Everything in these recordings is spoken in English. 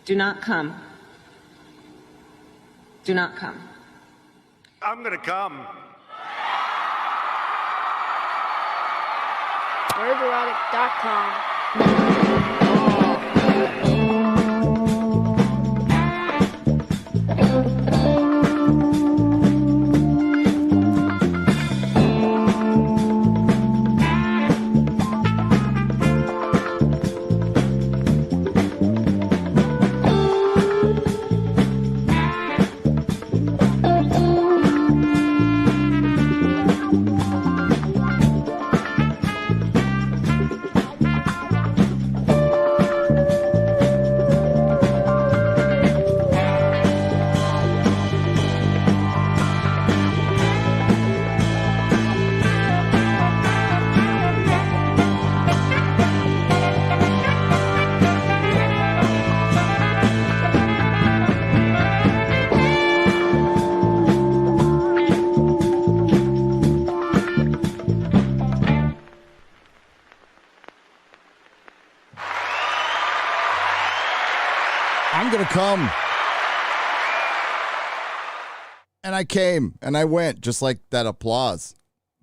Do not come. Do not come. I'm gonna come. Nerdrotic.com. I'm going to come. And I came and I went just like that applause.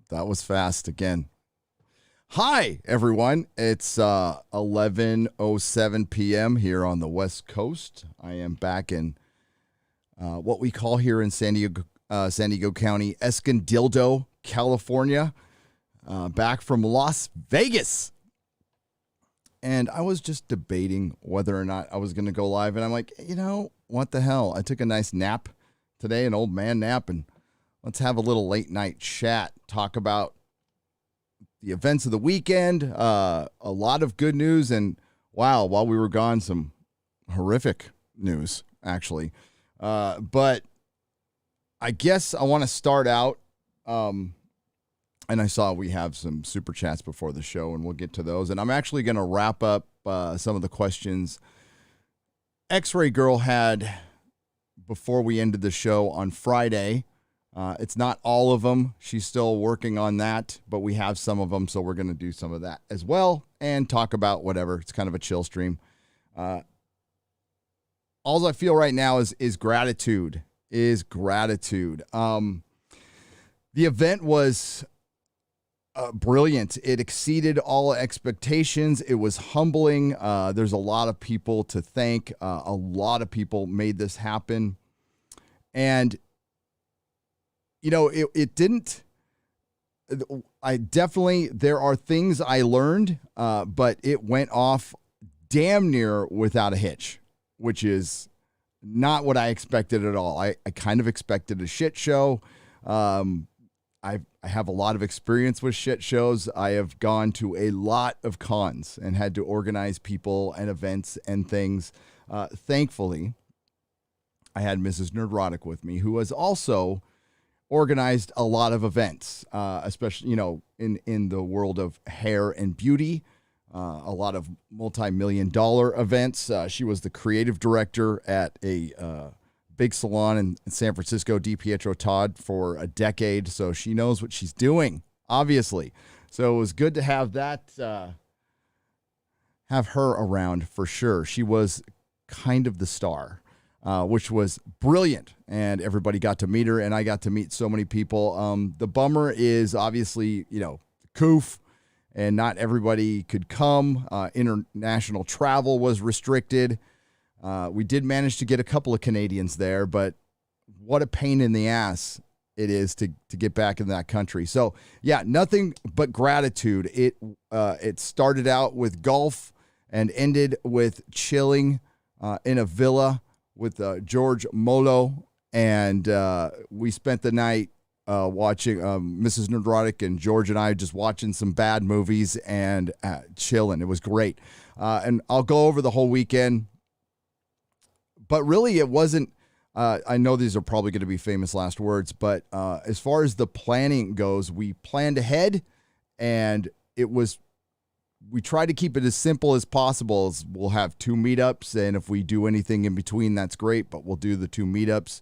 That was fast again. Hi, everyone. It's 11:07 p.m. here on the West Coast. I am back in what we call here in San Diego County, Escondido, California, back from Las Vegas. And I was just debating whether or not I was going to go live. And I'm like, what the hell? I took a nice nap today, an old man nap, and let's have a little late night chat, talk about the events of the weekend, a lot of good news, and wow, while we were gone, some horrific news, actually. But I guess I want to start out, and I saw we have some super chats before the show, and we'll get to those. And I'm actually going to wrap up some of the questions X-Ray Girl had before we ended the show on Friday. It's not all of them. She's still working on that, but we have some of them, so we're going to do some of that as well and talk about whatever. It's kind of a chill stream. All I feel right now is gratitude. The event was brilliant. It exceeded all expectations. It was humbling. There's a lot of people to thank. A lot of people made this happen. And, it didn't, there are things I learned, but it went off damn near without a hitch, which is not what I expected at all. I kind of expected a shit show. I have a lot of experience with shit shows. I have gone to a lot of cons and had to organize people and events and things. Thankfully, I had Mrs. Nerdrotic with me, who has also organized a lot of events, especially, in the world of hair and beauty, a lot of multi-million-dollar events. She was the creative director at a big salon in San Francisco, DiPietro Todd, for a decade. So she knows what she's doing, obviously. So it was good to have that, have her around for sure. She was kind of the star, which was brilliant. And everybody got to meet her, and I got to meet so many people. The bummer is obviously, COOF, and not everybody could come. International travel was restricted. We did manage to get a couple of Canadians there, but what a pain in the ass it is to get back in that country. So, yeah, nothing but gratitude. It started out with golf and ended with chilling in a villa with George Molo, and we spent the night watching Mrs. Nerdrotic and George and I just watching some bad movies and chilling. It was great. And I'll go over the whole weekend. But really, it wasn't, I know these are probably going to be famous last words, but as far as the planning goes, we planned ahead, and we tried to keep it as simple as possible. We'll have 2 meetups, and if we do anything in between, that's great, but we'll do the 2 meetups.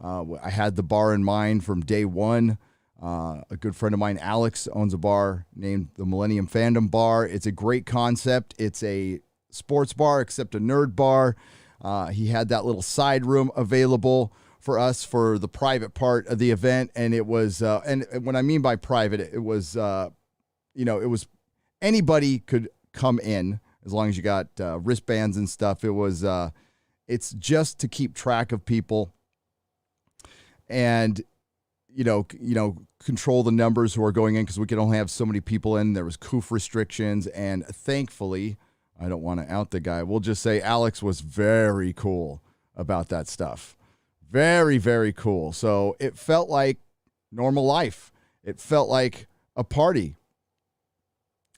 I had the bar in mind from day one. A good friend of mine, Alex, owns a bar named the Millennium Fandom Bar. It's a great concept. It's a sports bar, except a nerd bar. He had that little side room available for us for the private part of the event. And it was, and what I mean by private, it was, it was anybody could come in as long as you got wristbands and stuff. It was, it's just to keep track of people and, control the numbers who are going in because we could only have so many people in. There was COOF restrictions. And thankfully, I don't want to out the guy. We'll just say Alex was very cool about that stuff. Very, very cool. So it felt like normal life. It felt like a party.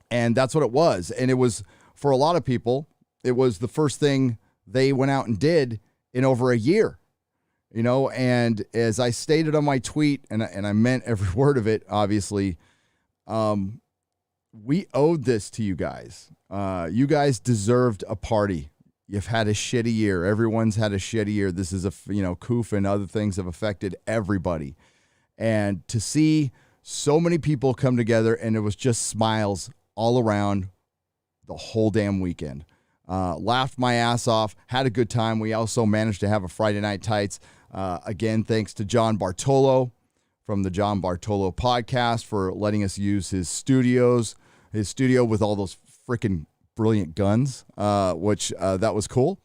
And that's what it was. And it was, for a lot of people, it was the first thing they went out and did in over a year. And as I stated on my tweet, and I meant every word of it, obviously, we owed this to you guys. You guys deserved a party. You've had a shitty year. Everyone's had a shitty year. This is COOF and other things have affected everybody. And to see so many people come together, and it was just smiles all around the whole damn weekend. Laughed my ass off, had a good time. We also managed to have a Friday Night Tights. Again, thanks to John Bartolo from the John Bartolo podcast for letting us use his studio with all those freaking brilliant guns, which that was cool.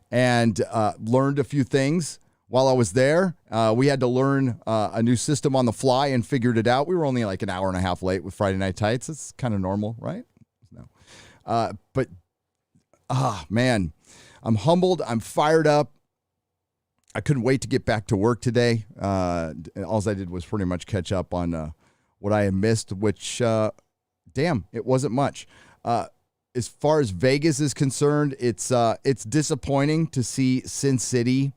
And learned a few things while I was there. We had to learn a new system on the fly and figured it out. We were only like an hour and a half late with Friday Night Tights. It's kind of normal, right? No. But man, I'm humbled. I'm fired up. I couldn't wait to get back to work today. All I did was pretty much catch up on what I had missed, which, it wasn't much. As far as Vegas is concerned, it's disappointing to see Sin City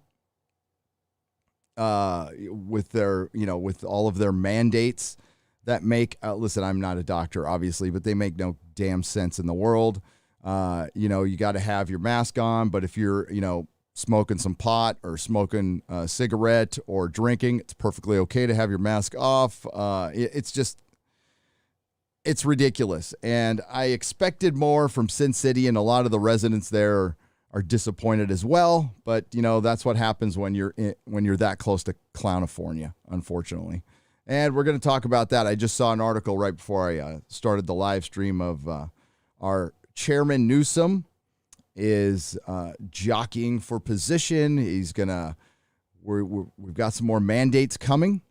with their, with all of their mandates that make, listen, I'm not a doctor, obviously, but they make no damn sense in the world. You got to have your mask on, but if you're, smoking some pot or smoking a cigarette or drinking, it's perfectly okay to have your mask off. It's ridiculous. And I expected more from Sin City, and a lot of the residents there are disappointed as well. But, that's what happens when you're that close to Clownifornia, unfortunately. And we're going to talk about that. I just saw an article right before I started the live stream of our Chairman Newsom is jockeying for position. He's we've got some more mandates coming.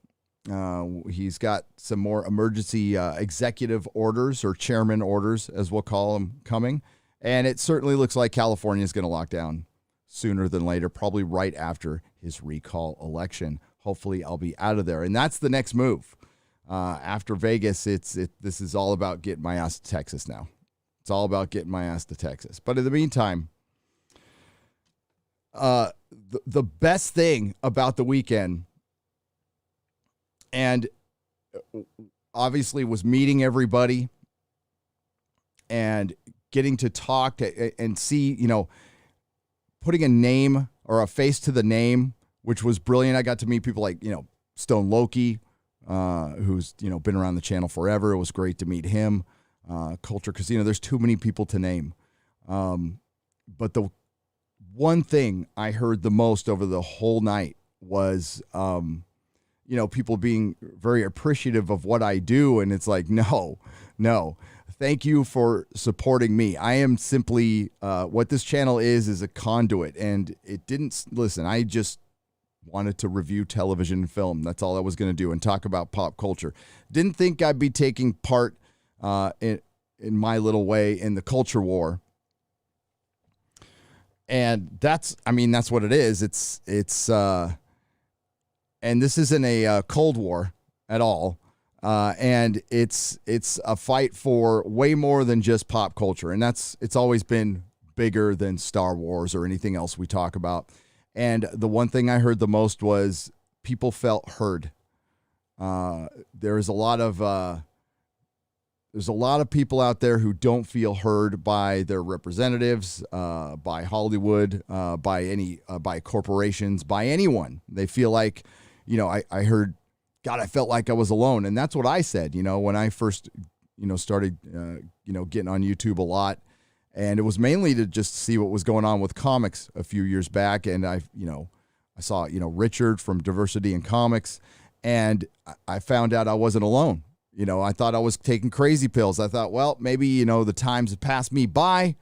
He's got some more emergency executive orders, or chairman orders, as we'll call them, coming. And it certainly looks like California is going to lock down sooner than later, probably right after his recall election. Hopefully I'll be out of there. And that's the next move. After Vegas, this is all about getting my ass to Texas now. It's all about getting my ass to Texas. But in the meantime, the best thing about the weekend, and obviously was meeting everybody and getting to talk and see, putting a name or a face to the name, which was brilliant. I got to meet people like, Stone Loki, who's, been around the channel forever. It was great to meet him. Culture Casino. There's too many people to name. But the one thing I heard the most over the whole night was, people being very appreciative of what I do. And it's like, no, thank you for supporting me. I am simply, what this channel is a conduit. And it didn't, listen, I just wanted to review television and film. That's all I was going to do, and talk about pop culture. Didn't think I'd be taking part in my little way in the culture war. And that's what it is. It's and this isn't a Cold War at all. And it's a fight for way more than just pop culture. And it's always been bigger than Star Wars or anything else we talk about. And the one thing I heard the most was people felt heard. There's a lot of people out there who don't feel heard by their representatives, by Hollywood, by corporations, by anyone. They feel like, I heard, God, I felt like I was alone. And that's what I said, when I first, started, getting on YouTube a lot. And it was mainly to just see what was going on with comics a few years back. And I saw, Richard from Diversity in Comics, and I found out I wasn't alone. I thought I was taking crazy pills. I thought, well, maybe, the times have passed me by.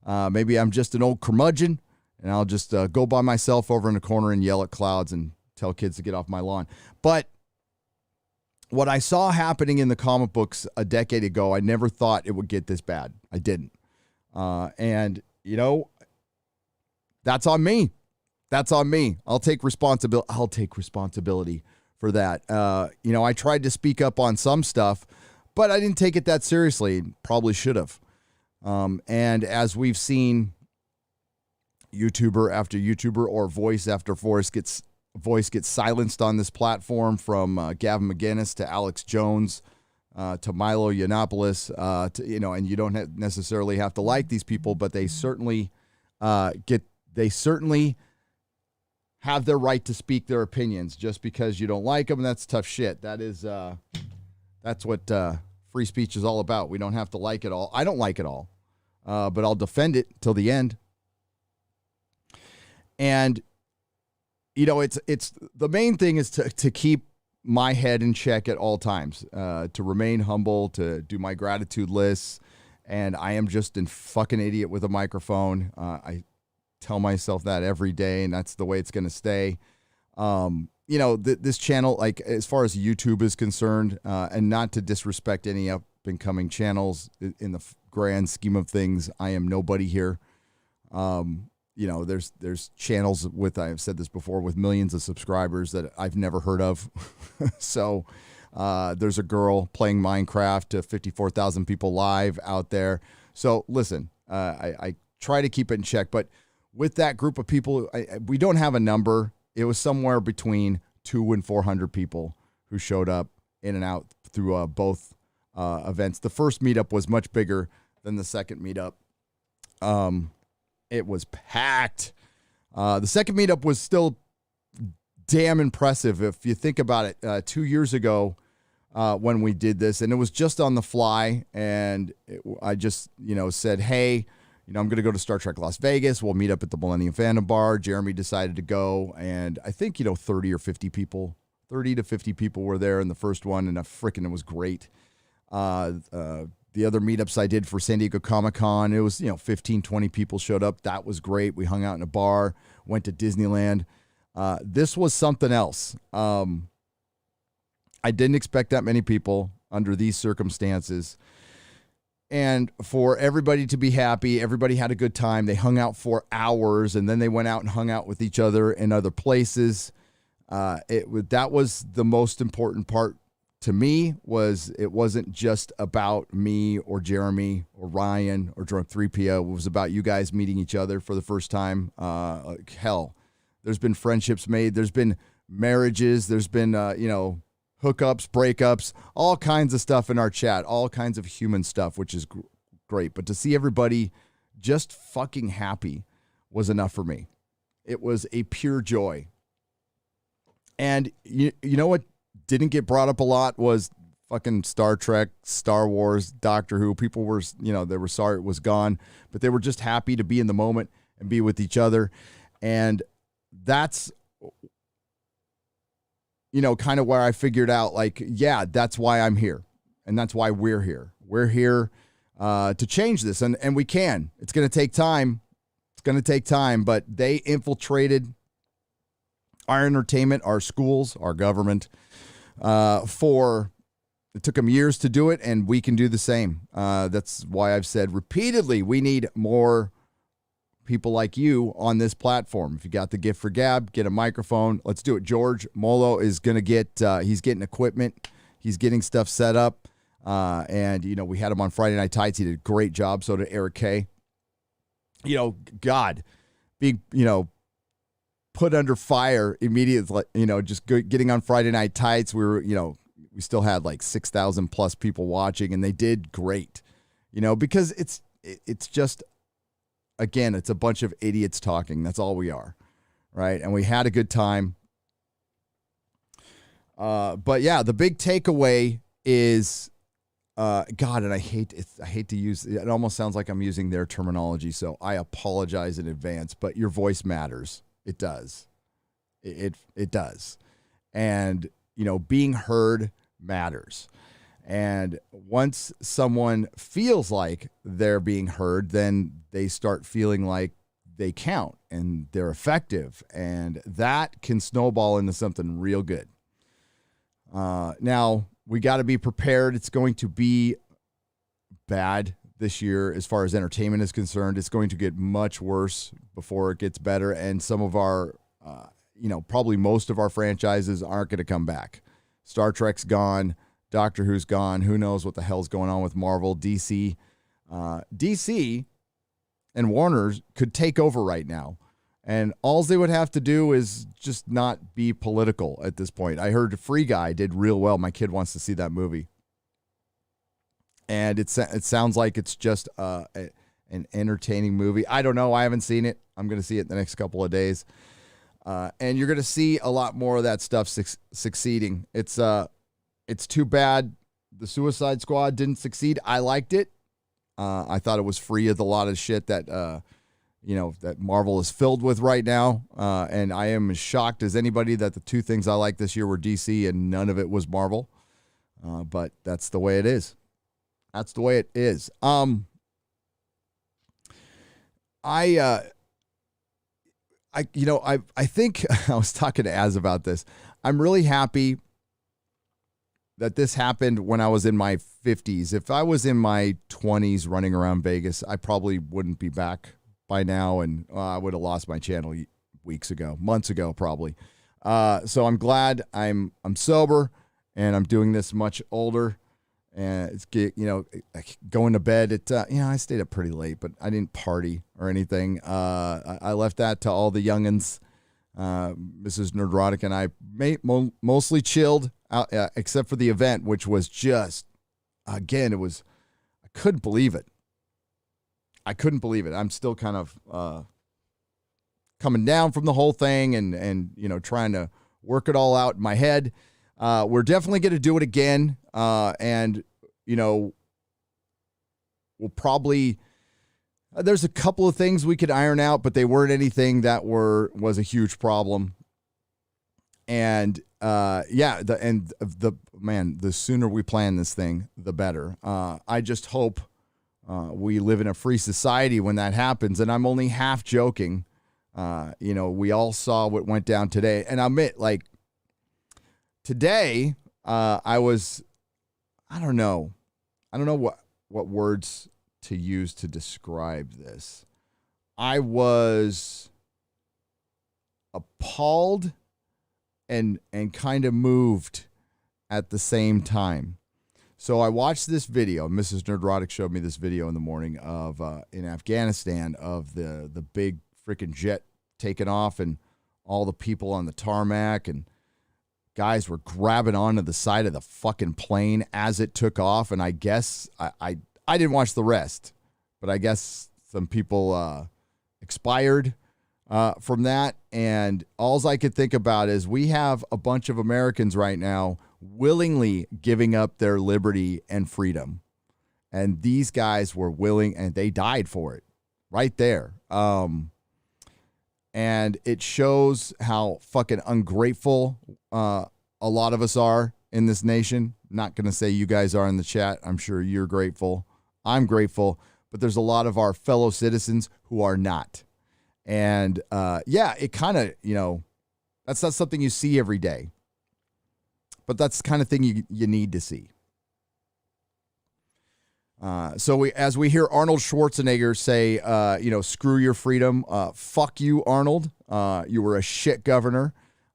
Maybe I'm just an old curmudgeon, and I'll just go by myself over in the corner and yell at clouds and tell kids to get off my lawn. But what I saw happening in the comic books a decade ago, I never thought it would get this bad. I didn't. And that's on me. That's on me. I'll take responsibility for that. I tried to speak up on some stuff, but I didn't take it that seriously. Probably should have. And as we've seen, YouTuber after YouTuber or voice after voice gets silenced on this platform, from Gavin McInnes to Alex Jones to Milo Yiannopoulos, and you don't necessarily have to like these people, but they certainly have their right to speak their opinions. Just because you don't like them, that's tough shit. That's what free speech is all about. We don't have to like it all. I don't like it all, but I'll defend it till the end. And it's the main thing is to keep my head in check at all times, to remain humble, to do my gratitude lists. And I am just a fucking idiot with a microphone. I tell myself that every day, and that's the way it's going to stay. This channel, like as far as YouTube is concerned, and not to disrespect any up and coming channels, in the grand scheme of things, I am nobody here. There's channels with, I've said this before, with millions of subscribers that I've never heard of. So there's a girl playing Minecraft to 54,000 people live out there. So listen, I try to keep it in check, but with that group of people, we don't have a number. It was somewhere between 200 and 400 people who showed up in and out through both events. The first meetup was much bigger than the second meetup. It was packed. The second meetup was still damn impressive. If you think about it, 2 years ago when we did this, and it was just on the fly, and I just, said, hey, I'm going to go to Star Trek Las Vegas. We'll meet up at the Millennium Fandom Bar. Jeremy decided to go, and I think, 30 to 50 people were there in the first one, and it was great. The other meetups I did for San Diego Comic-Con, it was, 15, 20 people showed up. That was great. We hung out in a bar, went to Disneyland. This was something else. I didn't expect that many people under these circumstances. And for everybody to be happy, everybody had a good time. They hung out for hours, and then they went out and hung out with each other in other places. That was the most important part to me. It wasn't just about me or Jeremy or Ryan or Drunk 3PO. It was about you guys meeting each other for the first time. Hell, there's been friendships made. There's been marriages. There's been, hookups, breakups, all kinds of stuff in our chat, all kinds of human stuff, which is great. But to see everybody just fucking happy was enough for me. It was a pure joy. And you know what didn't get brought up a lot was fucking Star Trek, Star Wars, Doctor Who. People were, they were sorry it was gone, but they were just happy to be in the moment and be with each other. And that's, kind of where I figured out, that's why I'm here. And that's why we're here. We're here to change this. And we can. It's going to take time. But they infiltrated our entertainment, our schools, our government. It took them years to do it, and we can do the same. That's why I've said repeatedly, we need more people like you on this platform. If you got the gift for gab, get a microphone. Let's do it. George Molo is going to he's getting equipment. He's getting stuff set up. And we had him on Friday Night Tights. He did a great job. So did Eric K. God, being, put under fire immediately, just getting on Friday Night Tights. We were, we still had like 6,000 plus people watching, and they did great, because it's just, again, it's a bunch of idiots talking. That's all we are. Right. And we had a good time. But yeah, the big takeaway is God, and I hate to use it. Almost sounds like I'm using their terminology, so I apologize in advance. But your voice matters. It does. It does. And being heard matters. And once someone feels like they're being heard, then they start feeling like they count and they're effective, and that can snowball into something real good. Now, we got to be prepared. It's going to be bad this year as far as entertainment is concerned. It's going to get much worse before it gets better, and some of our, probably most of our franchises aren't going to come back. Star Trek's gone. Doctor Who's gone. Who knows what the hell's going on with Marvel, DC. DC and Warner could take over right now. And all they would have to do is just not be political at this point. I heard Free Guy did real well. My kid wants to see that movie. And it sounds like it's just an entertaining movie. I don't know. I haven't seen it. I'm going to see it in the next couple of days. And you're going to see a lot more of that stuff succeeding. It's too bad the Suicide Squad didn't succeed. I liked it. I thought it was free of a lot of shit that, that Marvel is filled with right now. And I am as shocked as anybody that the two things I liked this year were DC and none of it was Marvel. But that's the way it is. That's the way it is. I think I was talking to Az about this. I'm really happy that this happened when I was in my 50s. If I was in my 20s running around Vegas, I probably wouldn't be back by now, and I would have lost my channel months ago probably. So I'm glad I'm sober and I'm doing this much older. And it's going to bed at I stayed up pretty late, but I didn't party or anything. I left that to all the youngins. Mrs. Nerdrotic and I mostly chilled out, except for the event, which was just, again, I couldn't believe it. I'm still kind of coming down from the whole thing and trying to work it all out in my head. We're definitely going to do it again. And we'll probably, there's a couple of things we could iron out, but they weren't anything that was a huge problem. And, the sooner we plan this thing, the better. I just hope, we live in a free society when that happens. And I'm only half joking. We all saw what went down today, and I admit, today, I don't know what words to use to describe this. I was appalled and kind of moved at the same time. So I watched this video. Mrs. Nerdrotic showed me this video in the morning of in Afghanistan of the big freaking jet taking off and all the people on the tarmac, and guys were grabbing onto the side of the fucking plane as it took off. And I guess I didn't watch the rest, but I guess some people expired from that. And all I could think about is we have a bunch of Americans right now willingly giving up their liberty and freedom. And these guys were willing, and they died for it right there. And it shows how fucking ungrateful a lot of us are in this nation. Not going to say you guys are in the chat. I'm sure you're grateful. I'm grateful. But there's a lot of our fellow citizens who are not. And, it kind of, that's not something you see every day. But that's the kind of thing you need to see. So as we hear Arnold Schwarzenegger say, screw your freedom. Fuck you, Arnold. You were a shit governor.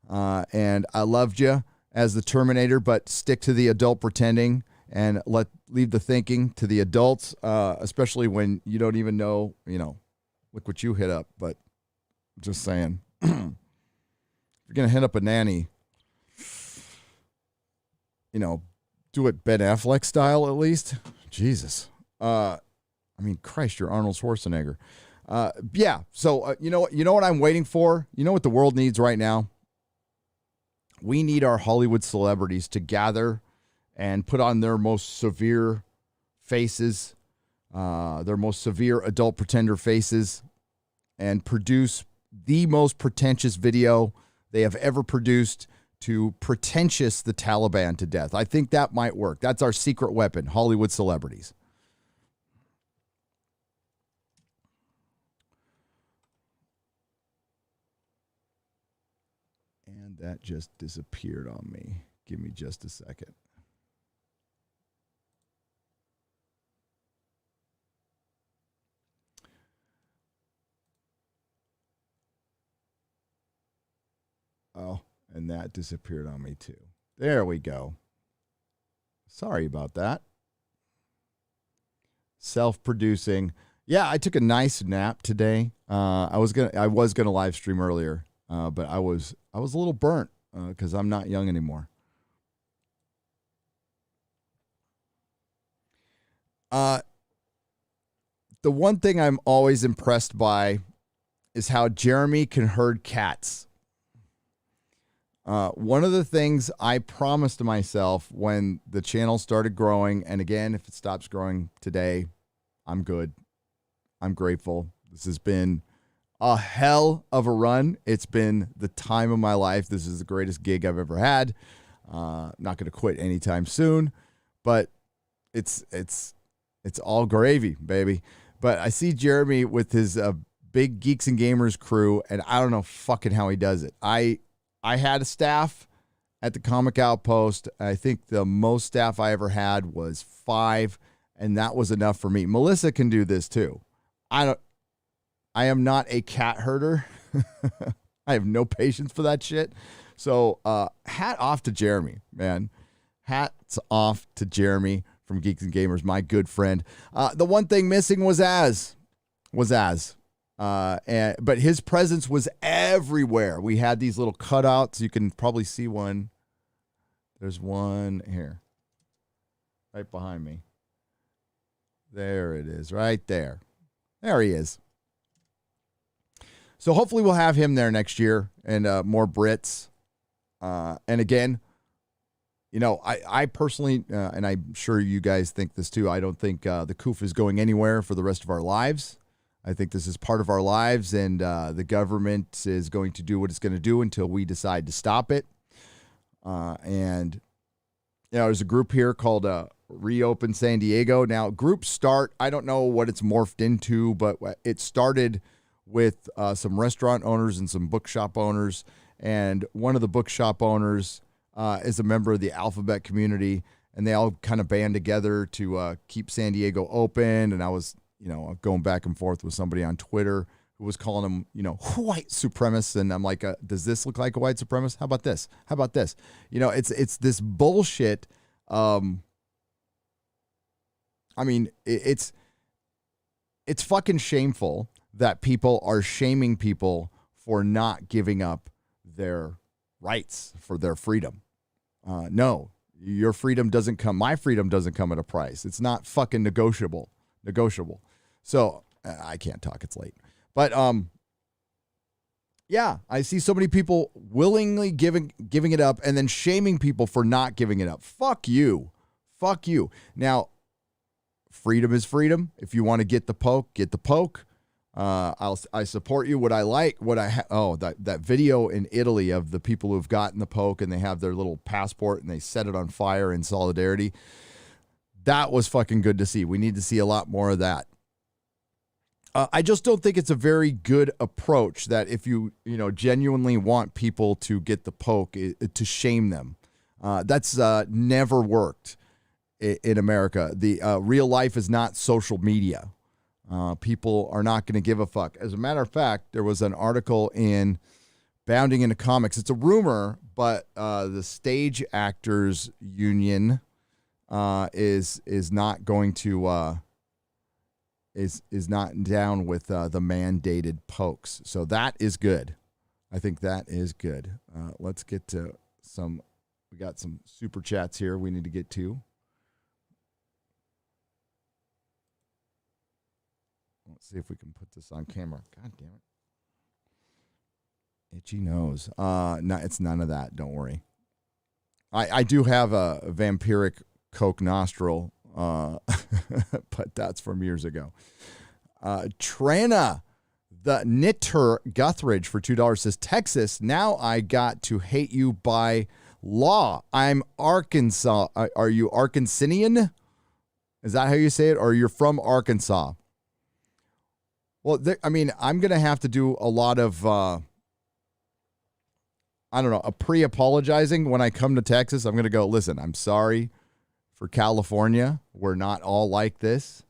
And I loved you as the Terminator, but stick to the adult pretending and leave the thinking to the adults, especially when you don't even know, look what you hit up. But just saying, if you're going to hit up a nanny, do it Ben Affleck style at least. Jesus. Christ, you're Arnold Schwarzenegger. So, you know what I'm waiting for? You know what the world needs right now? We need our Hollywood celebrities to gather and put on their most severe faces, their most severe adult pretender faces, and produce the most pretentious video they have ever produced to pretentious the Taliban to death. I think that might work. That's our secret weapon, Hollywood celebrities. And that just disappeared on me. Give me just a second. Oh, and that disappeared on me too. There we go. Sorry about that. Self-producing. Yeah, I took a nice nap today. I was gonna live stream earlier, but I was a little burnt because I'm not young anymore. The one thing I'm always impressed by is how Jeremy can herd cats. One of the things I promised myself when the channel started growing, and again, if it stops growing today, I'm good. I'm grateful. This has been a hell of a run. It's been the time of my life. This is the greatest gig I've ever had. Not going to quit anytime soon, but it's all gravy, baby. But I see Jeremy with his big Geeks and Gamers crew, and I don't know fucking how he does it. I had a staff at the Comic Outpost. I think the most staff I ever had was 5, and that was enough for me. Melissa can do this too. I am not a cat herder. I have no patience for that shit. So hat off to Jeremy, man. Hats off to Jeremy from Geeks and Gamers, my good friend. The one thing missing was Az. But his presence was everywhere. We had these little cutouts. You can probably see one. There's one here, right behind me. There it is, right there. There he is. So hopefully we'll have him there next year and more Brits. And again, you know, I personally, and I'm sure you guys think this too, I don't think the COOF is going anywhere for the rest of our lives. I think this is part of our lives, and the government is going to do what it's going to do until we decide to stop it. And, you know, there's a group here called Reopen San Diego. Now, groups start, I don't know what it's morphed into, but it started with some restaurant owners and some bookshop owners. And one of the bookshop owners is a member of the Alphabet community, and they all kind of band together to keep San Diego open. And I was, you know, going back and forth with somebody on Twitter who was calling them, you know, white supremacists. And I'm like, does this look like a white supremacist? How about this? How about this? You know, it's this bullshit. I mean, it's fucking shameful that people are shaming people for not giving up their rights, for their freedom. No, your freedom doesn't come. My freedom doesn't come at a price. It's not fucking negotiable. So I can't talk. It's late. But yeah, I see so many people willingly giving it up and then shaming people for not giving it up. Fuck you. Now, freedom is freedom. If you want to get the poke, get the poke. I support you. What I like, that video in Italy of the people who've gotten the poke and they have their little passport and they set it on fire in solidarity. That was fucking good to see. We need to see a lot more of that. I just don't think it's a very good approach that if you genuinely want people to get the poke, to shame them. That's never worked in America. The real life is not social media. People are not going to give a fuck. As a matter of fact, there was an article in Bounding into Comics. It's a rumor, but the Stage Actors Union is not going to is not down with the mandated pokes. So that is good. I think that is good. Let's get to some. We got some super chats here we need to get to. Let's see if we can put this on camera. God damn it. Itchy nose. No, it's none of that. Don't worry. I do have a vampiric Coke nostril. but that's from years ago. Trana, the Knitter Guthridge for $2 says, Texas, now I got to hate you by law. I'm Arkansas. Are you Arkansanian? Is that how you say it? Or you're from Arkansas? Well, I'm going to have to do a lot of, a pre-apologizing when I come to Texas. I'm going to go, listen, I'm sorry for California. We're not all like this.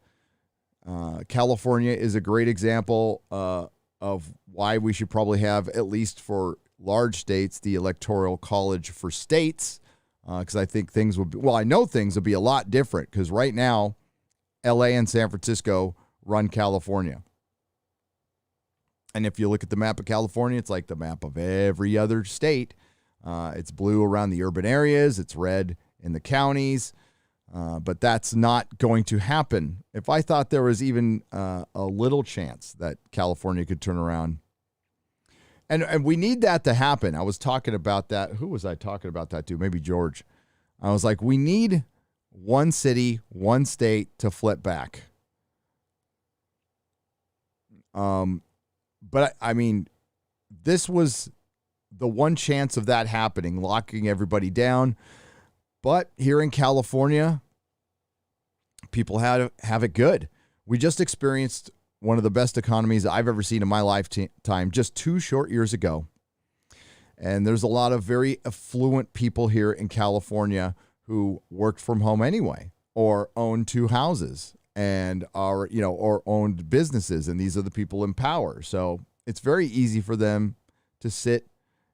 California is a great example of why we should probably have, at least for large states, the Electoral College for states, because I think things will be, I know things will be a lot different, because right now, LA and San Francisco run California. And if you look at the map of California, it's like the map of every other state. It's blue around the urban areas. It's red in the counties. But that's not going to happen. If I thought there was even a little chance that California could turn around, and we need that to happen. I was talking about that. Who was I talking about that to? Maybe George. I was like, we need one city, one state to flip back. But I mean, this was the one chance of that happening, locking everybody down. But here in California, people have it good. We just experienced one of the best economies I've ever seen in my lifetime just 2 short years ago. And there's a lot of very affluent people here in California who worked from home anyway, or own 2 houses and are, or owned businesses. And these are the people in power. So it's very easy for them to sit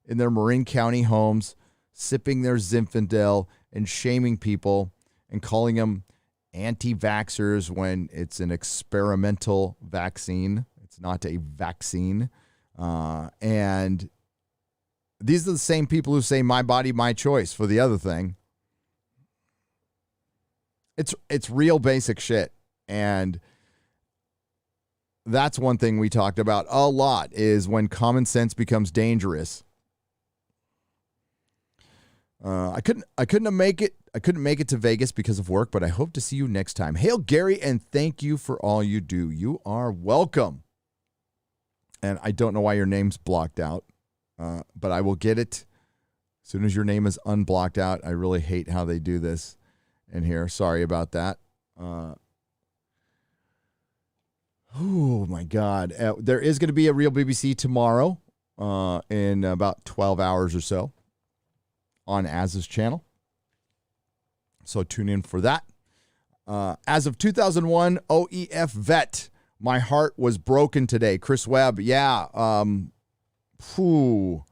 in their Marin County homes, sipping their Zinfandel and shaming people and calling them anti-vaxxers when it's an experimental vaccine. It's not a vaccine. And these are the same people who say my body, my choice for the other thing. It's real basic shit. And that's one thing we talked about a lot, is when common sense becomes dangerous. I couldn't make it to Vegas because of work, but I hope to see you next time. Hail Gary, and thank you for all you do. You are welcome. And I don't know why your name's blocked out, but I will get it as soon as your name is unblocked out. I really hate how they do this in here. Sorry about that. Oh my God. There is going to be a Real BBC tomorrow in about 12 hours or so on Az's channel. So tune in for that. As of 2001, OEF vet. My heart was broken today. Chris Webb. Yeah. For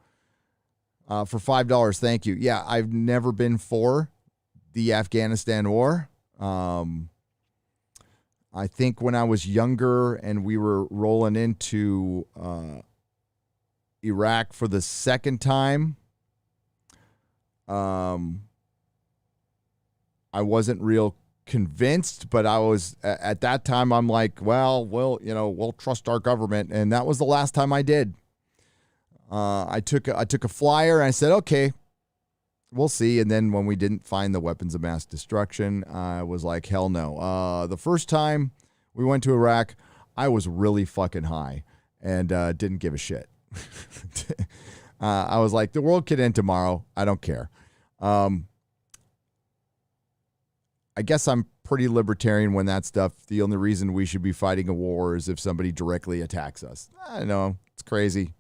$5. Thank you. Yeah. I've never been for the Afghanistan war. I think when I was younger and we were rolling into Iraq for the second time, I wasn't real convinced, but I was at that time. I'm like, we'll trust our government, and that was the last time I did. I took a flyer and I said, okay, we'll see. And then when we didn't find the weapons of mass destruction, I was like, hell no. The first time we went to Iraq, I was really fucking high and didn't give a shit. I was like, the world could end tomorrow. I don't care. I guess I'm pretty libertarian when that stuff, the only reason we should be fighting a war is if somebody directly attacks us. I know, it's crazy.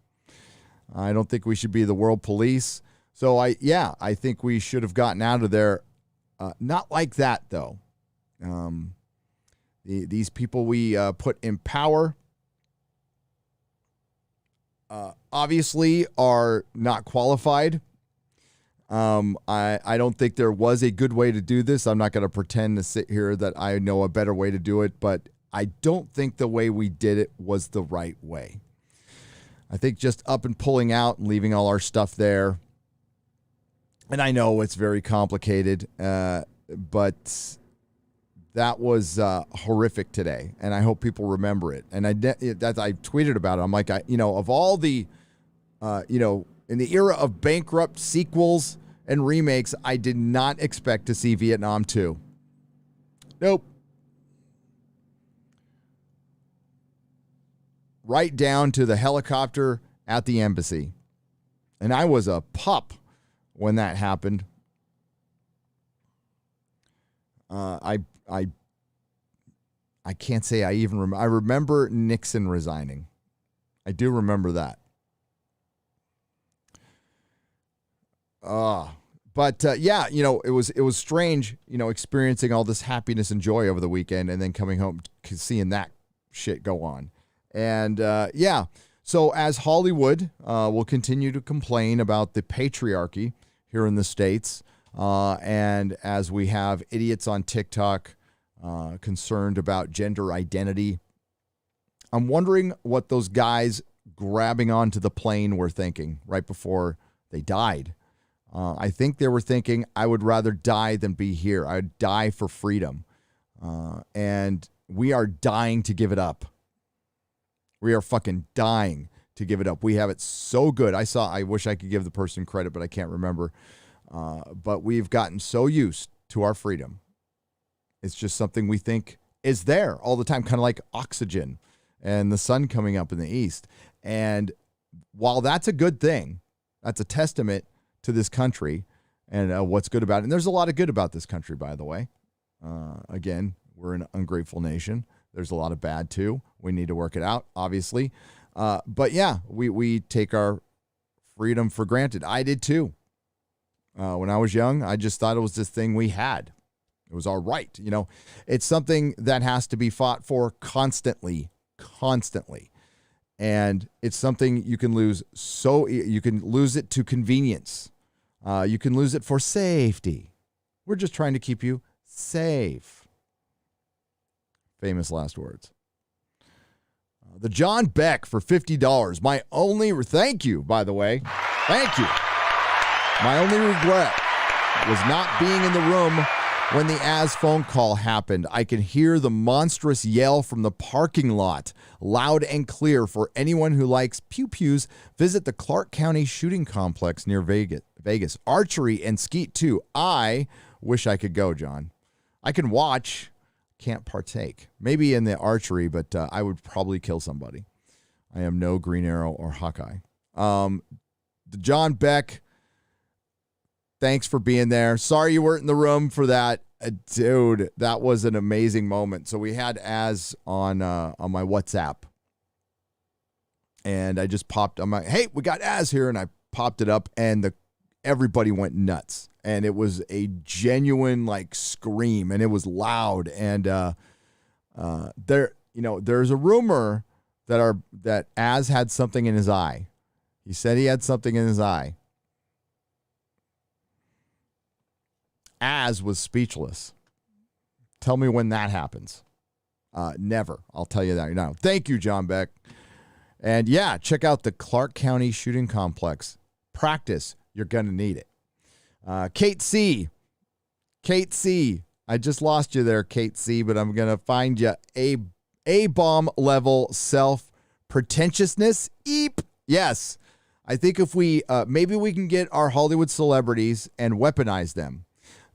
I don't think we should be the world police. So I think we should have gotten out of there. Not like that, though. These people we put in power obviously are not qualified. I don't think there was a good way to do this. I'm not going to pretend to sit here that I know a better way to do it, but I don't think the way we did it was the right way. I think just up and pulling out and leaving all our stuff there. And I know it's very complicated, but that was horrific today, and I hope people remember it. And I tweeted about it. I'm like, of all the, in the era of bankrupt sequels and remakes, I did not expect to see Vietnam 2. Nope. Right down to the helicopter at the embassy. And I was a pup when that happened. I can't say I even remember. I remember Nixon resigning. I do remember that. But yeah, it was strange, experiencing all this happiness and joy over the weekend and then coming home seeing that shit go on. And yeah, so as Hollywood will continue to complain about the patriarchy here in the States, and as we have idiots on TikTok concerned about gender identity, I'm wondering what those guys grabbing onto the plane were thinking right before they died. I think they were thinking, I would rather die than be here. I would die for freedom. And we are dying to give it up. We are fucking dying to give it up. We have it so good. I wish I could give the person credit, but I can't remember. But we've gotten so used to our freedom. It's just something we think is there all the time, kind of like oxygen and the sun coming up in the east. And while that's a good thing, that's a testament to this country and what's good about it. And there's a lot of good about this country, by the way. Again, we're an ungrateful nation. There's a lot of bad, too. We need to work it out, obviously. But, yeah, we take our freedom for granted. I did, too. When I was young, I just thought it was this thing we had. It was our right. It's something that has to be fought for constantly. And it's something you can lose. So you can lose it to convenience. You can lose it for safety. We're just trying to keep you safe. Famous last words. The John Beck for $50. Thank you, by the way. Thank you. My only regret was not being in the room when the Az phone call happened. I can hear the monstrous yell from the parking lot, loud and clear. For anyone who likes pew-pews, visit the Clark County Shooting Complex near Vegas. Archery and skeet, too. I wish I could go, John. I can watch, can't partake. Maybe in the archery, but I would probably kill somebody. I am no Green Arrow or Hawkeye. The John Beck, thanks for being there. Sorry you weren't in the room for that. Dude, that was an amazing moment. So we had Az on my WhatsApp. And I just popped, I'm like, hey, we got Az here. And I popped it up and everybody went nuts. And it was a genuine scream and it was loud. And there's a rumor that Az had something in his eye. He said he had something in his eye. Az was speechless. Tell me when that happens. Never. I'll tell you that right now. Thank you, John Beck. And yeah, check out the Clark County Shooting Complex. Practice. You're going to need it. Kate C. I just lost you there, Kate C., but I'm going to find you A-bomb level self-pretentiousness. Eep. Yes. I think if maybe we can get our Hollywood celebrities and weaponize them.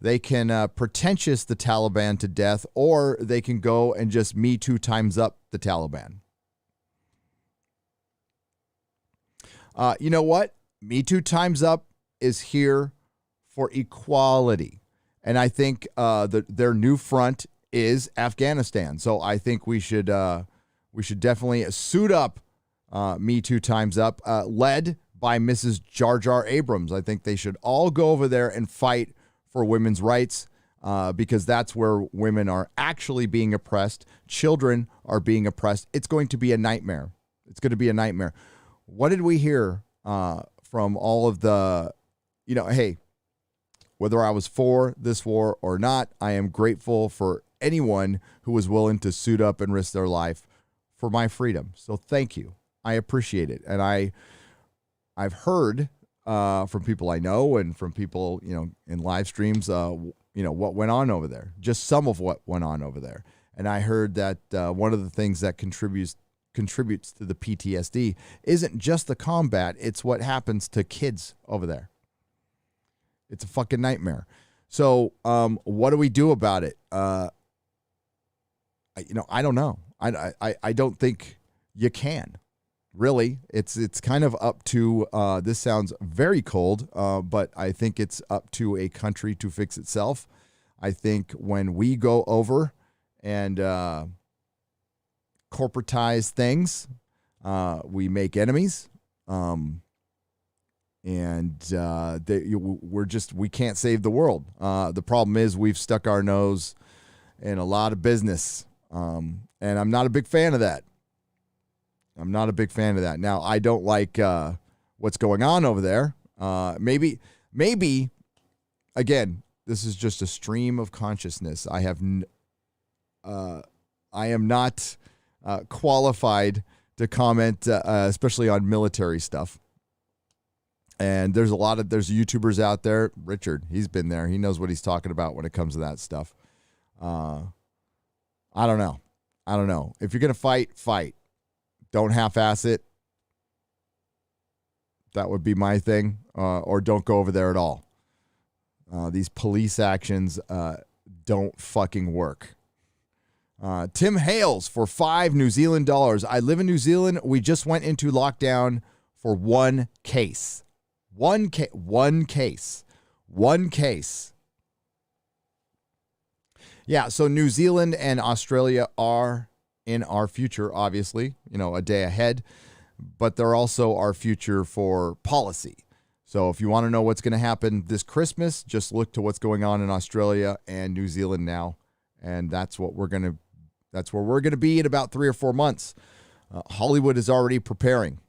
They can pretentious the Taliban to death, or they can go and just Me Too times up the Taliban. You know what? Me Too times up is here for equality. And I think their new front is Afghanistan. So I think we should definitely suit up Me Too times up, led by Mrs. Jar Jar Abrams. I think they should all go over there and fight for women's rights, because that's where women are actually being oppressed. Children are being oppressed. It's going to be a nightmare. It's going to be a nightmare. What did we hear from all of the, hey, whether I was for this war or not, I am grateful for anyone who was willing to suit up and risk their life for my freedom. So thank you. I appreciate it. And I've heard from people I know and from people, in live streams, what went on over there, just some of what went on over there. And I heard that one of the things that contributes to the PTSD isn't just the combat, it's what happens to kids over there. It's a fucking nightmare. So what do we do about it? I don't know. I don't think you can. Really, it's kind of up to, this sounds very cold, but I think it's up to a country to fix itself. I think when we go over and corporatize things, we make enemies, and we can't save the world. The problem is we've stuck our nose in a lot of business, and I'm not a big fan of that. Now, I don't like what's going on over there. Maybe, again, this is just a stream of consciousness. I am not qualified to comment, especially on military stuff. And there's YouTubers out there. Richard, he's been there. He knows what he's talking about when it comes to that stuff. I don't know. If you're going to fight. Don't half-ass it. That would be my thing. Or don't go over there at all. These police actions don't fucking work. Tim Hales for $5 New Zealand dollars. I live in New Zealand. We just went into lockdown for one case. One case. Yeah, so New Zealand and Australia are in our future, obviously, a day ahead, but they're also our future for policy. So if you want to know what's going to happen this Christmas, just look to what's going on in Australia and New Zealand now, and that's where we're going to be in about 3 or 4 months. Hollywood is already preparing.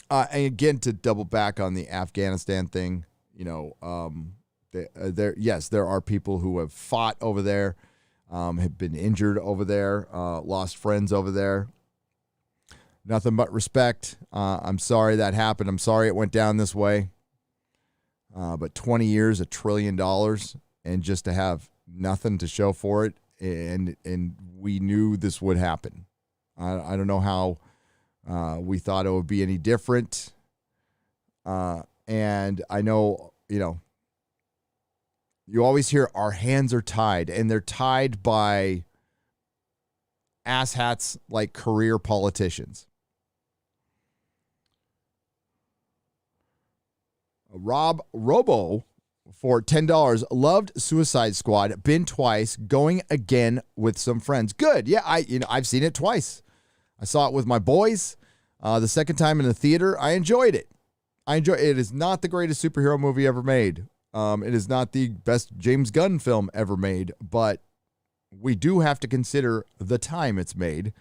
And again, to double back on the Afghanistan thing, there are people who have fought over there, have been injured over there, lost friends over there. Nothing but respect. I'm sorry that happened. I'm sorry it went down this way. But 20 years, $1 trillion, and just to have nothing to show for it, and we knew this would happen. I don't know how we thought it would be any different. And I know, you always hear our hands are tied, and they're tied by asshats like career politicians. Rob Robo for $10. Loved Suicide Squad. Been twice. Going again with some friends. Good. Yeah, I've seen it twice. I saw it with my boys. The second time in the theater, I enjoyed it. It is not the greatest superhero movie ever made. It is not the best James Gunn film ever made, but we do have to consider the time it's made,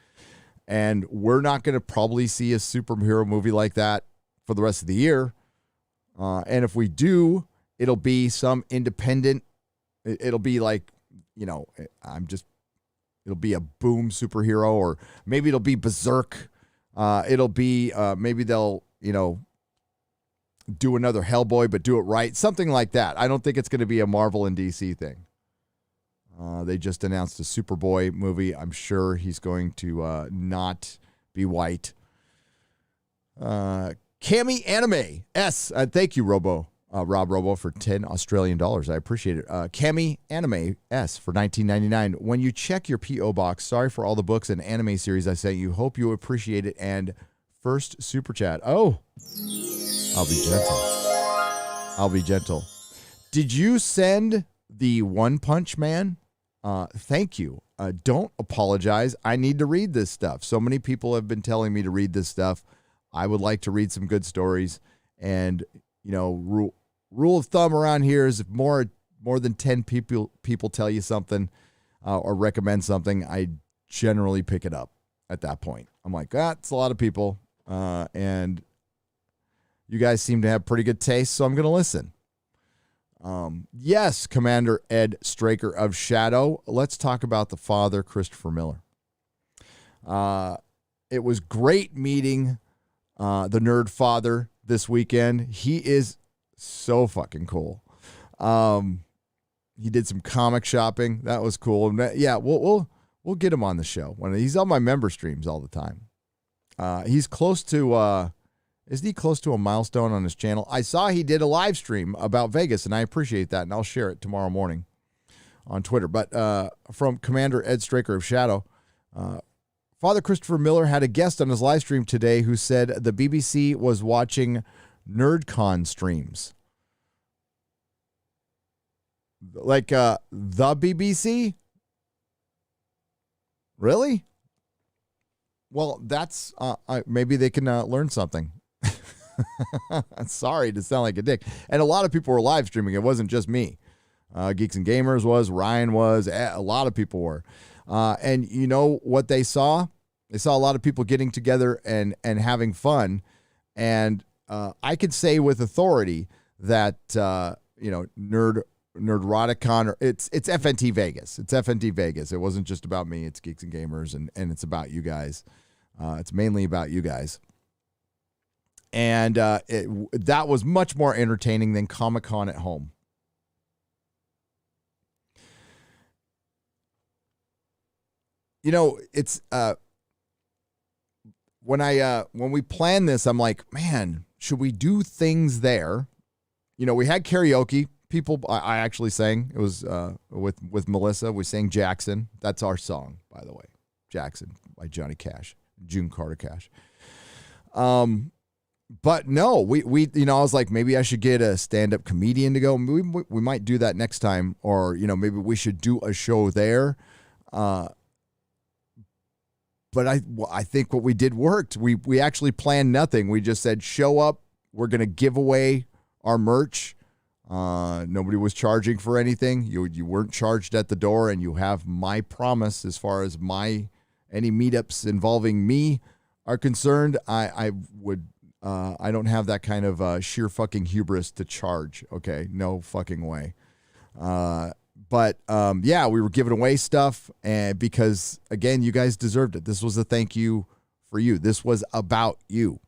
and we're not going to probably see a superhero movie like that for the rest of the year. And if we do, it'll be some independent. It'll be like, it'll be a boom superhero, or maybe it'll be Berserk. It'll be, maybe they'll, do another Hellboy, but do it right. Something like that. I don't think it's going to be a Marvel and DC thing. They just announced a Superboy movie. I'm sure he's going to not be white. Cami Anime S. Thank you, Rob Robo, for $10 Australian dollars. I appreciate it. Cami Anime S for $19.99. When you check your P.O. box, sorry for all the books and anime series I sent you. Hope you appreciate it. And first super chat. Oh, I'll be gentle. Did you send the One Punch Man? Thank you. Don't apologize. I need to read this stuff. So many people have been telling me to read this stuff. I would like to read some good stories. And, rule of thumb around here is if more than 10 people tell you something or recommend something, I generally pick it up at that point. I'm like, that's a lot of people. And you guys seem to have pretty good taste, so I'm going to listen. Yes, Commander Ed Straker of Shadow. Let's talk about the father, Christopher Miller. It was great meeting the nerd father this weekend. He is so fucking cool. He did some comic shopping. That was cool. Yeah, we'll get him on the show. He's on my member streams all the time. He's close to... Isn't he close to a milestone on his channel? I saw he did a live stream about Vegas, and I appreciate that, and I'll share it tomorrow morning on Twitter. But from Commander Ed Straker of Shadow, Father Christopher Miller had a guest on his live stream today who said the BBC was watching NerdCon streams. Like the BBC? Really? Well, that's maybe they can learn something. Sorry to sound like a dick. And a lot of people were live streaming. It wasn't just me. Geeks and Gamers was, Ryan was, a lot of people were. And you know what they saw? They saw a lot of people getting together and having fun. And I could say with authority that, Nerdrotic, or it's FNT Vegas. It's FNT Vegas. It wasn't just about me. It's Geeks and Gamers, and it's about you guys. It's mainly about you guys. And that was much more entertaining than Comic-Con at home. You know, it's when we planned this, I'm like, man, should we do things there? You know, we had karaoke. People, I actually sang. It was with Melissa. We sang Jackson. That's our song, by the way. Jackson by Johnny Cash, June Carter Cash. But no, we I was like, maybe I should get a stand-up comedian to go. We might do that next time, or maybe we should do a show there. But I think what we did worked. We actually planned nothing. We just said, show up. We're gonna give away our merch. Nobody was charging for anything. You weren't charged at the door, and you have my promise as far as any meetups involving me are concerned. I don't have that kind of sheer fucking hubris to charge. Okay, no fucking way. But we were giving away stuff, and because again, you guys deserved it. This was a thank you for you. This was about you,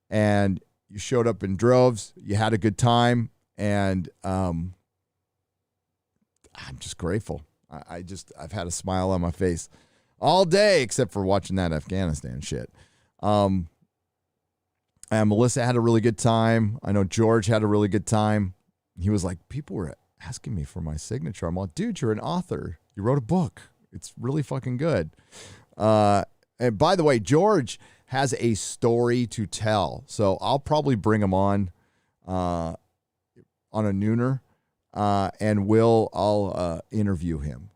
and you showed up in droves. You had a good time. And I'm just grateful. I've had a smile on my face all day, except for watching that Afghanistan shit. And Melissa had a really good time. I know George had a really good time. He was like, people were asking me for my signature. I'm like, dude, you're an author. You wrote a book. It's really fucking good. And by the way, George has a story to tell. So I'll probably bring him on a nooner, and I'll interview him,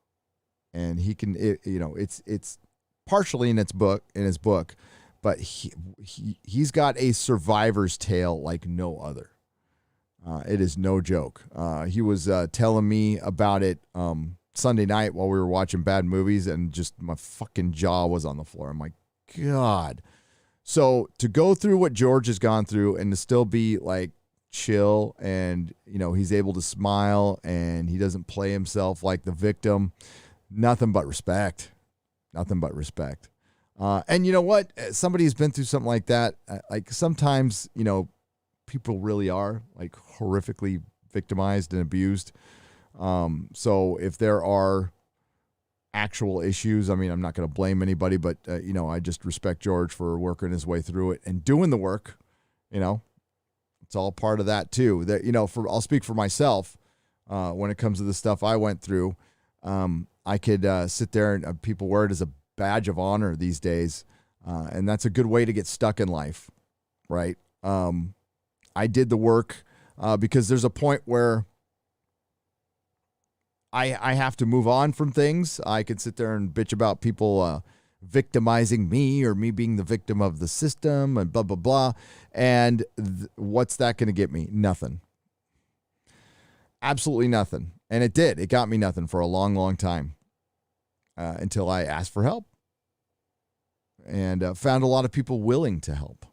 and he can, it's partially in his book, but he's got a survivor's tale like no other. It is no joke. He was telling me about it Sunday night while we were watching bad movies, and just my fucking jaw was on the floor. I'm like, God. So to go through what George has gone through and to still be like chill, and he's able to smile, and he doesn't play himself like the victim, nothing but respect. And you know what, somebody who's been through something like that, like sometimes people really are like horrifically victimized and abused. So if there are actual issues, I mean, I'm not going to blame anybody, but I just respect George for working his way through it and doing the work. It's all part of that too. That I'll speak for myself when it comes to the stuff I went through. I could sit there and people wear it as a badge of honor these days, and that's a good way to get stuck in life, right? I did the work because there's a point where I have to move on from things. I could sit there and bitch about people victimizing me, or me being the victim of the system, and blah, blah, blah. And what's that going to get me? Nothing. Absolutely nothing. And it did. It got me nothing for a long, long time until I asked for help and found a lot of people willing to help.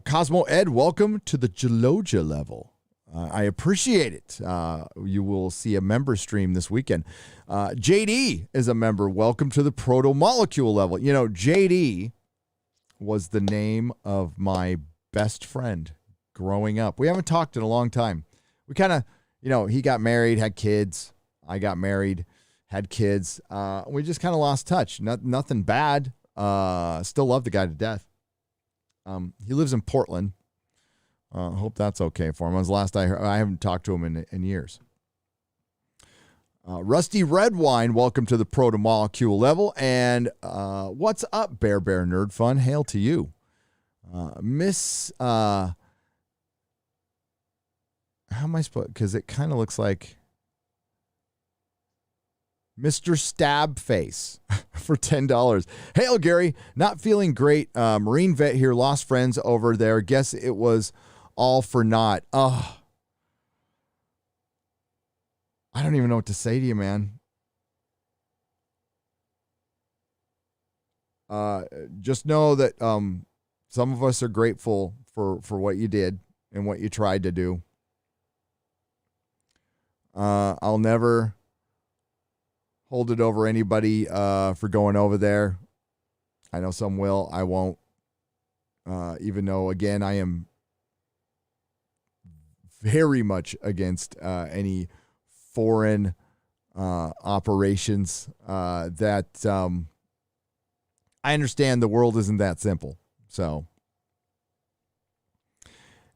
Cosmo Ed, welcome to the Gelogia level. I appreciate it. You will see a member stream this weekend. JD is a member. Welcome to the Proto Molecule level. JD was the name of my best friend growing up. We haven't talked in a long time. We kind of, he got married, had kids. I got married, had kids. We just kind of lost touch. Nothing bad. Still love the guy to death. He lives in Portland. Hope that's okay for him. As last I heard, I haven't talked to him in years. Rusty Red Wine, welcome to the Pro to Molecule level. And what's up, Bear Nerd Fun? Hail to you. Miss, how am I supposed, because it kind of looks like Mr. Stab Face for $10. Hail, Gary. Not feeling great. Marine vet here. Lost friends over there. Guess it was all for naught. Oh, I don't even know what to say to you, man. Just know that some of us are grateful for what you did and what you tried to do. I'll never hold it over anybody for going over there. I know some will. I won't. Even though, again, I am very much against any foreign operations that I understand the world isn't that simple. So,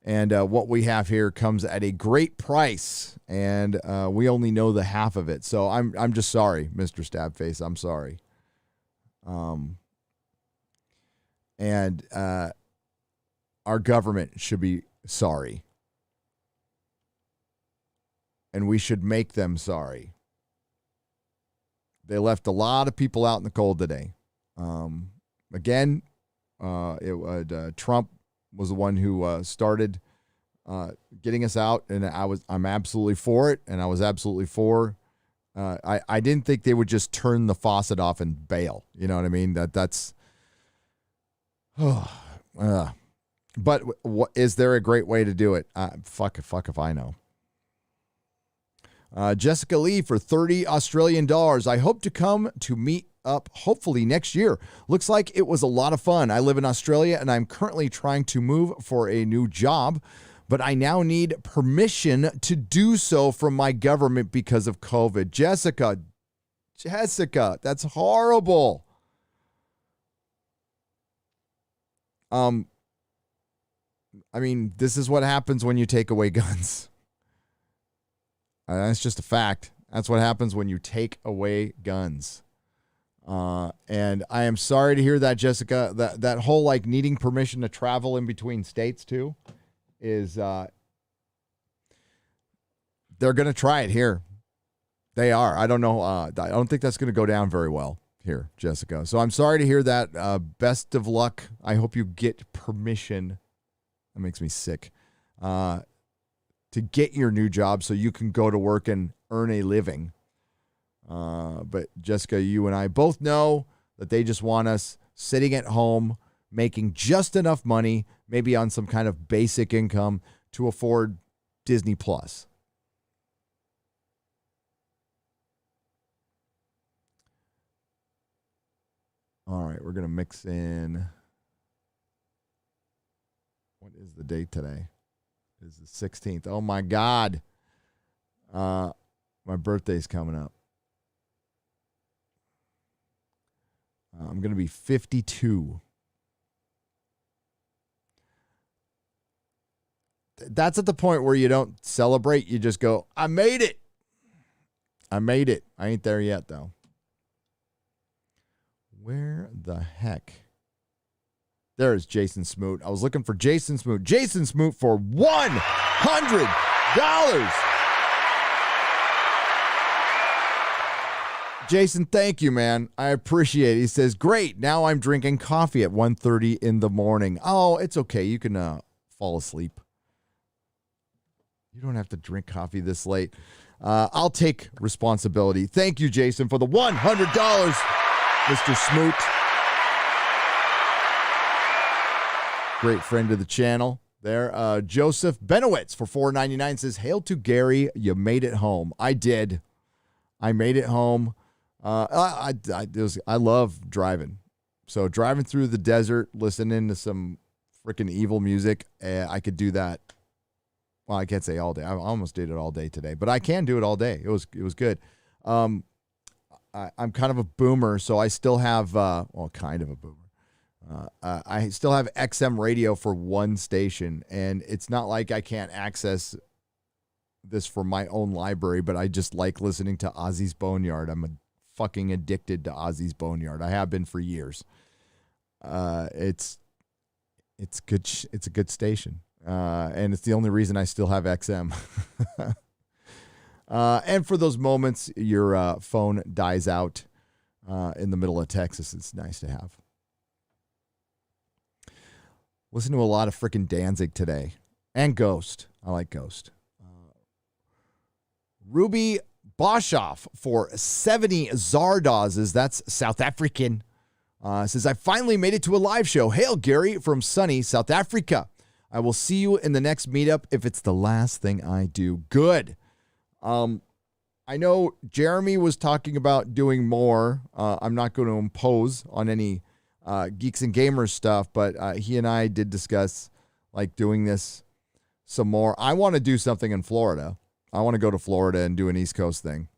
and what we have here comes at a great price, and we only know the half of it. So I'm just sorry, Mr. Stabface. I'm sorry. And our government should be sorry. And we should make them sorry. They left a lot of people out in the cold today. Again, Trump was the one who started getting us out, and I'm absolutely for it, and I was absolutely for. I didn't think they would just turn the faucet off and bail. You know what I mean? That's. But is there a great way to do it? Fuck if I know. Jessica Lee for $30 Australian. I hope to come to meet up hopefully next year. Looks like it was a lot of fun. I live in Australia and I'm currently trying to move for a new job, but I now need permission to do so from my government because of COVID. Jessica, that's horrible. I mean, this is what happens when you take away guns. That's just a fact. That's what happens when you take away guns. And I am sorry to hear that, Jessica. That whole like needing permission to travel in between states too is they're going to try it here. They are. I don't know. I don't think that's going to go down very well here, Jessica. So I'm sorry to hear that. Best of luck. I hope you get permission. That makes me sick. To get your new job so you can go to work and earn a living. But Jessica, you and I both know that they just want us sitting at home, making just enough money, maybe on some kind of basic income to afford Disney Plus. All right, we're going to mix in. What is the date today? It is the 16th. Oh, my God. My birthday's coming up. I'm going to be 52. That's at the point where you don't celebrate. You just go, I made it. I made it. I ain't there yet, though. Where the heck? There's Jason Smoot. I was looking for Jason Smoot. Jason Smoot for $100. Jason, thank you, man. I appreciate it. He says, great. Now I'm drinking coffee at 1:30 in the morning. Oh, it's okay. You can fall asleep. You don't have to drink coffee this late. I'll take responsibility. Thank you, Jason, for the $100, Mr. Smoot. Great friend of the channel there. Joseph Benowitz for $4.99 says, hail to Gary. You made it home. I did. I made it home. I love driving. So driving through the desert, listening to some freaking evil music, I could do that. Well, I can't say all day. I almost did it all day today, but I can do it all day. It was good. I'm kind of a boomer, so I still have, kind of a boomer. I still have XM radio for one station, and it's not like I can't access this from my own library, but I just like listening to Ozzy's Boneyard. I'm fucking addicted to Ozzy's Boneyard. I have been for years. It's good. It's a good station, and it's the only reason I still have XM. And for those moments your phone dies out in the middle of Texas, it's nice to have. Listen to a lot of freaking Danzig today, and Ghost. I like Ghost. Ruby Boshoff for 70 Zardazes. That's South African. Says, I finally made it to a live show. Hail, Gary, from sunny South Africa. I will see you in the next meetup if it's the last thing I do. Good. I know Jeremy was talking about doing more. I'm not going to impose on any Geeks and Gamers stuff, but he and I did discuss like doing this some more. I want to do something in Florida. I want to go to Florida and do an East Coast thing.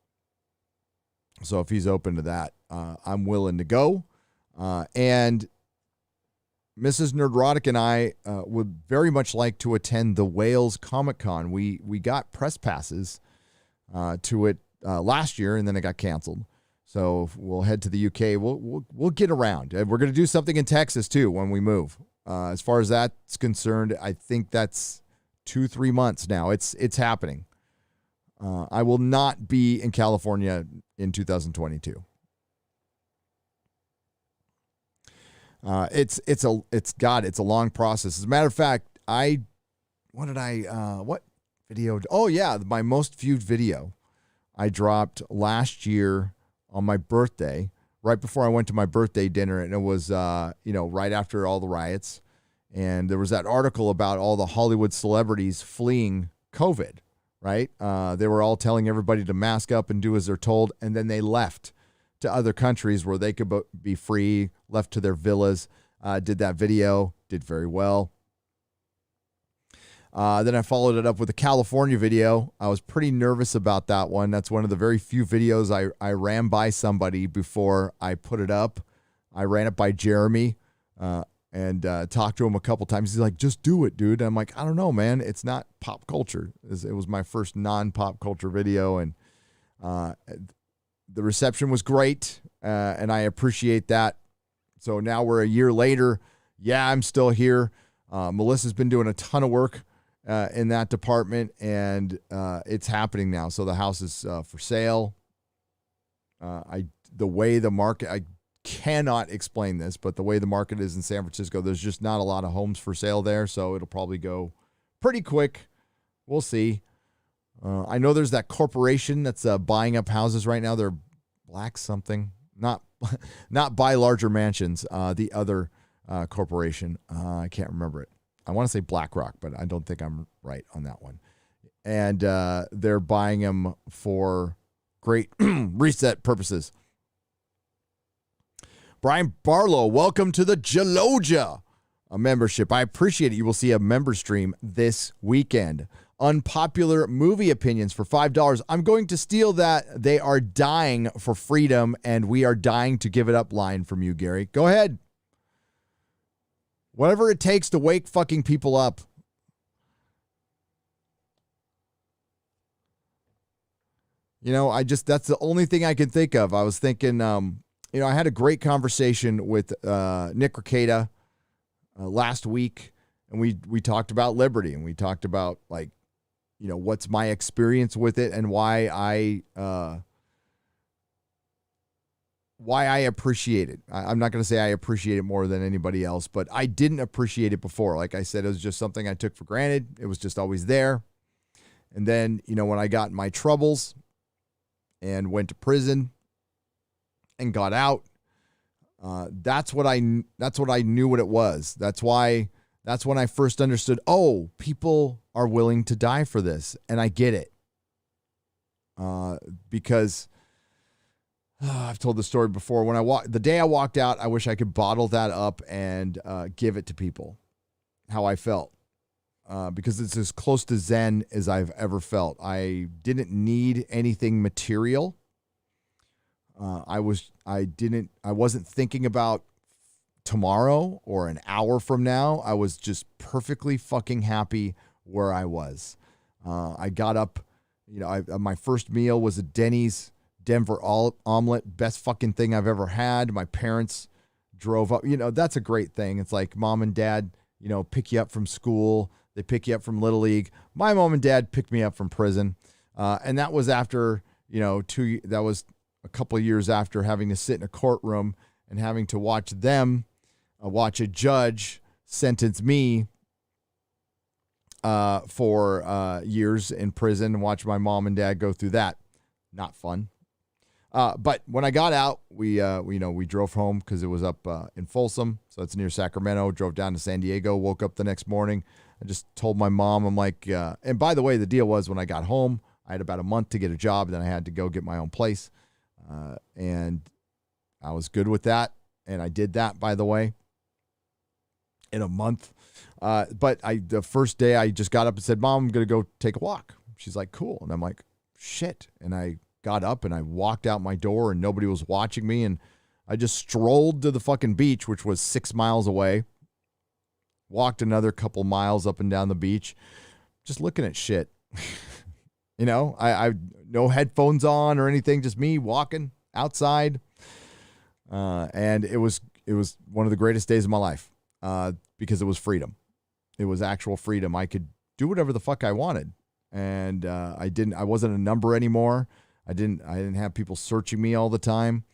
So if he's open to that, I'm willing to go. And Mrs. Nerdrotic and I would very much like to attend the Wales Comic Con. We got press passes to it last year, and then it got canceled. So we'll head to the UK. We'll get around. We're going to do something in Texas too when we move. As far as that's concerned, I think that's 2-3 months now. It's happening. I will not be in California in 2022. It's a long process. As a matter of fact, what video? Oh yeah, my most viewed video I dropped last year on my birthday, right before I went to my birthday dinner, and it was right after all the riots, and there was that article about all the Hollywood celebrities fleeing COVID. Right? They were all telling everybody to mask up and do as they're told, and then they left to other countries where they could be free, left to their villas, did that video, did very well. Then I followed it up with a California video. I was pretty nervous about that one. That's one of the very few videos I ran by somebody before I put it up. I ran it by Jeremy and talked to him a couple times. He's like, just do it, dude. I'm like, I don't know, man. It's not pop culture. It was my first non-pop culture video, and the reception was great, and I appreciate that. So now we're a year later. Yeah, I'm still here. Melissa's been doing a ton of work in that department, and it's happening now. So the house is for sale. The way the market, I cannot explain this, but the way the market is in San Francisco, there's just not a lot of homes for sale there, so it'll probably go pretty quick. We'll see. I know there's that corporation that's buying up houses right now. They're Black something, not Buy Larger Mansions. The other corporation, I can't remember it. I want to say BlackRock, but I don't think I'm right on that one. And they're buying them for great reset purposes. Brian Barlow, welcome to the Jaloja membership. I appreciate it. You will see a member stream this weekend. Unpopular movie opinions for $5. I'm going to steal that "they are dying for freedom and we are dying to give it up" line from you, Gary. Go ahead. Whatever it takes to wake fucking people up. That's the only thing I can think of. I was thinking, I had a great conversation with Nick Ricada last week, and we talked about liberty, and we talked about what's my experience with it and why I appreciate it. I'm not going to say I appreciate it more than anybody else, but I didn't appreciate it before. Like I said, it was just something I took for granted. It was just always there. And then, when I got in my troubles and went to prison and got out, that's what I knew what it was. That's when I first understood, people are willing to die for this. And I get it. Because I've told the story before. The day I walked out, I wish I could bottle that up and give it to people, how I felt. Because it's as close to Zen as I've ever felt. I didn't need anything material. I wasn't thinking about tomorrow or an hour from now, I was just perfectly fucking happy where I was. I got up, my first meal was a Denny's Denver omelet, best fucking thing I've ever had. My parents drove up. That's a great thing. It's like mom and dad, pick you up from school. They pick you up from Little League. My mom and dad picked me up from prison. And that was after, that was a couple of years after having to sit in a courtroom and having to watch a judge sentence me for years in prison and watch my mom and dad go through that. Not fun. But when I got out, we drove home because it was up in Folsom, so it's near Sacramento. Drove down to San Diego. Woke up the next morning. I just told my mom, I'm like, and by the way, the deal was when I got home, I had about a month to get a job. Then I had to go get my own place, and I was good with that. And I did that, by the way, in a month. But the first day I just got up and said, Mom, I'm going to go take a walk. She's like, cool. And I'm like, shit. And I got up and I walked out my door and nobody was watching me. And I just strolled to the fucking beach, which was 6 miles away. Walked another couple miles up and down the beach, just looking at shit. I no headphones on or anything, just me walking outside. And it was one of the greatest days of my life, because it was freedom. It was actual freedom. I could do whatever the fuck I wanted. And, I wasn't a number anymore. I didn't have people searching me all the time.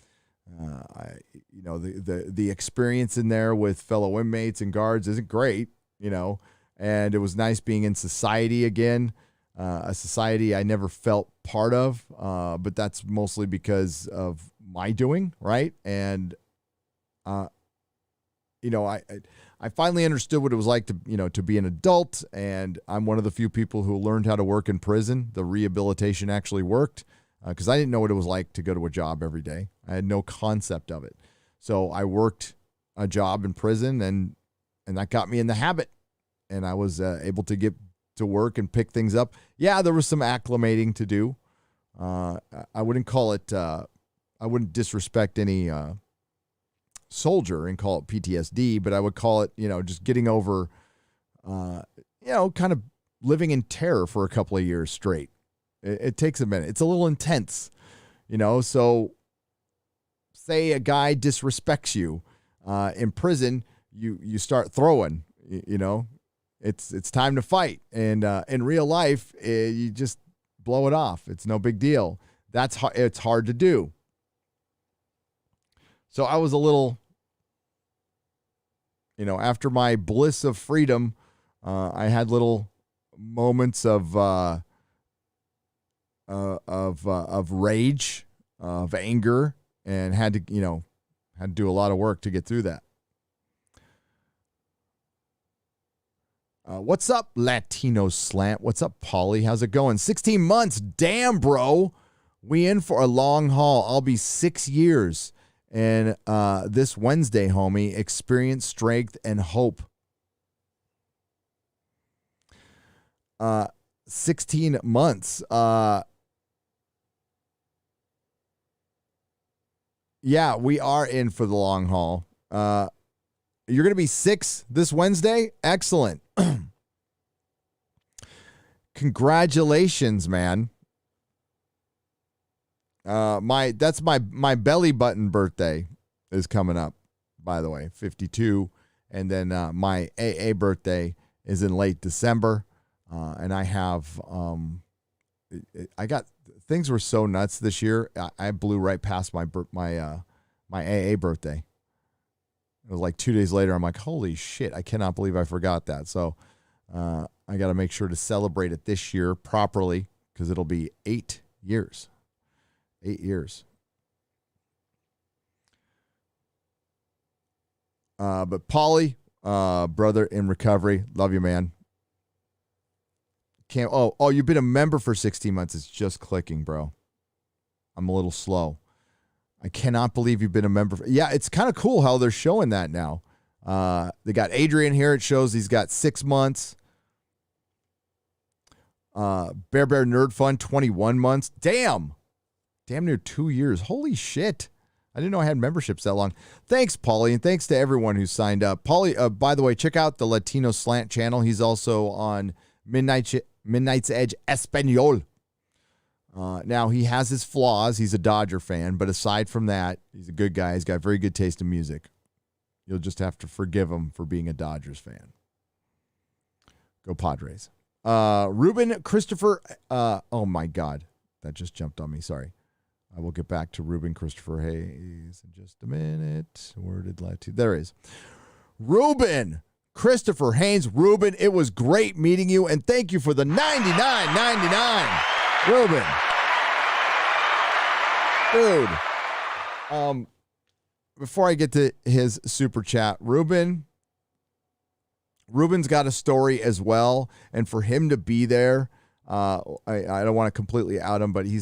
The experience in there with fellow inmates and guards isn't great, and it was nice being in society again, a society I never felt part of, but that's mostly because of my doing, right? And, I finally understood what it was like to be an adult, and I'm one of the few people who learned how to work in prison. The rehabilitation actually worked. Because I didn't know what it was like to go to a job every day. I had no concept of it. So I worked a job in prison, and that got me in the habit. And I was able to get to work and pick things up. Yeah, there was some acclimating to do. I wouldn't call it, I wouldn't disrespect any soldier and call it PTSD, but I would call it, just getting over, kind of living in terror for a couple of years straight. It takes a minute. It's a little intense, so say a guy disrespects you in prison, you start throwing, it's time to fight. And in real life, you just blow it off. It's no big deal. It's hard to do. So I was a little, after my bliss of freedom, I had little moments of rage, of anger, and had to do a lot of work to get through that. What's up, Latino Slant? What's up, Paulie? How's it going? 16 months. Damn, bro. We in for a long haul. I'll be 6 years. And this Wednesday, homie, experience, strength, and hope. 16 months. Yeah, we are in for the long haul. You're going to be 6 this Wednesday? Excellent. Congratulations, man. That's my belly button birthday is coming up, by the way, 52. And then my AA birthday is in late December. And I have, things were so nuts this year. I blew right past my AA birthday. It was like 2 days later. I'm like, holy shit, I cannot believe I forgot that. So I got to make sure to celebrate it this year properly because it'll be 8 years. 8 years. But Paulie, brother in recovery, love you, man. You've been a member for 16 months. It's just clicking, bro. I'm a little slow. I cannot believe you've been a member. Yeah, it's kind of cool how they're showing that now. They got Adrian here. It shows he's got 6 months. Bear Nerd Fun, 21 months. Damn near 2 years. Holy shit. I didn't know I had memberships that long. Thanks, Paulie, and thanks to everyone who signed up. Paulie, by the way, check out the Latino Slant channel. He's also on Midnight's Edge Espanol. Now, he has his flaws. He's a Dodger fan, but aside from that, he's a good guy. He's got very good taste in music. You'll just have to forgive him for being a Dodgers fan. Go Padres. Ruben Christopher. Oh, my God. That just jumped on me. Sorry. I will get back to Ruben Christopher Hayes in just a minute. Where did Latino? There he is. Ruben Christopher Haynes. Ruben, it was great meeting you, and thank you for the $99.99. Ruben. Dude. Before I get to his super chat, Ruben's got a story as well, and for him to be there, I don't want to completely out him, but he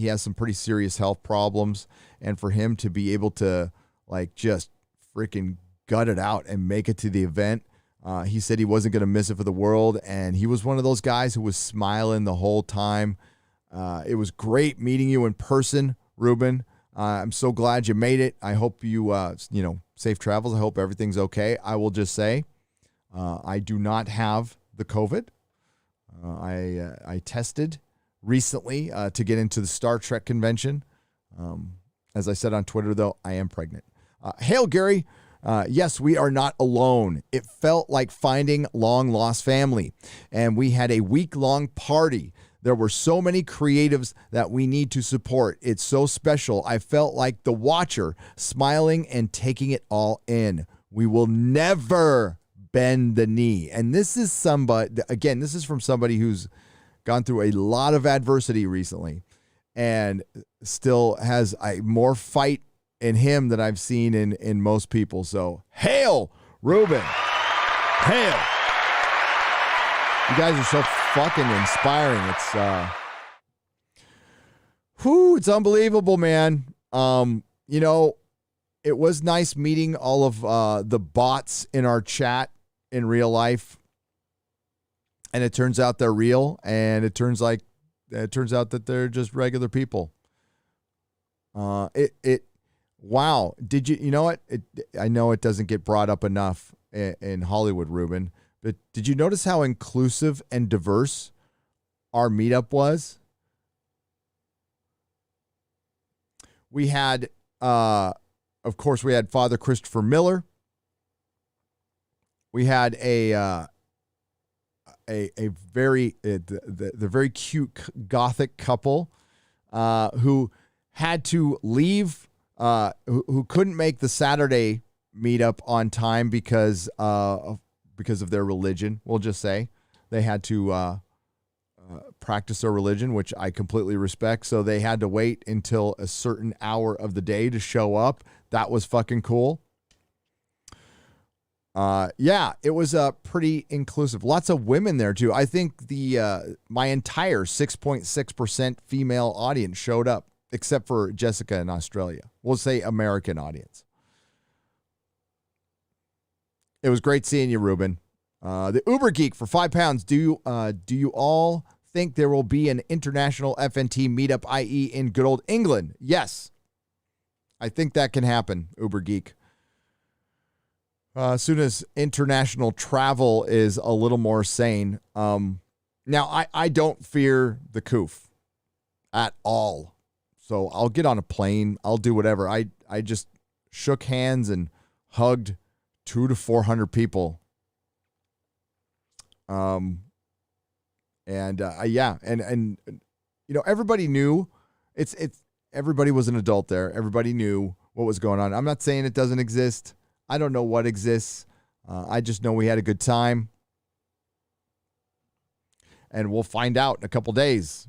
has some pretty serious health problems, and for him to be able to like just freaking gut it out and make it to the event, he said he wasn't going to miss it for the world, and he was one of those guys who was smiling the whole time. It was great meeting you in person, Ruben. I'm so glad you made it. I hope you, safe travels. I hope everything's okay. I will just say, I do not have the COVID. I tested recently to get into the Star Trek convention. As I said on Twitter, though, I am pregnant. Hail, Gary. Yes, we are not alone. It felt like finding long-lost family, and we had a week-long party. There were so many creatives that we need to support. It's so special. I felt like the watcher, smiling and taking it all in. We will never bend the knee. And this is from somebody who's gone through a lot of adversity recently and still has more fight in him than I've seen in most people. So, hail, Ruben. Hail. You guys are so fucking inspiring. It's unbelievable, man. It was nice meeting all of the bots in our chat in real life. And it turns out they're real, and it turns out that they're just regular people. Wow. Did you know what? I know it doesn't get brought up enough in Hollywood, Ruben, but did you notice how inclusive and diverse our meetup was? We had, of course, we had Father Christopher Miller. We had a very very cute Gothic couple who had to leave, who couldn't make the Saturday meetup on time because of their religion. We'll just say they had to practice their religion, which I completely respect. So they had to wait until a certain hour of the day to show up. That was fucking cool. It was pretty inclusive. Lots of women there too. I think my entire 6.6% female audience showed up, except for Jessica in Australia. We'll say American audience. It was great seeing you, Ruben. The Uber Geek for £5. Do you all think there will be an international FNT meetup, i.e. in good old England? Yes. I think that can happen, Uber Geek. As soon as international travel is a little more sane. Now, I don't fear the coof at all. So I'll get on a plane. I'll do whatever. I just shook hands and hugged 200 to 400 people. Everybody knew everybody was an adult there. Everybody knew what was going on. I'm not saying it doesn't exist. I don't know what exists. I just know we had a good time. And we'll find out in a couple days.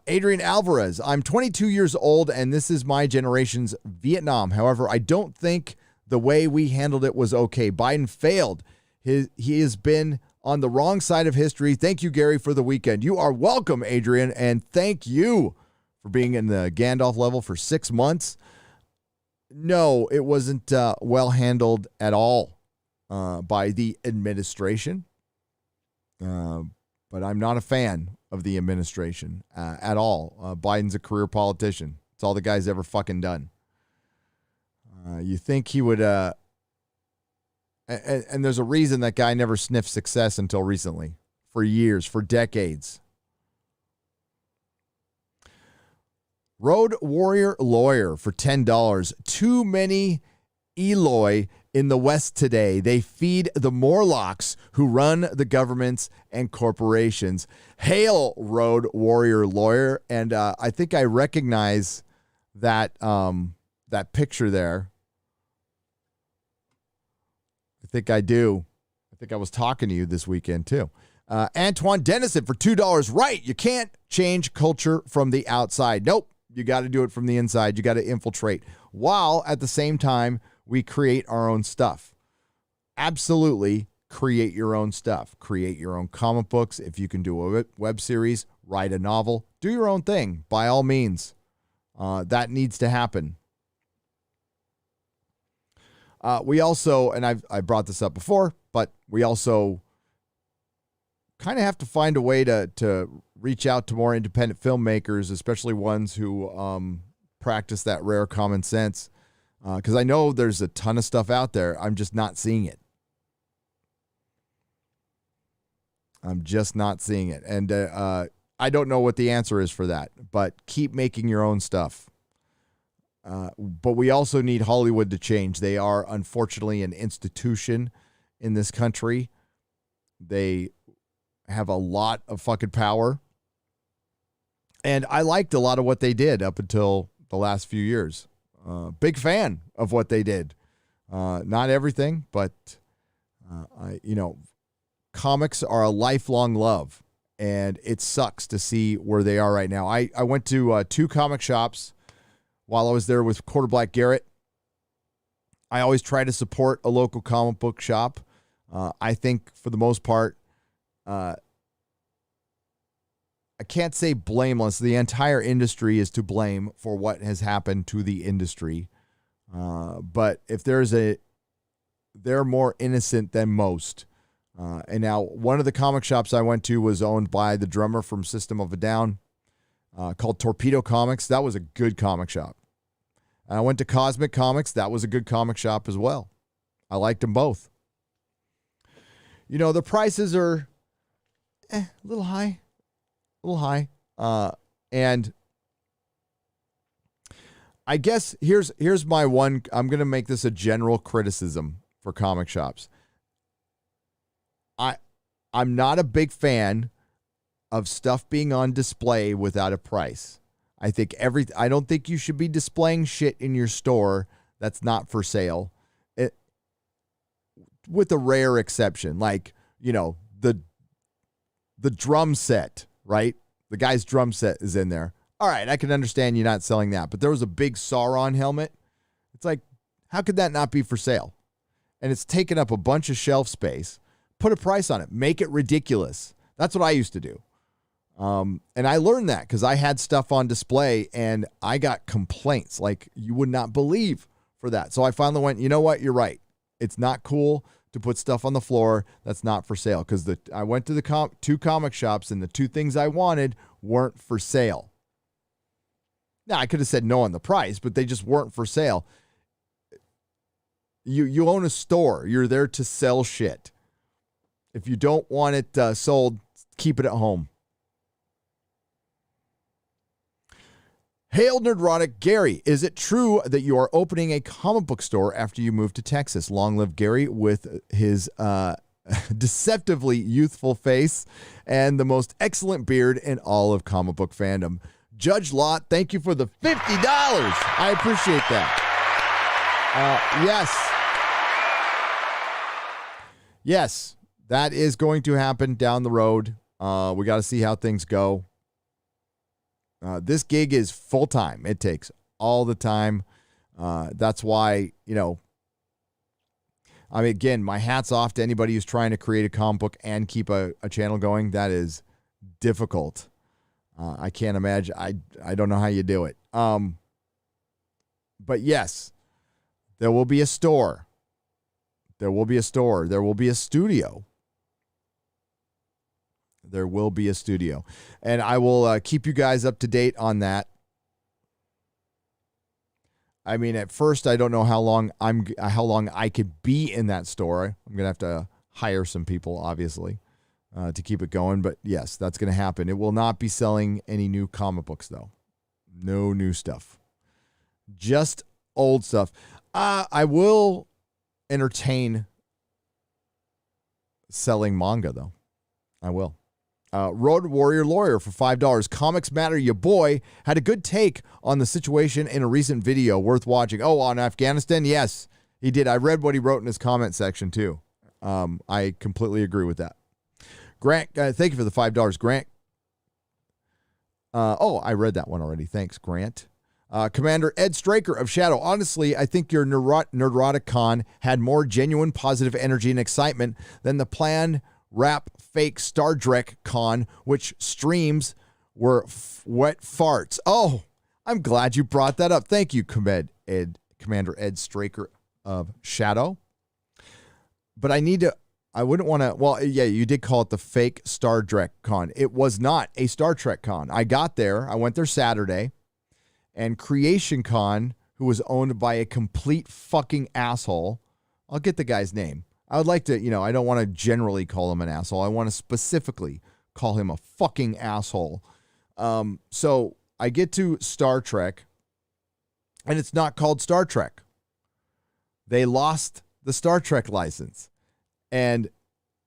Adrian Alvarez, I'm 22 years old, and this is my generation's Vietnam. However, I don't think the way we handled it was okay. Biden failed. He has been on the wrong side of history. Thank you, Gary, for the weekend. You are welcome, Adrian, and thank you for being in the Gandalf level for 6 months. No, it wasn't well handled at all by the administration. But I'm not a fan of the administration at all. Biden's a career politician. It's all the guy's ever fucking done. You think he would, and there's a reason that guy never sniffed success until recently. For years, for decades. Road Warrior Lawyer for $10. Too many Eloi in the West today. They feed the Morlocks who run the governments and corporations. Hail, Road Warrior Lawyer. And I think I recognize that that picture there. I think I do. I think I was talking to you this weekend too. Antoine Dennison for $2. Right. You can't change culture from the outside. Nope. You got to do it from the inside. You got to infiltrate while at the same time we create our own stuff. Absolutely create your own stuff. Create your own comic books. If you can do a web series, write a novel, do your own thing by all means. That needs to happen. We also, and I brought this up before, but we also kind of have to find a way to reach out to more independent filmmakers, especially ones who practice that rare common sense. Because I know there's a ton of stuff out there. I'm just not seeing it. I'm just not seeing it. And I don't know what the answer is for that, but keep making your own stuff. But we also need Hollywood to change. They are, unfortunately, an institution in this country. They have a lot of fucking power. And I liked a lot of what they did up until the last few years. Big fan of what they did. Not everything, but, comics are a lifelong love. And it sucks to see where they are right now. I went to 2 comic shops while I was there with Quarter Black Garrett. I always try to support a local comic book shop. I think for the most part, I can't say blameless. The entire industry is to blame for what has happened to the industry. But if they're more innocent than most. And now one of the comic shops I went to was owned by the drummer from System of a Down, called Torpedo Comics. That was a good comic shop. I went to Cosmic Comics. That was a good comic shop as well. I liked them both. The prices are a little high. And I guess here's my one. I'm going to make this a general criticism for comic shops. I'm not a big fan of stuff being on display without a price. I don't think you should be displaying shit in your store that's not for sale. With a rare exception, like, the drum set, right? The guy's drum set is in there. All right, I can understand you not selling that, but there was a big Sauron helmet. It's like, how could that not be for sale? And it's taken up a bunch of shelf space. Put a price on it. Make it ridiculous. That's what I used to do. And I learned that because I had stuff on display and I got complaints like you would not believe for that. So I finally went, you know what? You're right. It's not cool to put stuff on the floor that's not for sale, because I went to the 2 comic shops and the 2 things I wanted weren't for sale. Now, I could have said no on the price, but they just weren't for sale. You own a store. You're there to sell shit. If you don't want it sold, keep it at home. Hail Nerdrotic. Gary, is it true that you are opening a comic book store after you moved to Texas? Long live Gary with his deceptively youthful face and the most excellent beard in all of comic book fandom. Judge Lott, thank you for the $50. I appreciate that. Yes, that is going to happen down the road. We got to see how things go. This gig is full-time. It takes all the time. That's why, again, my hat's off to anybody who's trying to create a comic book and keep a channel going. That is difficult. I can't imagine. I don't know how you do it. But yes, there will be a store. There will be a store. There will be a studio. There will be a studio. And I will keep you guys up to date on that. I mean, at first, I don't know how long I could be in that store. I'm gonna have to hire some people, obviously, to keep it going. But yes, that's gonna happen. It will not be selling any new comic books, though. No new stuff, just old stuff. I will entertain selling manga, though. I will. Road Warrior Lawyer for $5. Comics Matter, your boy, had a good take on the situation in a recent video worth watching. Oh, on Afghanistan? Yes, he did. I read what he wrote in his comment section, too. I completely agree with that. Grant, thank you for the $5. Grant. I read that one already. Thanks, Grant. Commander Ed Straker of Shadow. Honestly, I think your Nerdrotic Con had more genuine positive energy and excitement than the planned rap fake Star Trek Con, which streams were wet farts. Oh, I'm glad you brought that up. Thank you, Commander Ed Straker of Shadow. But I wouldn't want to, well, yeah, you did call it the fake Star Trek Con. It was not a Star Trek Con. I got there, I went there Saturday, and Creation Con, who was owned by a complete fucking asshole, I'll get the guy's name. I would like to, I don't want to generally call him an asshole. I want to specifically call him a fucking asshole. So I get to Star Trek, and it's not called Star Trek. They lost the Star Trek license. And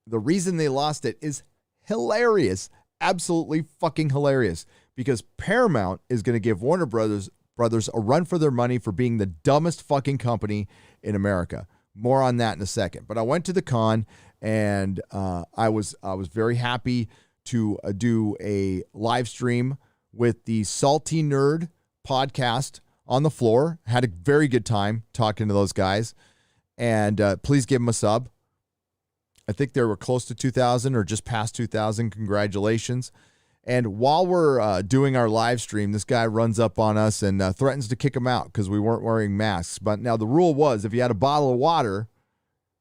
the reason they lost it is hilarious. Absolutely fucking hilarious. Because Paramount is going to give Warner Brothers a run for their money for being the dumbest fucking company in America. More on that in a second. But I went to the con, and I was very happy to do a live stream with the Salty Nerd podcast on the floor. Had a very good time talking to those guys. And please give them a sub. I think they were close to 2,000 or just past 2,000. Congratulations. And while we're doing our live stream, this guy runs up on us and threatens to kick him out because we weren't wearing masks. But now the rule was if you had a bottle of water,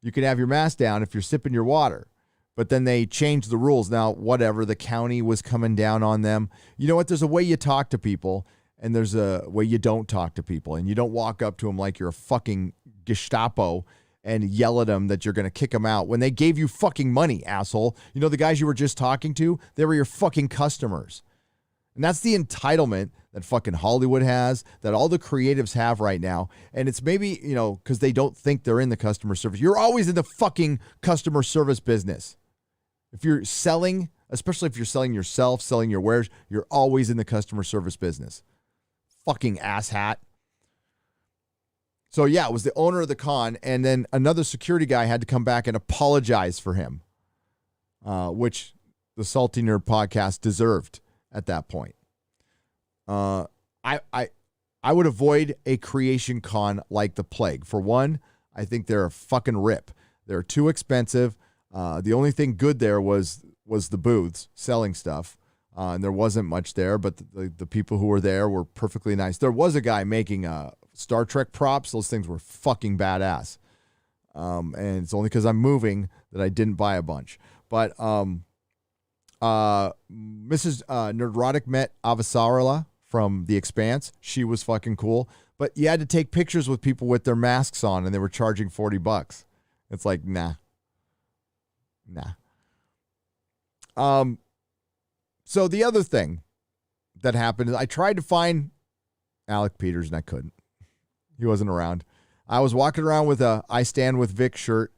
you could have your mask down if you're sipping your water. But then they changed the rules. Now, whatever, the county was coming down on them. You know what? There's a way you talk to people, and there's a way you don't talk to people. And you don't walk up to them like you're a fucking Gestapo and yell at them that you're going to kick them out when they gave you fucking money, asshole. You know, the guys you were just talking to, they were your fucking customers. And that's the entitlement that fucking Hollywood has, that all the creatives have right now. And it's maybe, because they don't think they're in the customer service. You're always in the fucking customer service business. If you're selling, especially if you're selling yourself, selling your wares, you're always in the customer service business. Fucking asshat. So, yeah, it was the owner of the con, and then another security guy had to come back and apologize for him, which the Salty Nerd podcast deserved at that point. I would avoid a creation con like the plague. For one, I think they're a fucking rip. They're too expensive. The only thing good there was the booths selling stuff, and there wasn't much there, but the people who were there were perfectly nice. There was a guy making Star Trek props. Those things were fucking badass. And it's only because I'm moving that I didn't buy a bunch. But Mrs. Nerdrotic met Avasarala from The Expanse. She was fucking cool. But you had to take pictures with people with their masks on, and they were charging $40. It's like, nah. So the other thing that happened is I tried to find Alec Peters, and I couldn't. He wasn't around. I was walking around with a I Stand With Vic shirt.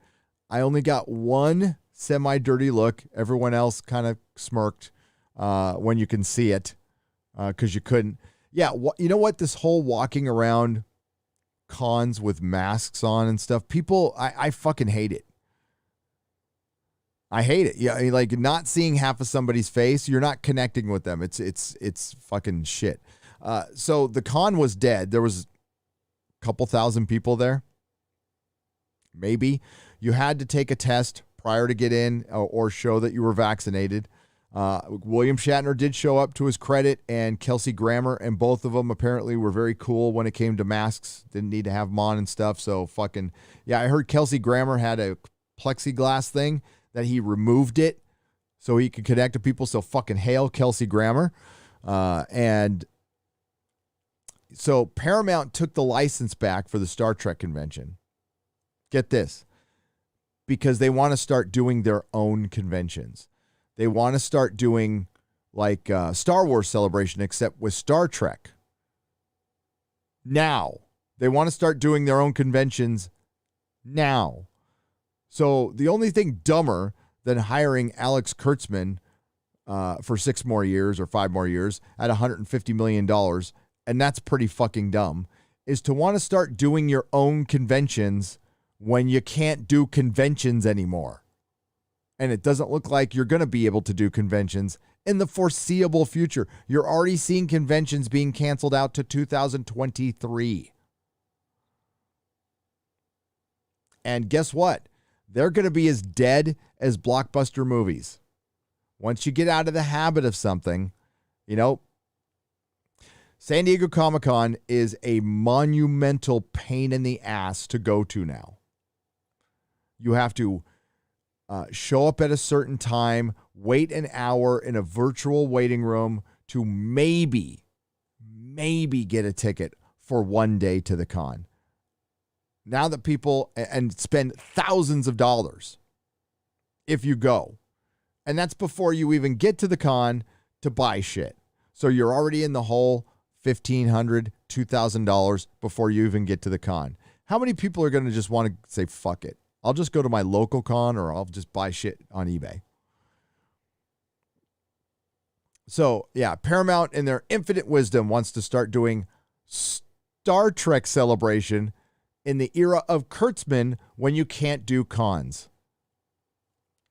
I only got one semi-dirty look. Everyone else kind of smirked when you can see it because you couldn't. Yeah, you know what? This whole walking around cons with masks on and stuff, people, I fucking hate it. I hate it. Yeah, I mean, like not seeing half of somebody's face, you're not connecting with them. It's fucking shit. So the con was dead. There was couple thousand people there. Maybe. You had to take a test prior to get in or show that you were vaccinated. William Shatner did show up to his credit, and Kelsey Grammer, and both of them apparently were very cool when it came to masks. Didn't need to have them on and stuff. So fucking, yeah, I heard Kelsey Grammer had a plexiglass thing that he removed it so he could connect to people. So fucking hail Kelsey Grammer. And So Paramount took the license back for the Star Trek convention. Get this. Because they want to start doing their own conventions. They want to start doing like Star Wars Celebration, except with Star Trek. Now. They want to start doing their own conventions now. So the only thing dumber than hiring Alex Kurtzman for 6 more years or 5 more years at $150 million, and that's pretty fucking dumb, is to want to start doing your own conventions when you can't do conventions anymore. And it doesn't look like you're going to be able to do conventions in the foreseeable future. You're already seeing conventions being canceled out to 2023. And guess what? They're going to be as dead as blockbuster movies. Once you get out of the habit of something, you know, San Diego Comic-Con is a monumental pain in the ass to go to now. You have to show up at a certain time, wait an hour in a virtual waiting room to maybe get a ticket for one day to the con. Now that people and spend thousands of dollars if you go. And that's before you even get to the con to buy shit. So you're already in the hole $1,500, $2,000 before you even get to the con. How many people are going to just want to say, fuck it, I'll just go to my local con or I'll just buy shit on eBay? So, yeah, Paramount in their infinite wisdom wants to start doing Star Trek Celebration in the era of Kurtzman when you can't do cons.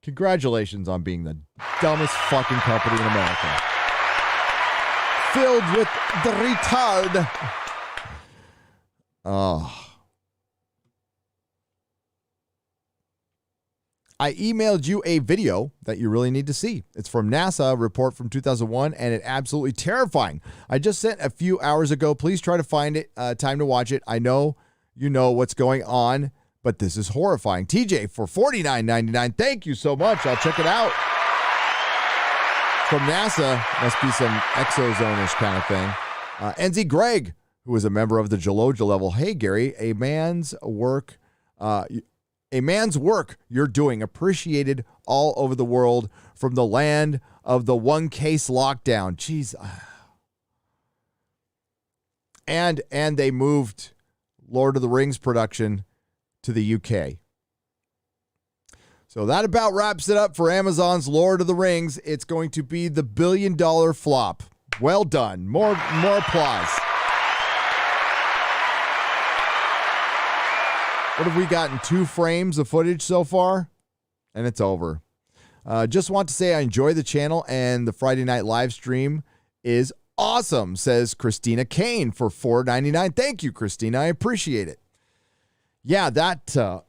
Congratulations on being the dumbest fucking company in America. Filled with the retard. Oh. I emailed you a video that you really need to see. It's from NASA, a report from 2001, and it's absolutely terrifying. I just sent a few hours ago. Please try to find it. Time to watch it. I know you know what's going on, but this is horrifying. TJ for $49.99. Thank you so much. I'll check it out. From NASA, must be some exozone-ish kind of thing. NZ Greg, who is a member of the Geloja level. Hey, Gary, a man's work you're doing, appreciated all over the world from the land of the one case lockdown. Jeez. And they moved Lord of the Rings production to the UK. So that about wraps it up for Amazon's Lord of the Rings. It's going to be the billion-dollar flop. Well done. More applause. What have we gotten? 2 frames of footage so far? And it's over. Just want to say I enjoy the channel and the Friday night live stream is awesome, says Christina Kane for $4.99. Thank you, Christina. I appreciate it. Yeah, that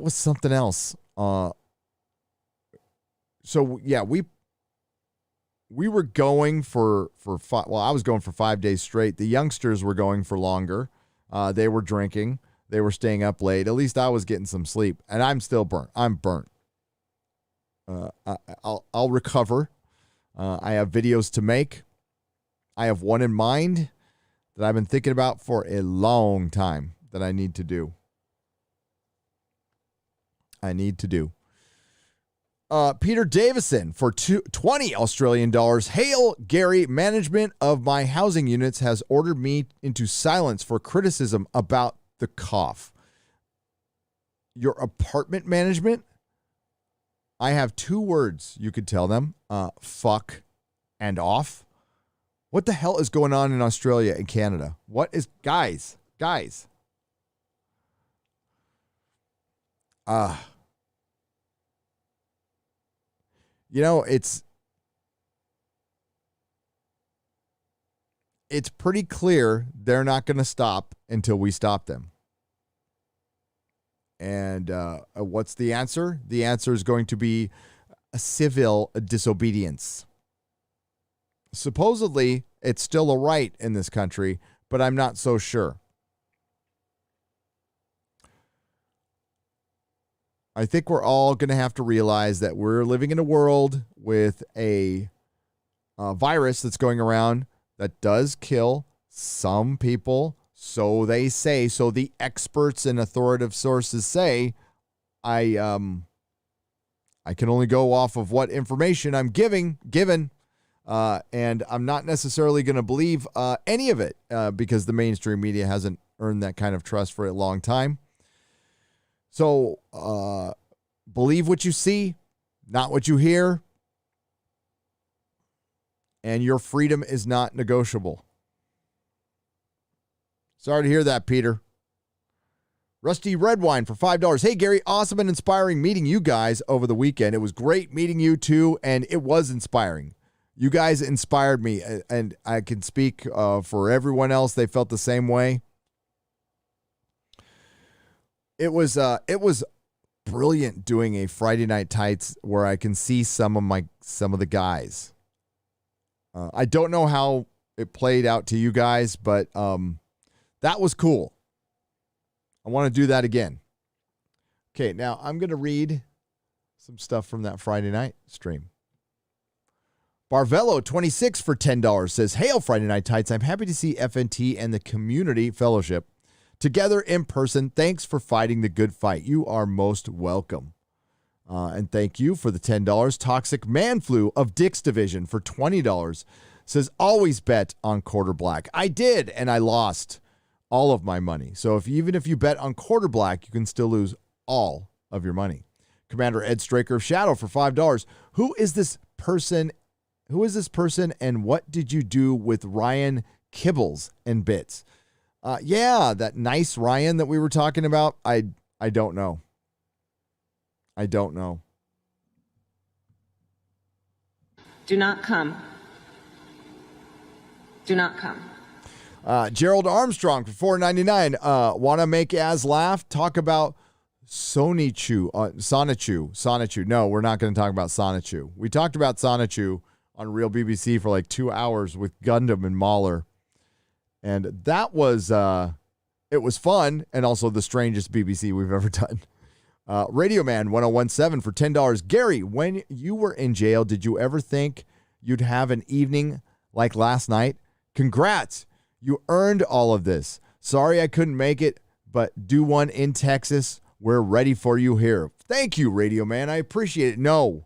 was something else. So yeah, we were going for I was going for 5 days straight. The youngsters were going for longer. They were drinking. They were staying up late. At least I was getting some sleep, and I'm still burnt. I'm burnt. I'll recover. I have videos to make. I have one in mind that I've been thinking about for a long time that I need to do. Peter Davison for $20 Australian. Hail, Gary. Management of my housing units has ordered me into silence for criticism about the cough. Your apartment management? I have 2 words you could tell them. Fuck and off. What the hell is going on in Australia and Canada? What is... Guys. You know, it's pretty clear they're not going to stop until we stop them. And what's the answer? The answer is going to be a civil disobedience. Supposedly, it's still a right in this country, but I'm not so sure. I think we're all going to have to realize that we're living in a world with a virus that's going around that does kill, some people, so they say, so the experts and authoritative sources say, I can only go off of what information I'm given, and I'm not necessarily going to believe any of it because the mainstream media hasn't earned that kind of trust for a long time. So believe what you see, not what you hear, and your freedom is not negotiable. Sorry to hear that, Peter. Rusty Redwine for $5. Hey, Gary, awesome and inspiring meeting you guys over the weekend. It was great meeting you too, and it was inspiring. You guys inspired me, and I can speak for everyone else. They felt the same way. It was brilliant doing a Friday Night Tights where I can see some of the guys. I don't know how it played out to you guys, but that was cool. I want to do that again. Okay, now I'm going to read some stuff from that Friday night stream. Barvello26 for $10 says, Hail Friday Night Tights. I'm happy to see FNT and the community fellowship together in person. Thanks for fighting the good fight. You are most welcome. And thank you for the $10. Toxic Man Flu of Dick's Division for $20 says, always bet on quarter black. I did, and I lost all of my money. So even if you bet on quarter black, you can still lose all of your money. Commander Ed Straker of Shadow for $5. Who is this person? And what did you do with Ryan Kibbles and Bits? Yeah, that nice Ryan that we were talking about. I don't know. I don't know. Do not come. Do not come. Gerald Armstrong for $4.99. Want to make Az laugh? Talk about Sonichu. Sonichu. No, we're not going to talk about Sonichu. We talked about Sonichu on Real BBC for like 2 hours with Gundam and Mahler. And that was, it was fun and also the strangest BBC we've ever done. Radio Man 1017 for $10. Gary, when you were in jail, did you ever think you'd have an evening like last night? Congrats. You earned all of this. Sorry I couldn't make it, but do one in Texas. We're ready for you here. Thank you, Radio Man. I appreciate it. No.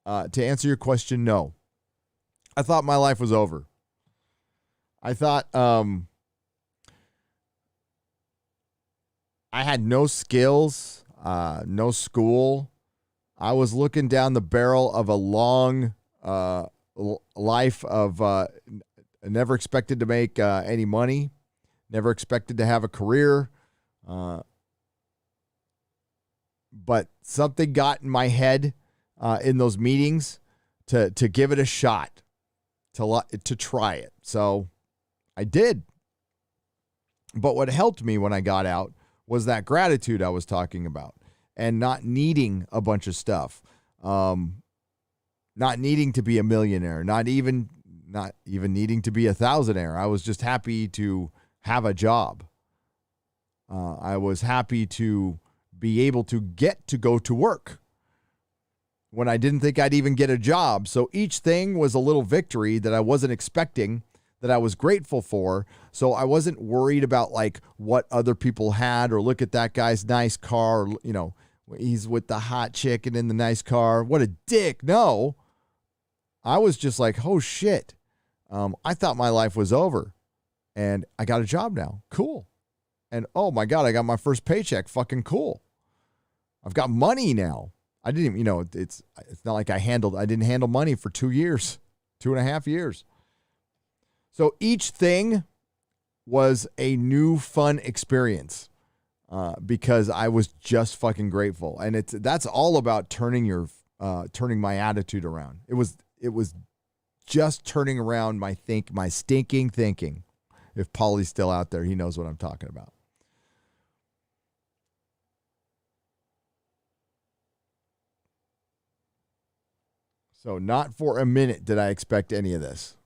To answer your question, no. I thought my life was over. I thought I had no skills, no school. I was looking down the barrel of a long life of never expected to make any money, never expected to have a career. But something got in my head in those meetings to give it a shot, to try it. So I did. But what helped me when I got out was that gratitude I was talking about and not needing a bunch of stuff. Not needing to be a millionaire, not even needing to be a thousandaire. I was just happy to have a job. I was happy to be able to get to go to work when I didn't think I'd even get a job. So each thing was a little victory that I wasn't expecting, that I was grateful for. So I wasn't worried about like what other people had or look at that guy's nice car, or, you know, he's with the hot chick and in the nice car. What a dick. No, I was just like, oh shit. I thought my life was over and I got a job now. Cool. And oh my God, I got my first paycheck. Fucking cool. I've got money now. I didn't even, it's not like I didn't handle money for 2 years, 2.5 years. So each thing was a new fun experience because I was just fucking grateful. And that's all about turning my attitude around. It was just turning around my stinking thinking. If Paulie's still out there, he knows what I'm talking about. So not for a minute did I expect any of this.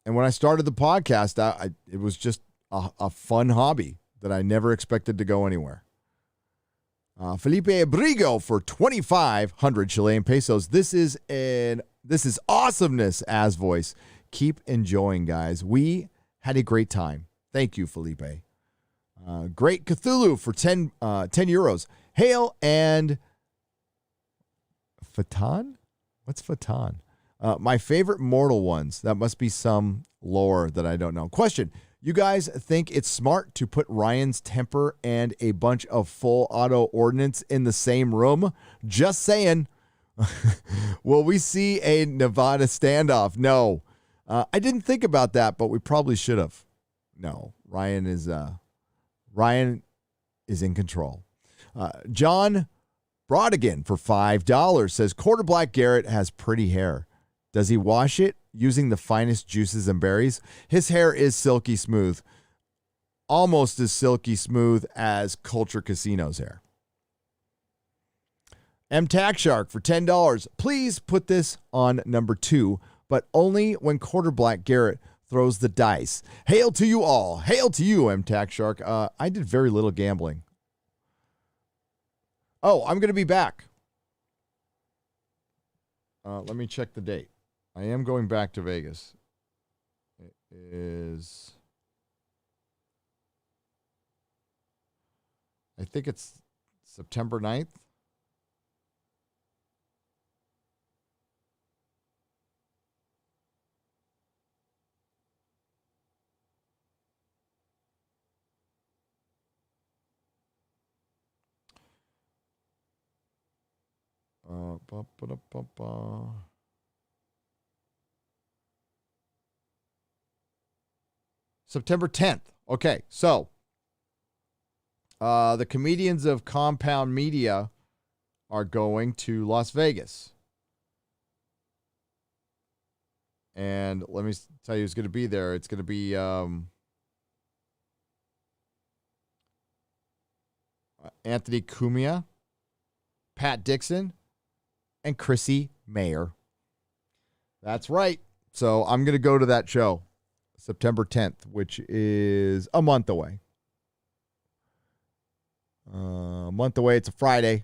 And when I started the podcast, it was just a fun hobby that I never expected to go anywhere. Felipe Abrigo for 2,500 Chilean pesos. This is awesomeness as voice. Keep enjoying, guys. We had a great time. Thank you, Felipe. Great Cthulhu for 10 euros. Hail and Fatan? What's Fatan? My favorite mortal ones. That must be some lore that I don't know. Question. You guys think it's smart to put Ryan's temper and a bunch of full auto ordnance in the same room? Just saying. Will we see a Nevada standoff? No. I didn't think about that, but we probably should have. No. Ryan is in control. John Brodigan for $5 says, Quarter Black Garrett has pretty hair. Does he wash it using the finest juices and berries? His hair is silky smooth, almost as silky smooth as Culture Casino's hair. M Tax Shark for $10. Please put this on number 2, but only when Quarter Black Garrett throws the dice. Hail to you all. Hail to you, M Tax Shark. I did very little gambling. Oh, I'm going to be back. Let me check the date. I am going back to Vegas. It is, I think it's September 9th. September 10th. Okay, so the comedians of Compound Media are going to Las Vegas. And let me tell you who's going to be there. It's going to be Anthony Cumia, Pat Dixon, and Chrissy Mayer. That's right. So I'm going to go to that show September 10th, which is a month away. A month away. It's a Friday.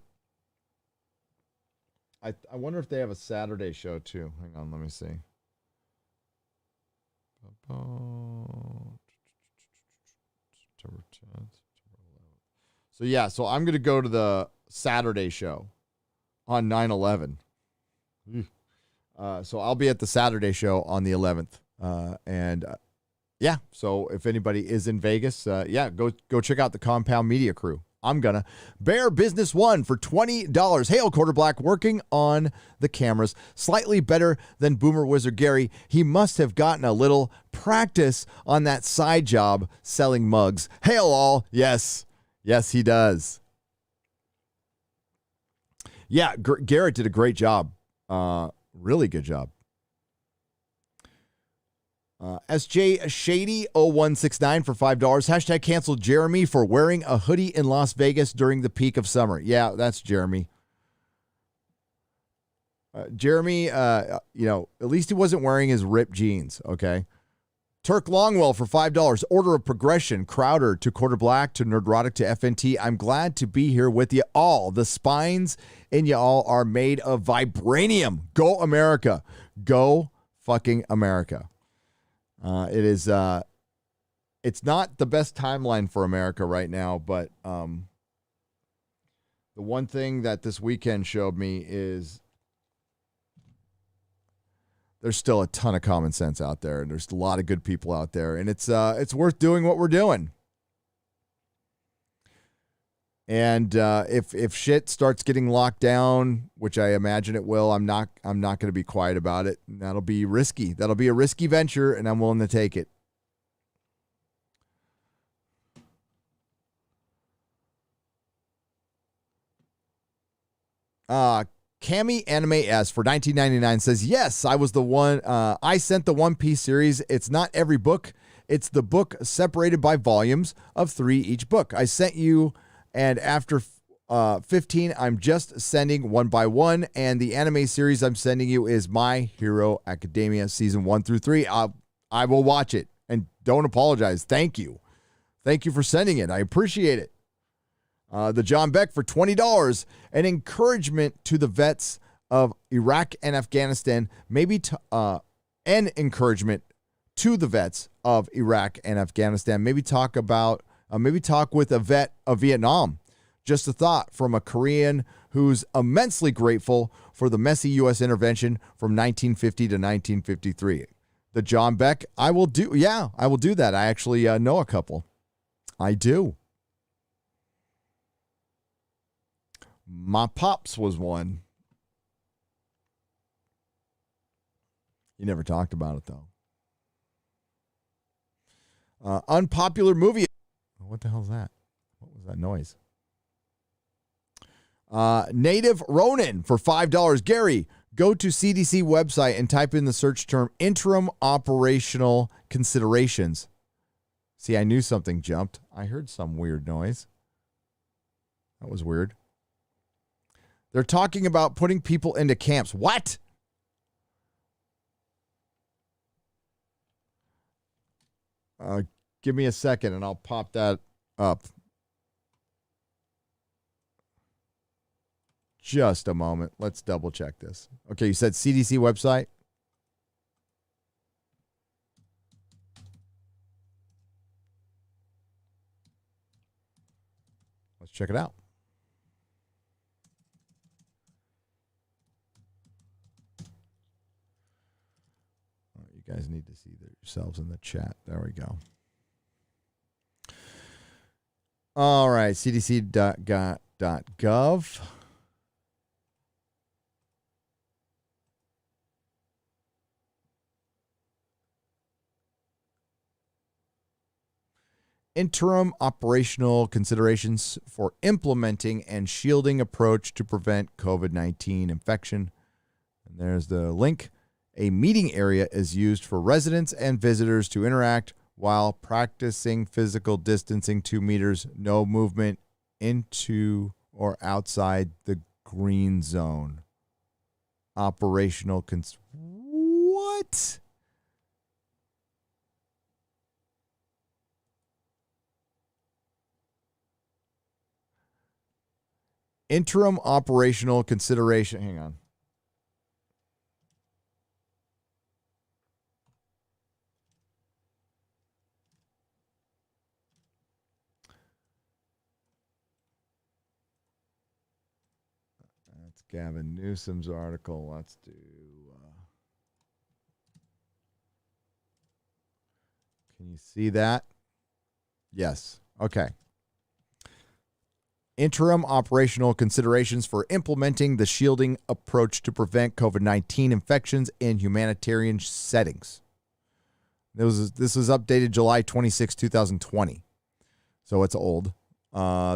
I wonder if they have a Saturday show too. Hang on, let me see. September 10th. So yeah, so I'm going to go to the Saturday show on 9/11. So I'll be at the Saturday show on the 11th. Yeah, so if anybody is in Vegas, go check out the Compound Media crew. I'm gonna. Bear Business One for $20. Hail Quarter Black, working on the cameras. Slightly better than Boomer Wizard Gary. He must have gotten a little practice on that side job selling mugs. Hail all. Yes, he does. Yeah, Garrett did a great job. Really good job. SJ Shady 0169 for $5. Hashtag cancel Jeremy for wearing a hoodie in Las Vegas during the peak of summer. Yeah, that's Jeremy. Jeremy, at least he wasn't wearing his ripped jeans, okay? Turk Longwell for $5. Order of progression. Crowder to Quarter Black to Nerdrotic to FNT. I'm glad to be here with you all. The spines in you all are made of vibranium. Go America. Go fucking America. It's not the best timeline for America right now, but the one thing that this weekend showed me is there's still a ton of common sense out there, and there's a lot of good people out there, and it's worth doing what we're doing. And if shit starts getting locked down, which I imagine it will, I'm not going to be quiet about it. That'll be risky. That'll be a risky venture, and I'm willing to take it. Cami Anime S for $19.99 says, yes, I was the one. I sent the One Piece series. It's not every book. It's the book separated by volumes of 3 each book. I sent you, and after 15, I'm just sending one by one. And the anime series I'm sending you is My Hero Academia season 1 through 3. I will watch it, and don't apologize. Thank you. Thank you for sending it. I appreciate it. The John Beck for $20, an encouragement to the vets of Iraq and Afghanistan, maybe and encouragement to the vets of Iraq and Afghanistan. Maybe talk with a vet of Vietnam. Just a thought from a Korean who's immensely grateful for the messy U.S. intervention from 1950 to 1953. The John Beck, I will do that. I actually know a couple. I do. My pops was one. He never talked about it, though. Unpopular movie. What the hell is that? What was that noise? Native Ronin for $5. Gary, go to CDC website and type in the search term interim operational considerations. See, I knew something jumped. I heard some weird noise. That was weird. They're talking about putting people into camps. What? Give me a second and I'll pop that up. Just a moment. Let's double check this. Okay, you said CDC website? Let's check it out. Oh, you guys need to see yourselves in the chat. There we go. All right, cdc.gov. Interim operational considerations for implementing and shielding approach to prevent COVID-19 infection. And there's the link. A meeting area is used for residents and visitors to interact while practicing physical distancing 2 meters, no movement into or outside the green zone. Operational what? Interim operational consideration. Hang on. That's Gavin Newsom's article. Let's do. Can you see that? Yes. Okay. Interim operational considerations for implementing the shielding approach to prevent COVID-19 infections in humanitarian settings. This was updated July 26, 2020. So it's old.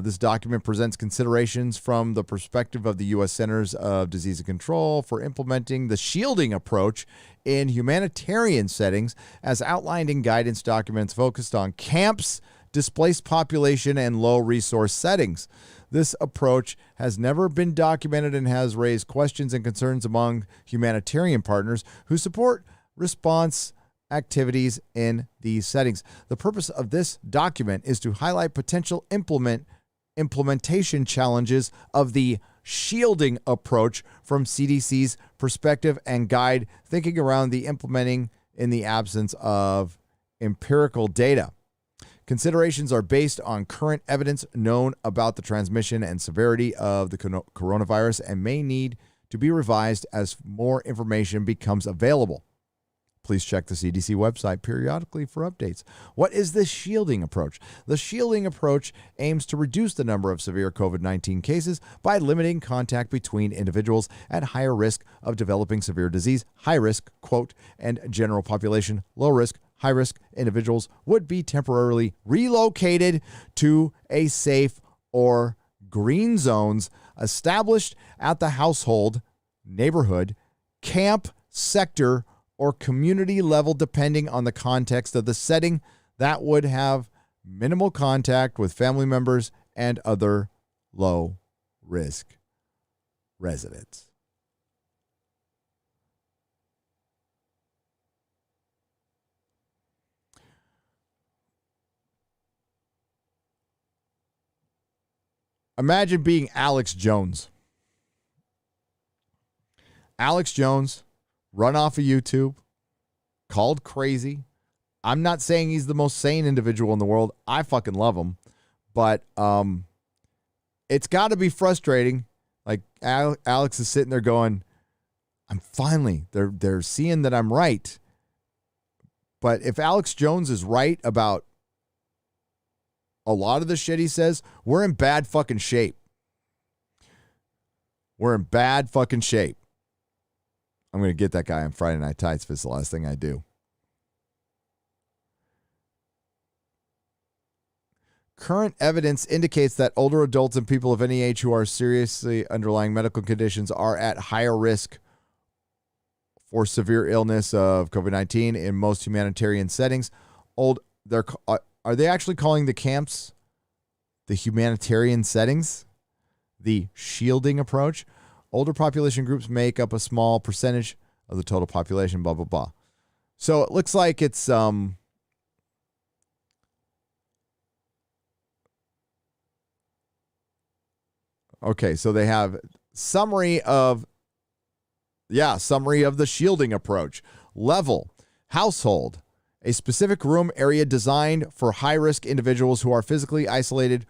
This document presents considerations from the perspective of the U.S. Centers of Disease Control for implementing the shielding approach in humanitarian settings as outlined in guidance documents focused on camps, displaced population, and low-resource settings. This approach has never been documented and has raised questions and concerns among humanitarian partners who support response activities in these settings. The purpose of this document is to highlight potential implementation challenges of the shielding approach from CDC's perspective and guide thinking around the implementing in the absence of empirical data. Considerations are based on current evidence known about the transmission and severity of the coronavirus and may need to be revised as more information becomes available. Please check the CDC website periodically for updates. What is the shielding approach? The shielding approach aims to reduce the number of severe COVID-19 cases by limiting contact between individuals at higher risk of developing severe disease. High risk, quote, and general population, low risk, high risk individuals would be temporarily relocated to a safe or green zones established at the household, neighborhood, camp, sector, or community level, depending on the context of the setting, that would have minimal contact with family members and other low-risk residents. Imagine being Alex Jones. Alex Jones, run off of YouTube, called crazy. I'm not saying he's the most sane individual in the world. I fucking love him. But it's got to be frustrating. Like Alex is sitting there going, I'm finally, they're seeing that I'm right. But if Alex Jones is right about a lot of the shit he says, we're in bad fucking shape. We're in bad fucking shape. I'm going to get that guy on Friday Night Tights if it's the last thing I do. Current evidence indicates that older adults and people of any age who are seriously underlying medical conditions are at higher risk for severe illness of COVID-19 in most humanitarian settings. Are they actually calling the camps the humanitarian settings? The shielding approach? Older population groups make up a small percentage of the total population, blah, blah, blah. So it looks like it's okay, so they have summary of the shielding approach. Level, household, a specific room area designed for high-risk individuals who are physically isolated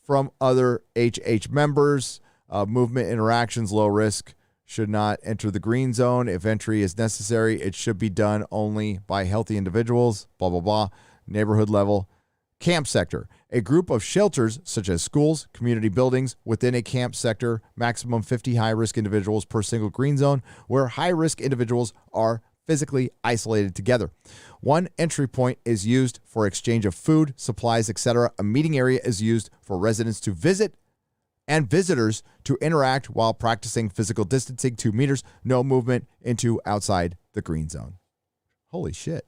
from other HH members. Movement interactions, low risk, should not enter the green zone. If entry is necessary, it should be done only by healthy individuals, blah, blah, blah. Neighborhood level. Camp sector, a group of shelters such as schools, community buildings within a camp sector, maximum 50 high-risk individuals per single green zone, where high-risk individuals are physically isolated together. One entry point is used for exchange of food, supplies, etc. A meeting area is used for residents to visit and visitors to interact while practicing physical distancing, 2 meters, no movement into outside the green zone. Holy shit.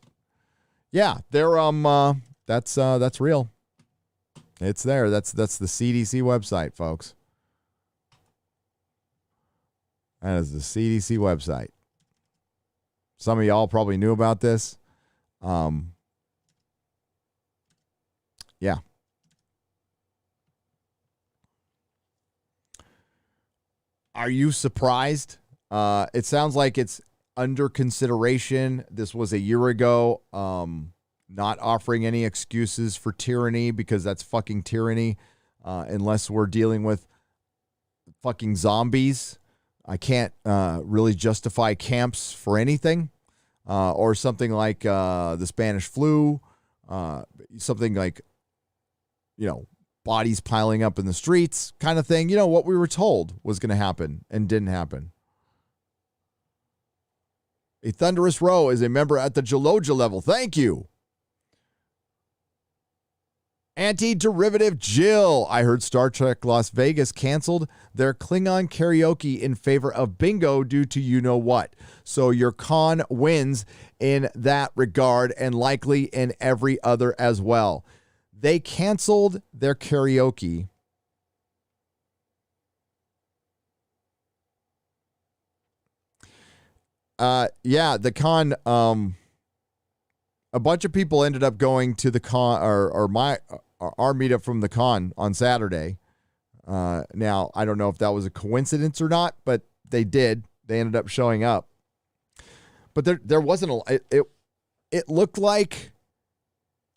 Yeah, they're that's real. It's there. That's the CDC website, folks. That is the CDC website. Some of y'all probably knew about this. Yeah. Are you surprised? It sounds like it's under consideration. This was a year ago. Not offering any excuses for tyranny because that's fucking tyranny. Unless we're dealing with fucking zombies. I can't really justify camps for anything. Or something like the Spanish flu. Something like, bodies piling up in the streets kind of thing. What we were told was going to happen and didn't happen. A Thunderous Row is a member at the Geloja level. Thank you. Anti-derivative Jill. I heard Star Trek Las Vegas canceled their Klingon karaoke in favor of bingo due to you-know-what. So your con wins in that regard and likely in every other as well. They canceled their karaoke. The con, a bunch of people ended up going to the con or our meetup from the con on Saturday. Now, I don't know if that was a coincidence or not, but they did. They ended up showing up. But there wasn't it looked like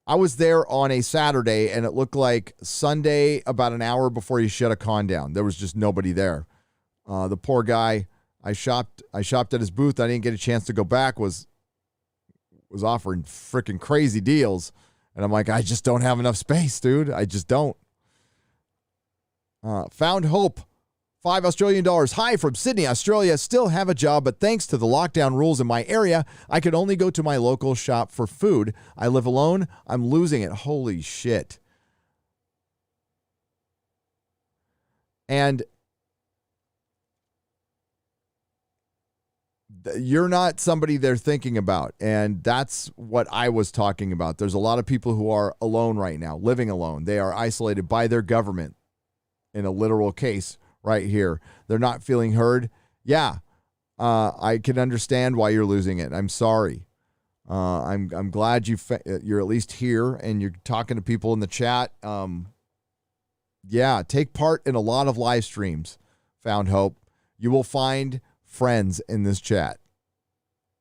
I was there on a Saturday, and it looked like Sunday about an hour before you shut a con down. There was just nobody there. The poor guy, I shopped at his booth. I didn't get a chance to go back, was offering freaking crazy deals. And I'm like, I just don't have enough space, dude. I just don't. Found Hope, $5 Australian. Hi from Sydney, Australia. Still have a job, but thanks to the lockdown rules in my area, I could only go to my local shop for food. I live alone. I'm losing it. Holy shit. And you're not somebody they're thinking about. And that's what I was talking about. There's a lot of people who are alone right now, living alone. They are isolated by their government in a literal case right here. They're not feeling heard. Yeah, I can understand why you're losing it. I'm sorry. I'm glad you're at least here and you're talking to people in the chat. Yeah, take part in a lot of live streams. Found Hope. You will find friends in this chat.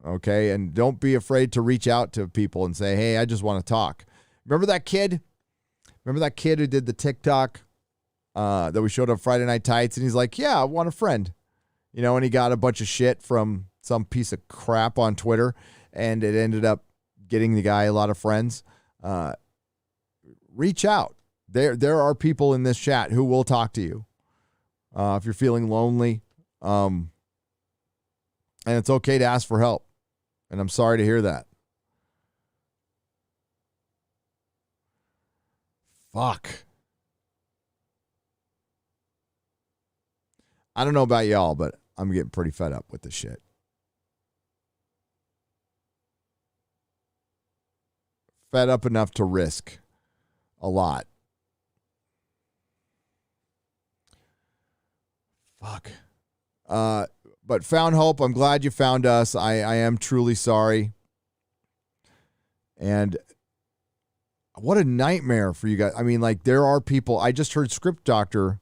okay? And don't be afraid to reach out to people and say, hey, I just want to talk. Remember that kid? Remember that kid who did the TikTok that we showed on Friday Night Tights? And he's like, yeah, I want a friend. You know, and he got a bunch of shit from some piece of crap on Twitter, and it ended up getting the guy a lot of friends. Reach out. There are people in this chat who will talk to you if you're feeling lonely. And it's okay to ask for help. And I'm sorry to hear that. Fuck. I don't know about y'all, but I'm getting pretty fed up with this shit. Fed up enough to risk a lot. Fuck. But found hope. I'm glad you found us. I am truly sorry. And what a nightmare for you guys. I mean, like, there are people. I just heard Script Doctor.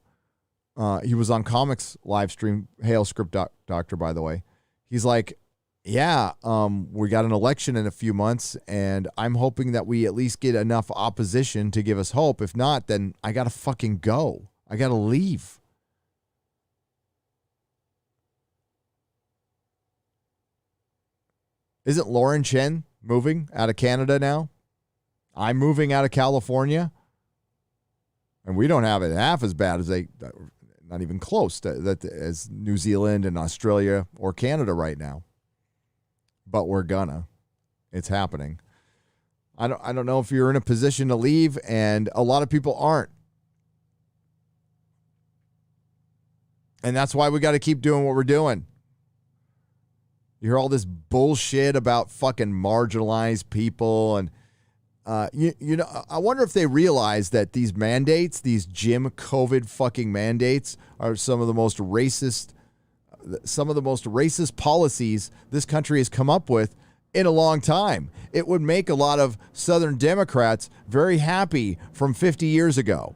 He was on Comics live stream. Hail Script Doctor, by the way. He's like, yeah, we got an election in a few months, and I'm hoping that we at least get enough opposition to give us hope. If not, then I got to fucking go. I got to leave. Isn't Lauren Chen moving out of Canada now? I'm moving out of California. And we don't have it half as bad as not even close to as New Zealand and Australia or Canada right now. But we're gonna. It's happening. I don't know if you're in a position to leave, and a lot of people aren't. And that's why we got to keep doing what we're doing. You hear all this bullshit about fucking marginalized people, and you know, I wonder if they realize that these mandates, these Jim COVID fucking mandates, are some of the most racist policies this country has come up with in a long time. It would make a lot of Southern Democrats very happy from 50 years ago.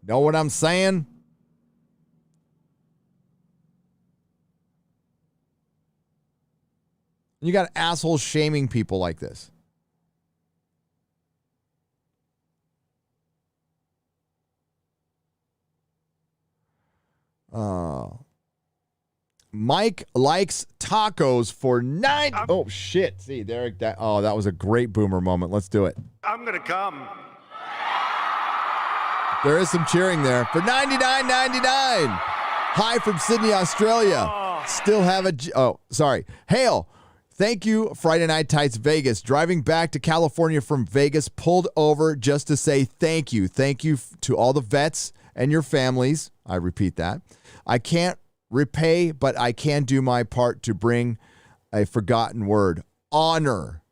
Know what I'm saying? You got assholes shaming people like this. Mike likes tacos for nine. Oh shit! See, Derek. That was a great boomer moment. Let's do it. I'm gonna come. There is some cheering there for $99.99. Hi from Sydney, Australia. Still have a. Oh, sorry. Hail. Thank you, Friday Night Tights Vegas. Driving back to California from Vegas, pulled over just to say thank you. Thank you to all the vets and your families. I repeat that. I can't repay, but I can do my part to bring a forgotten word. Honor.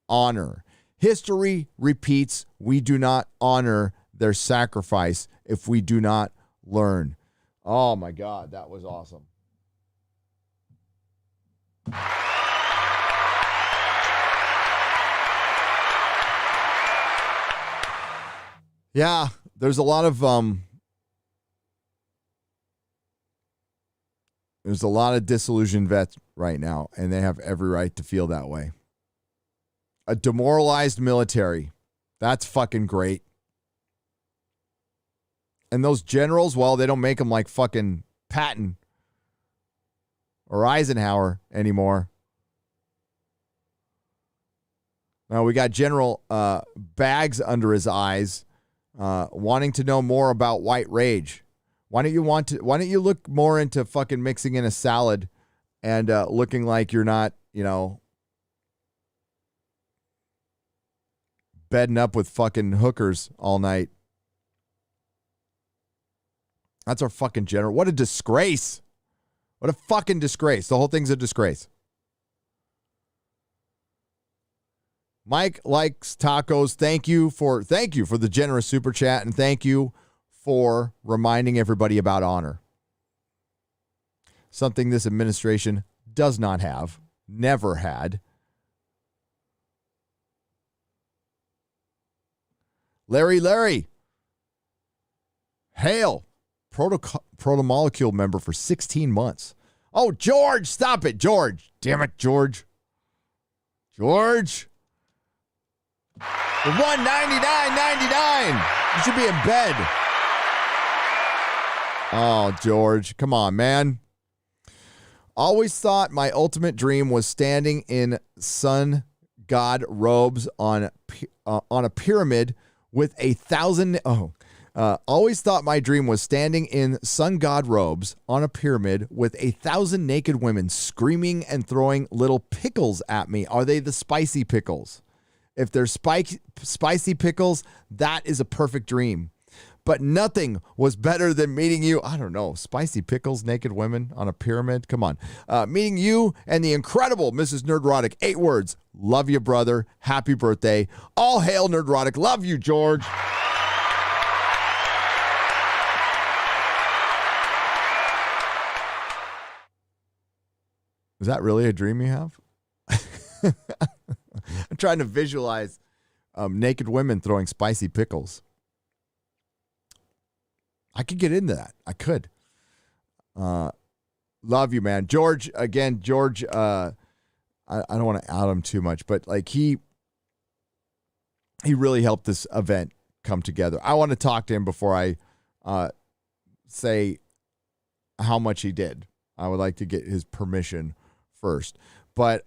Honor. History repeats. We do not honor their sacrifice if we do not learn. Oh, my God. That was awesome. Yeah, there's a lot of disillusioned vets right now, and they have every right to feel that way. A demoralized military. That's fucking great. And those generals, well, they don't make them like fucking Patton or Eisenhower anymore. Now we got General bags under his eyes. Wanting to know more about white rage. Why don't you look more into fucking mixing in a salad and looking like you're not, bedding up with fucking hookers all night. That's our fucking general. What a disgrace. What a fucking disgrace. The whole thing's a disgrace. Mike likes tacos. Thank you for the generous super chat, and thank you for reminding everybody about honor. Something this administration does not have, never had. Larry. Hail. Protomolecule member for 16 months. Oh, George, stop it, George. Damn it, George. George. For $199.99. You should be in bed. Oh, George, come on, man. Always thought my ultimate dream was standing in sun god robes on a pyramid with 1,000. Always thought my dream was standing in sun god robes on a pyramid with 1,000 naked women screaming and throwing little pickles at me. Are they the spicy pickles? If they're spicy pickles, that is a perfect dream. But nothing was better than meeting you. I don't know. Spicy pickles, naked women on a pyramid. Come on. Meeting you and the incredible Mrs. Nerdrotic. 8 words. Love you, brother. Happy birthday. All hail Nerdrotic. Love you, George. Is that really a dream you have? I'm trying to visualize naked women throwing spicy pickles. I could get into that. I could. Love you, man. George, again, George, I don't want to out him too much, but like he really helped this event come together. I want to talk to him before I say how much he did. I would like to get his permission first. But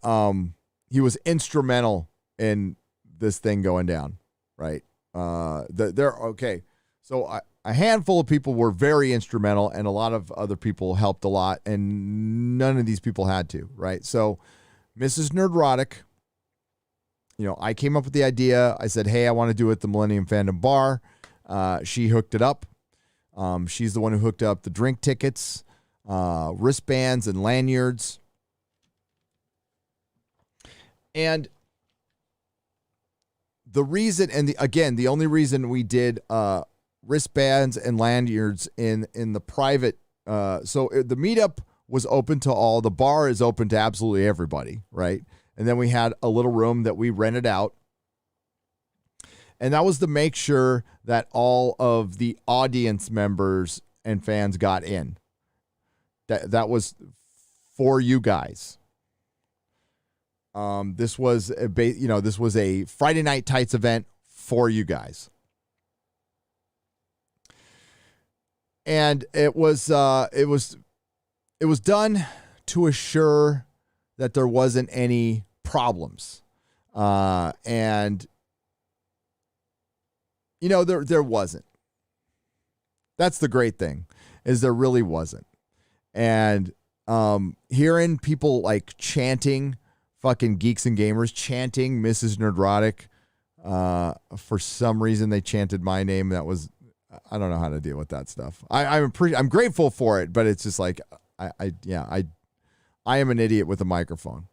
he was instrumental in this thing going down, right? Okay. So a handful of people were very instrumental, and a lot of other people helped a lot, and none of these people had to, right? So Mrs. Nerdrotic, I came up with the idea. I said, hey, I want to do it at the Millennium Fandom Bar. She hooked it up. She's the one who hooked up the drink tickets, wristbands, and lanyards. And the reason, the only reason we did wristbands and lanyards in the private, so the meetup was open to all. The bar is open to absolutely everybody, right? And then we had a little room that we rented out. And that was to make sure that all of the audience members and fans got in. That was for you guys. This was a Friday Night Tights event for you guys. And it was done to assure that there wasn't any problems. And there wasn't. That's the great thing, is there really wasn't. And hearing people like chanting, fucking geeks and gamers chanting Mrs. Nerdrotic, for some reason they chanted my name. That was, I don't know how to deal with that stuff. I'm grateful for it, but it's just like, I am an idiot with a microphone.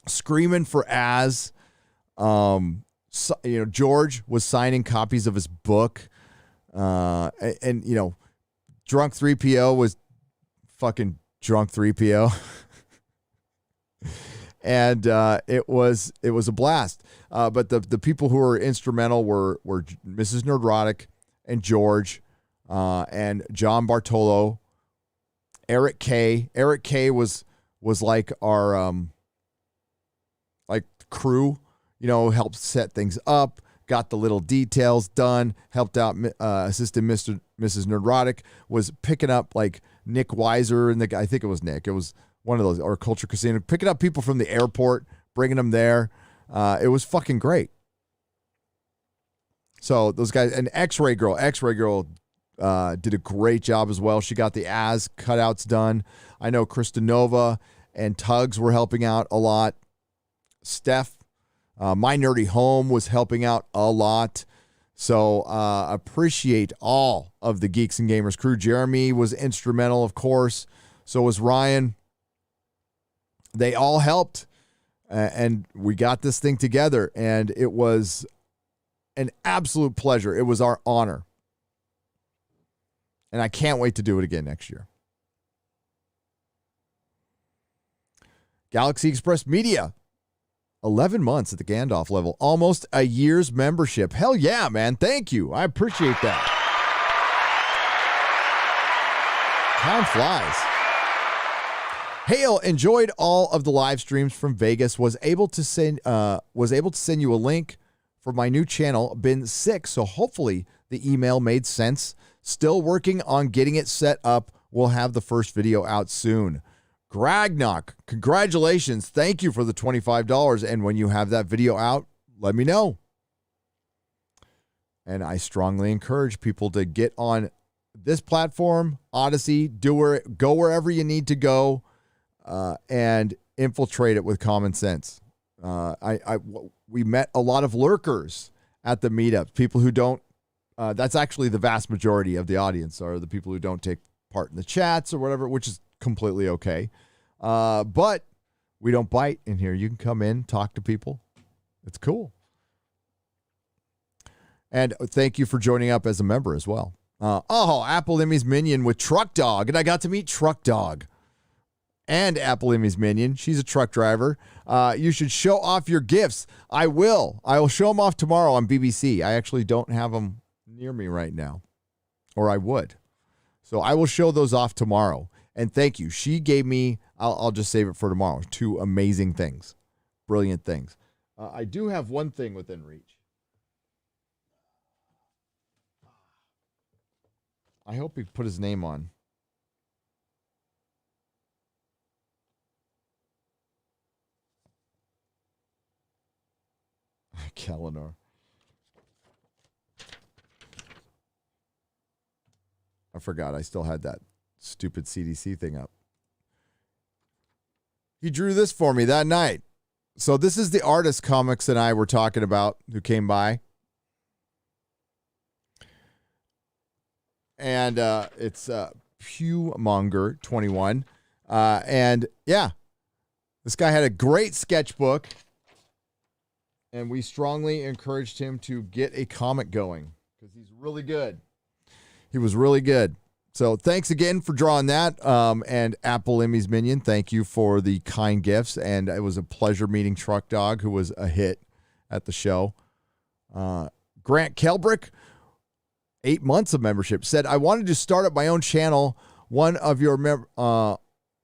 Screaming for Az. George was signing copies of his book. And Drunk 3PO was fucking Drunk 3PO. And it was a blast. But the people who were instrumental were Mrs. Nerdrotic and George, and John Bartolo, Eric K. Eric K was like our crew, helped set things up, got the little details done, helped out, assisted Mrs. Nerdrotic, was picking up like Nick Weiser, and I think it was Nick. It was one of those, or Culture Casino, picking up people from the airport, bringing them there. It was fucking great. So those guys, and X-Ray Girl did a great job as well. She got the Az cutouts done. I know Krista Nova and Tugs were helping out a lot. Steph, My Nerdy Home, was helping out a lot. So appreciate all of the Geeks and Gamers crew. Jeremy was instrumental, of course. So was Ryan. They all helped, and we got this thing together, and it was an absolute pleasure. It was our honor. And I can't wait to do it again next year. Galaxy Express Media, 11 months at the Gandalf level, almost a year's membership. Hell yeah, man. Thank you. I appreciate that. Time flies. Hail, enjoyed all of the live streams from Vegas. Was able to send you a link for my new channel. Been sick, so hopefully the email made sense. Still working on getting it set up. We'll have the first video out soon. Gragnock, congratulations. Thank you for the $25. And when you have that video out, let me know. And I strongly encourage people to get on this platform, Odyssey, go wherever you need to go, and infiltrate it with common sense. We met a lot of lurkers at the meetups, people who don't, that's actually the vast majority of the audience are the people who don't take part in the chats or whatever, which is completely okay. But we don't bite in here. You can come in, talk to people. It's cool. And thank you for joining up as a member as well. Apple Emmy's Minion with Truck Dog. And I got to meet Truck Dog and Apple Emmy's Minion. She's a truck driver. You should show off your gifts. I will. I will show them off tomorrow on BBC. I actually don't have them near me right now, or I would. So I will show those off tomorrow. And thank you. She gave me, I'll just save it for tomorrow, 2 amazing things. Brilliant things. I do have one thing within reach. I hope he put his name on. Kalinor. I forgot I still had that stupid CDC thing up. He drew this for me that night. So this is the artist Comics and I were talking about who came by. And it's Pewmonger 21. And yeah, this guy had a great sketchbook. And we strongly encouraged him to get a comic going because he's really good. He was really good. So thanks again for drawing that. And Apple Emmy's Minion, thank you for the kind gifts. And it was a pleasure meeting Truck Dog, who was a hit at the show. Grant Kelbrick, 8 months of membership, said, I wanted to start up my own channel.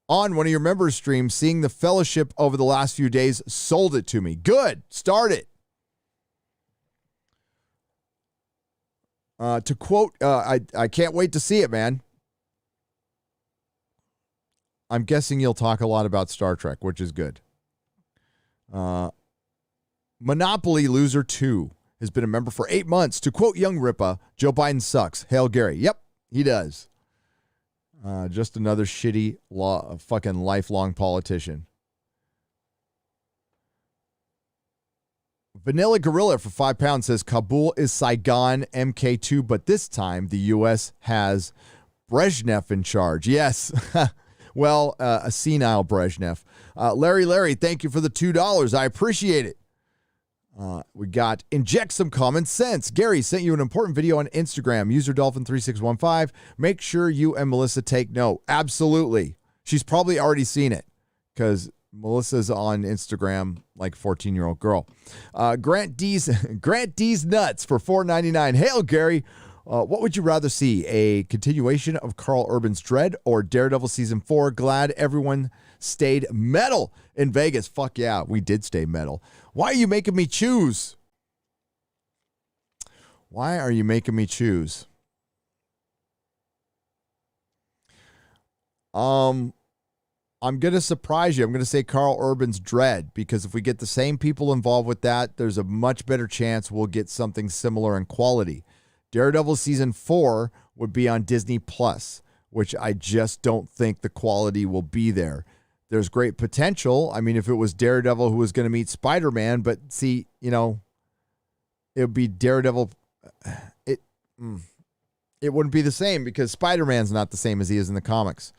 On one of your members' streams, seeing the fellowship over the last few days sold it to me. Good. Start it. To quote, I can't wait to see it, man. I'm guessing you'll talk a lot about Star Trek, which is good. Monopoly Loser 2 has been a member for 8 months. To quote Young Ripa, Joe Biden sucks. Hail Gary. Yep, he does. Just another shitty fucking lifelong politician. Vanilla Gorilla for £5 says Kabul is Saigon MK2, but this time the U.S. has Brezhnev in charge. Yes. Well, a senile Brezhnev. Larry, thank you for the $2. I appreciate it. We got Inject Some Common Sense. Gary sent you an important video on Instagram, user Dolphin3615. Make sure you and Melissa take note. Absolutely. She's probably already seen it because Melissa's on Instagram like a 14-year-old girl. Grant D's Nuts for $4.99. Hail, Gary. What would you rather see? A continuation of Carl Urban's Dread or Daredevil Season 4? Glad everyone stayed metal in Vegas. Fuck yeah, we did stay metal. Why are you making me choose? Why are you making me choose? I'm going to surprise you. I'm going to say Carl Urban's Dread, because if we get the same people involved with that, there's a much better chance we'll get something similar in quality. Daredevil Season 4 would be on Disney Plus, which I just don't think the quality will be there. There's great potential. I mean, if it was Daredevil who was going to meet Spider-Man, but see, you know, it would be Daredevil. It wouldn't be the same because Spider-Man's not the same as he is in the comics.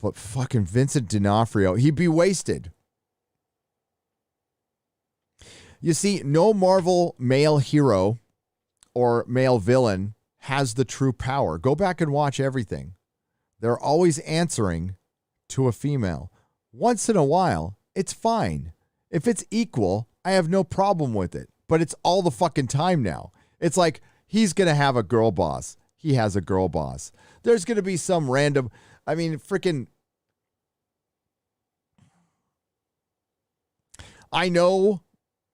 But fucking Vincent D'Onofrio, he'd be wasted. You see, no Marvel male hero or male villain has the true power. Go back and watch everything. They're always answering to a female. Once in a while, it's fine. If it's equal, I have no problem with it. But it's all the fucking time now. It's like he's going to have a girl boss. He has a girl boss. There's going to be some random... I mean, freaking. I know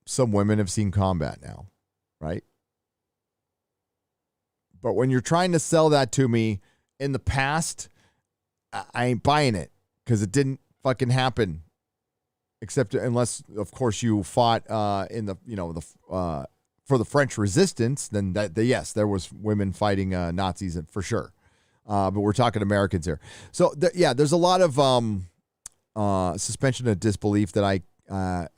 some women have seen combat now, right? But when you're trying to sell that to me in the past, I ain't buying it because it didn't fucking happen. Except unless, of course, you fought in the, for the French resistance, then yes, there was women fighting Nazis for sure. But we're talking Americans here. So, there's a lot of suspension of disbelief that I'm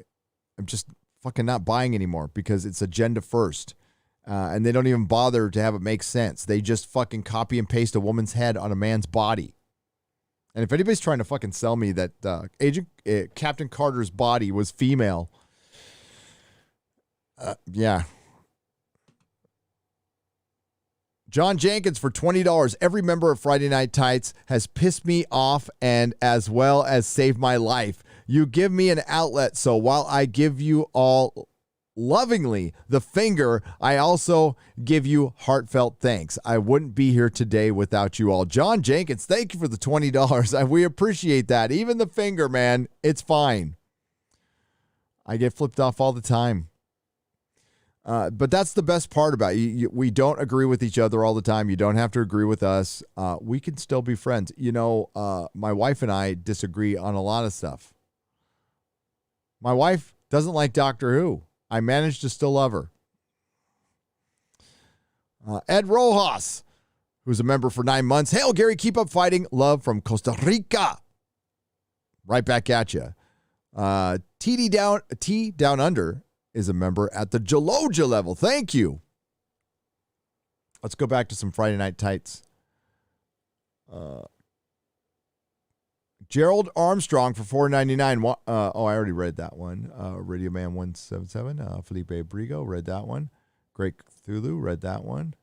just fucking not buying anymore because it's agenda first. And they don't even bother to have it make sense. They just fucking copy and paste a woman's head on a man's body. And if anybody's trying to fucking sell me that Captain Carter's body was female, yeah. John Jenkins for $20. Every member of Friday Night Tights has pissed me off and as well as saved my life. You give me an outlet, so while I give you all lovingly the finger, I also give you heartfelt thanks. I wouldn't be here today without you all. John Jenkins, thank you for the $20. We appreciate that. Even the finger, man, it's fine. I get flipped off all the time. But that's the best part about it. We don't agree with each other all the time. You don't have to agree with us. We can still be friends. My wife and I disagree on a lot of stuff. My wife doesn't like Doctor Who. I managed to still love her. Ed Rojas, who's a member for 9 months. Hail, Gary, keep up fighting. Love from Costa Rica. Right back at you. T Down Under is a member at the Jaloja level. Thank you. Let's go back to some Friday Night Tights. Gerald Armstrong for $4.99. I already read that one. Radio Man 177. Felipe Brigo, read that one. Great Cthulhu, read that one.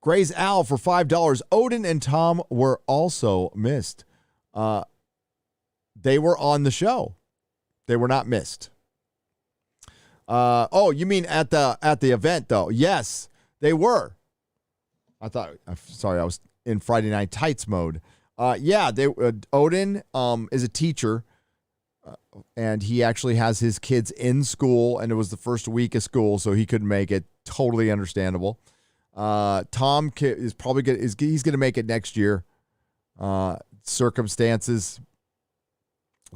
Gray's Owl for $5. Odin and Tom were also missed. They were on the show. They were not missed. You mean at the event though? Yes, they were. I was in Friday Night Tights mode. Odin is a teacher, and he actually has his kids in school, and it was the first week of school, so he couldn't make it. Totally understandable. Tom is probably he's going to make it next year. Circumstances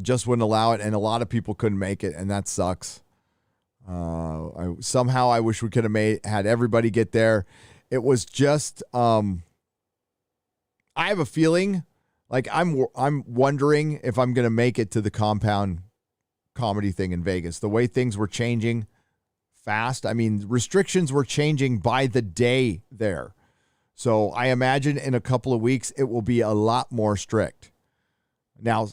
just wouldn't allow it, and a lot of people couldn't make it, and that sucks. I wish we could have had everybody get there. It was just I have a feeling like I'm wondering if I'm going to make it to the compound comedy thing in Vegas. The way things were changing fast. I mean, restrictions were changing by the day there. So I imagine in a couple of weeks, it will be a lot more strict. Now,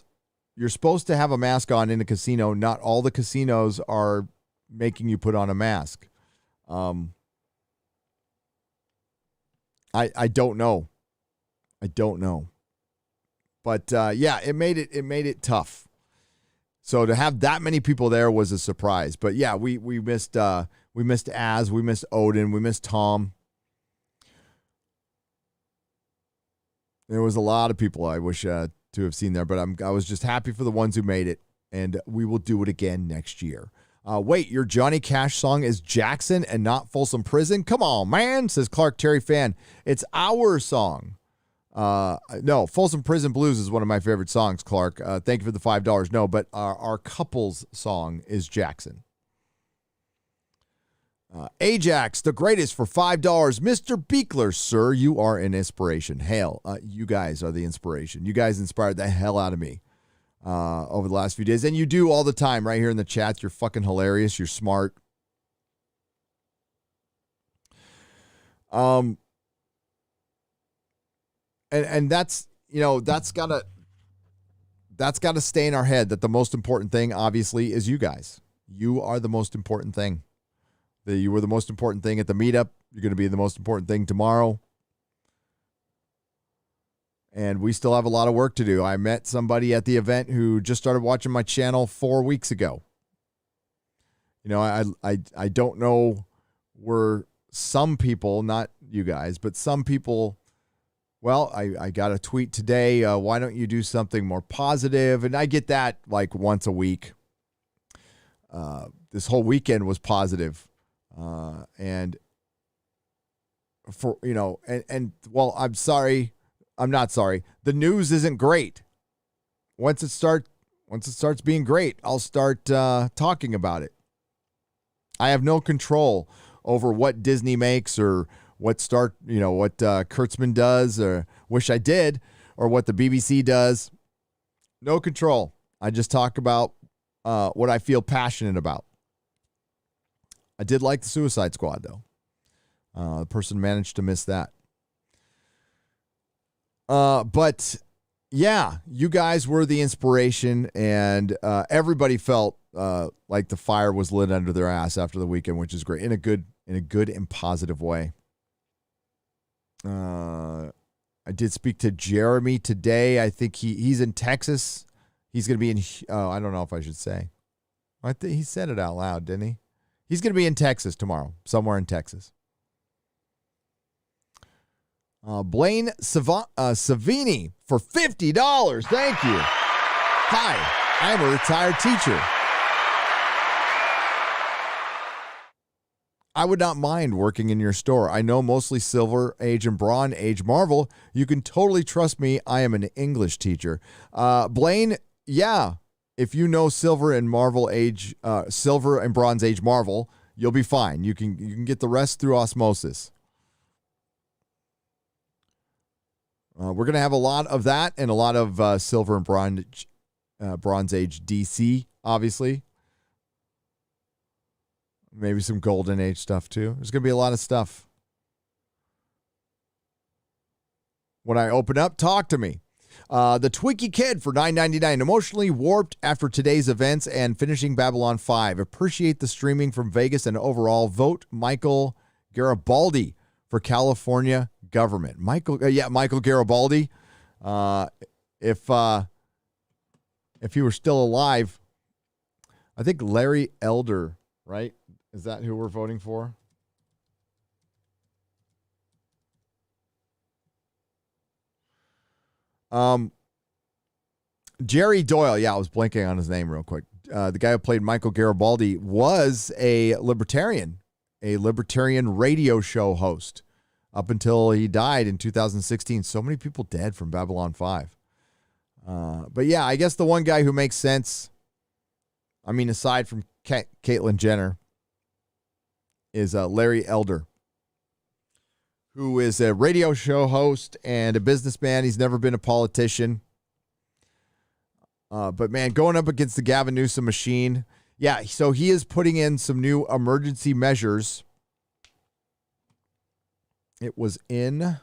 you're supposed to have a mask on in a casino. Not all the casinos are making you put on a mask. I don't know. But it made it tough. So to have that many people there was a surprise. But yeah, we missed Az, we missed Odin, we missed Tom. There was a lot of people I wish to have seen there, but I was just happy for the ones who made it, and we will do it again next year. Wait, your Johnny Cash song is Jackson and not Folsom Prison? Come on, man, says Clark Terry Fan. It's our song. No, Folsom Prison Blues is one of my favorite songs, Clark. Thank you for the $5. No, but our couple's song is Jackson. Ajax, the greatest, for $5. Mr. Beekler, sir, you are an inspiration. Hail. You guys are the inspiration. You guys inspired the hell out of me over the last few days. And you do all the time right here in the chat. You're fucking hilarious. You're smart. And that's, that's gotta stay in our head that the most important thing, obviously, is you guys. You are the most important thing. You were the most important thing at the meetup. You're going to be the most important thing tomorrow. And we still have a lot of work to do. I met somebody at the event who just started watching my channel 4 weeks ago. I don't know where some people, not you guys, but some people well, I got a tweet today. Why don't you do something more positive? And I get that like once a week. This whole weekend was positive. And for, well, I'm sorry. I'm not sorry. The news isn't great. Once it starts being great, I'll start talking about it. I have no control over what Disney makes or what Kurtzman does, or wish I did, or what the BBC does. No control. I just talk about what I feel passionate about. I did like the Suicide Squad, though. The person managed to miss that. But yeah, you guys were the inspiration, and everybody felt like the fire was lit under their ass after the weekend, which is great in a good and positive way. I did speak to Jeremy today. I think he's in Texas. He's going to be in. I don't know if I should say. I think he said it out loud, didn't he? He's going to be in Texas tomorrow, somewhere in Texas. Blaine Savini for $50. Thank you. Hi, I'm a retired teacher. I would not mind working in your store. I know mostly Silver Age and Bronze Age Marvel. You can totally trust me. I am an English teacher. Blaine, yeah, if you know Silver and Bronze Age Marvel, you'll be fine. You can get the rest through osmosis. We're going to have a lot of that and a lot of Silver and Bronze Age DC, obviously. Maybe some Golden Age stuff, too. There's going to be a lot of stuff. When I open up, talk to me. The Twinkie Kid for $9.99. Emotionally warped after today's events and finishing Babylon 5. Appreciate the streaming from Vegas and overall. Vote Michael Garibaldi for California government. Michael Garibaldi. If he were still alive, I think Larry Elder, right? Is that who we're voting for? Jerry Doyle. Yeah, I was blanking on his name real quick. The guy who played Michael Garibaldi was a libertarian radio show host up until he died in 2016. So many people dead from Babylon 5. But yeah, I guess the one guy who makes sense, I mean, aside from Caitlyn Jenner, is Larry Elder, who is a radio show host and a businessman. He's never been a politician. But, man, going up against the Gavin Newsom machine, yeah, so he is putting in some new emergency measures. It was in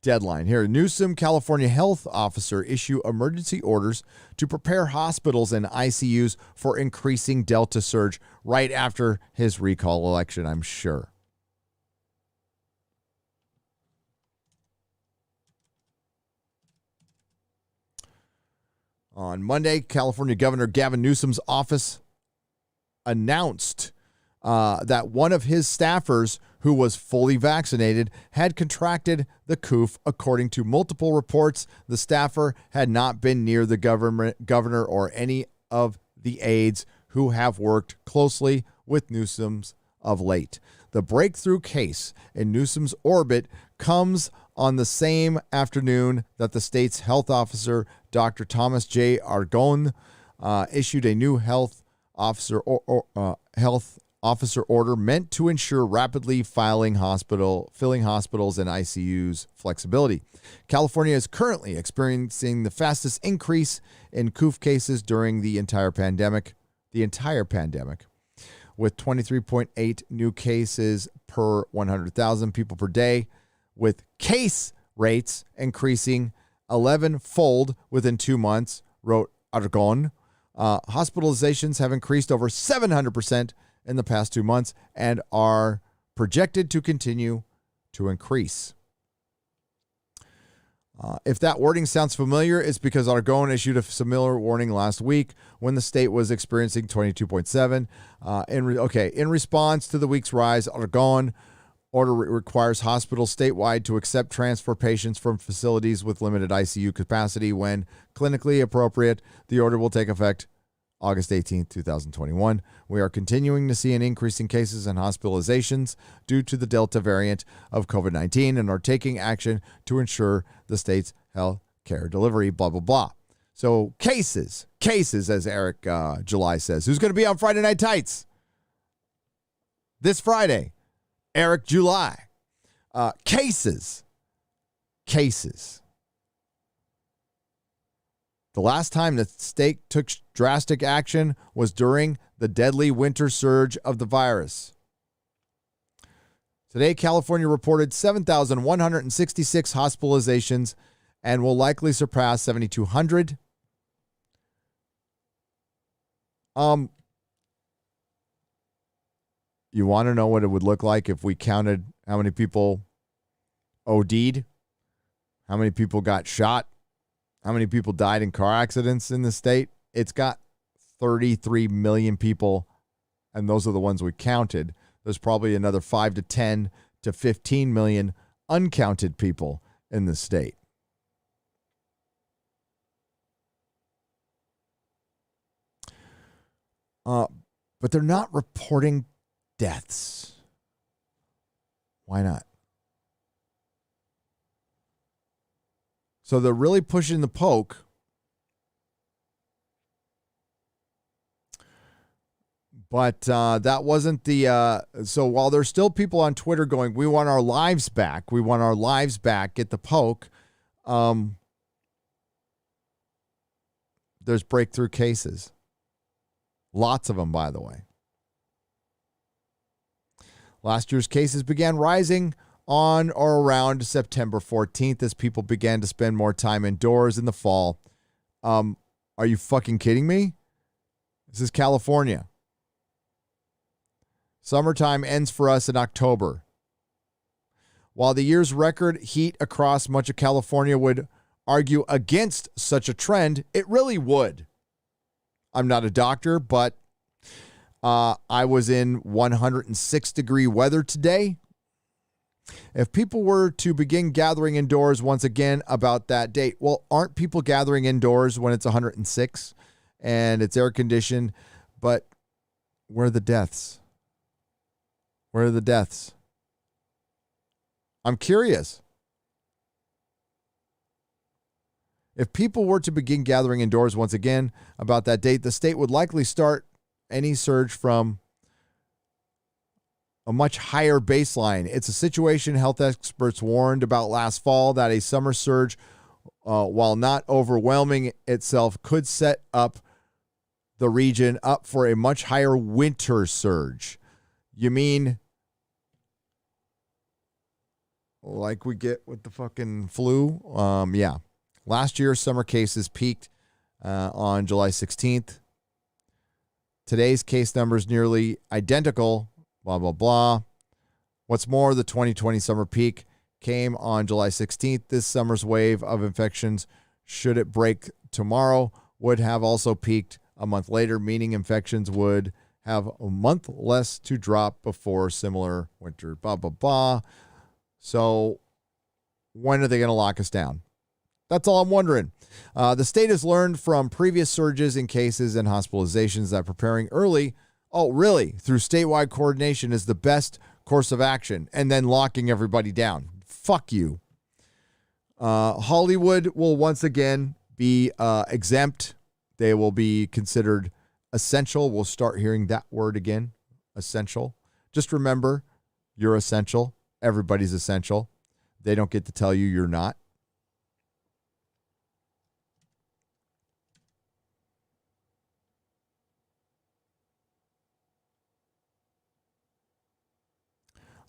Deadline. Here, Newsom, California health officer, issue emergency orders to prepare hospitals and ICUs for increasing Delta surge right after his recall election, I'm sure. On Monday, California Governor Gavin Newsom's office announced that one of his staffers who was fully vaccinated had contracted the COOF. According to multiple reports, the staffer had not been near the governor or any of the aides who have worked closely with Newsom's of late. The breakthrough case in Newsom's orbit comes on the same afternoon that the state's health officer, Dr. Thomas J. Argonne, issued a new health officer order meant to ensure rapidly filling hospitals and ICUs flexibility. California is currently experiencing the fastest increase in COOF cases during the entire pandemic, with 23.8 new cases per 100,000 people per day, with case rates increasing 11-fold within 2 months, wrote Argonne. Hospitalizations have increased over 700% in the past 2 months and are projected to continue to increase. If that wording sounds familiar, it's because Argonne issued a similar warning last week when the state was experiencing 22.7. In response to the week's rise, Argonne Order requires hospitals statewide to accept transfer patients from facilities with limited ICU capacity when clinically appropriate. The order will take effect August 18th, 2021. We are continuing to see an increase in cases and hospitalizations due to the Delta variant of COVID-19 and are taking action to ensure the state's health care delivery, blah, blah, blah. So cases, as Eric July says. Who's going to be on Friday Night Tights? This Friday. Eric July. Cases. The last time the state took drastic action was during the deadly winter surge of the virus. Today, California reported 7,166 hospitalizations and will likely surpass 7,200. You want to know what it would look like if we counted how many people OD'd, how many people got shot, how many people died in car accidents in the state? It's got 33 million people, and those are the ones we counted. There's probably another 5 to 10 to 15 million uncounted people in the state. But they're not reporting deaths. Why not? So they're really pushing the poke. But that wasn't the... so while there's still people on Twitter going, we want our lives back, get the poke, there's breakthrough cases. Lots of them, by the way. Last year's cases began rising on or around September 14th as people began to spend more time indoors in the fall. Are you fucking kidding me? This is California. Summertime ends for us in October. While the year's record heat across much of California would argue against such a trend, it really would. I'm not a doctor, but I was in 106-degree weather today. If people were to begin gathering indoors once again about that date, well, aren't people gathering indoors when it's 106 and it's air conditioned? But where are the deaths? Where are the deaths? I'm curious. If people were to begin gathering indoors once again about that date, the state would likely start any surge from a much higher baseline. It's a situation health experts warned about last fall that a summer surge, while not overwhelming itself, could set up the region up for a much higher winter surge. You mean like we get with the fucking flu? Yeah. Last year's summer cases peaked on July 16th. Today's case numbers nearly identical, blah, blah, blah. What's more, the 2020 summer peak came on July 16th. This summer's wave of infections, should it break tomorrow, would have also peaked a month later, meaning infections would have a month less to drop before similar winter, blah, blah, blah. So when are they going to lock us down? That's all I'm wondering. The state has learned from previous surges in cases and hospitalizations that preparing early, through statewide coordination is the best course of action, and then locking everybody down. Fuck you. Hollywood will once again be exempt. They will be considered essential. We'll start hearing that word again, essential. Just remember, you're essential. Everybody's essential. They don't get to tell you you're not.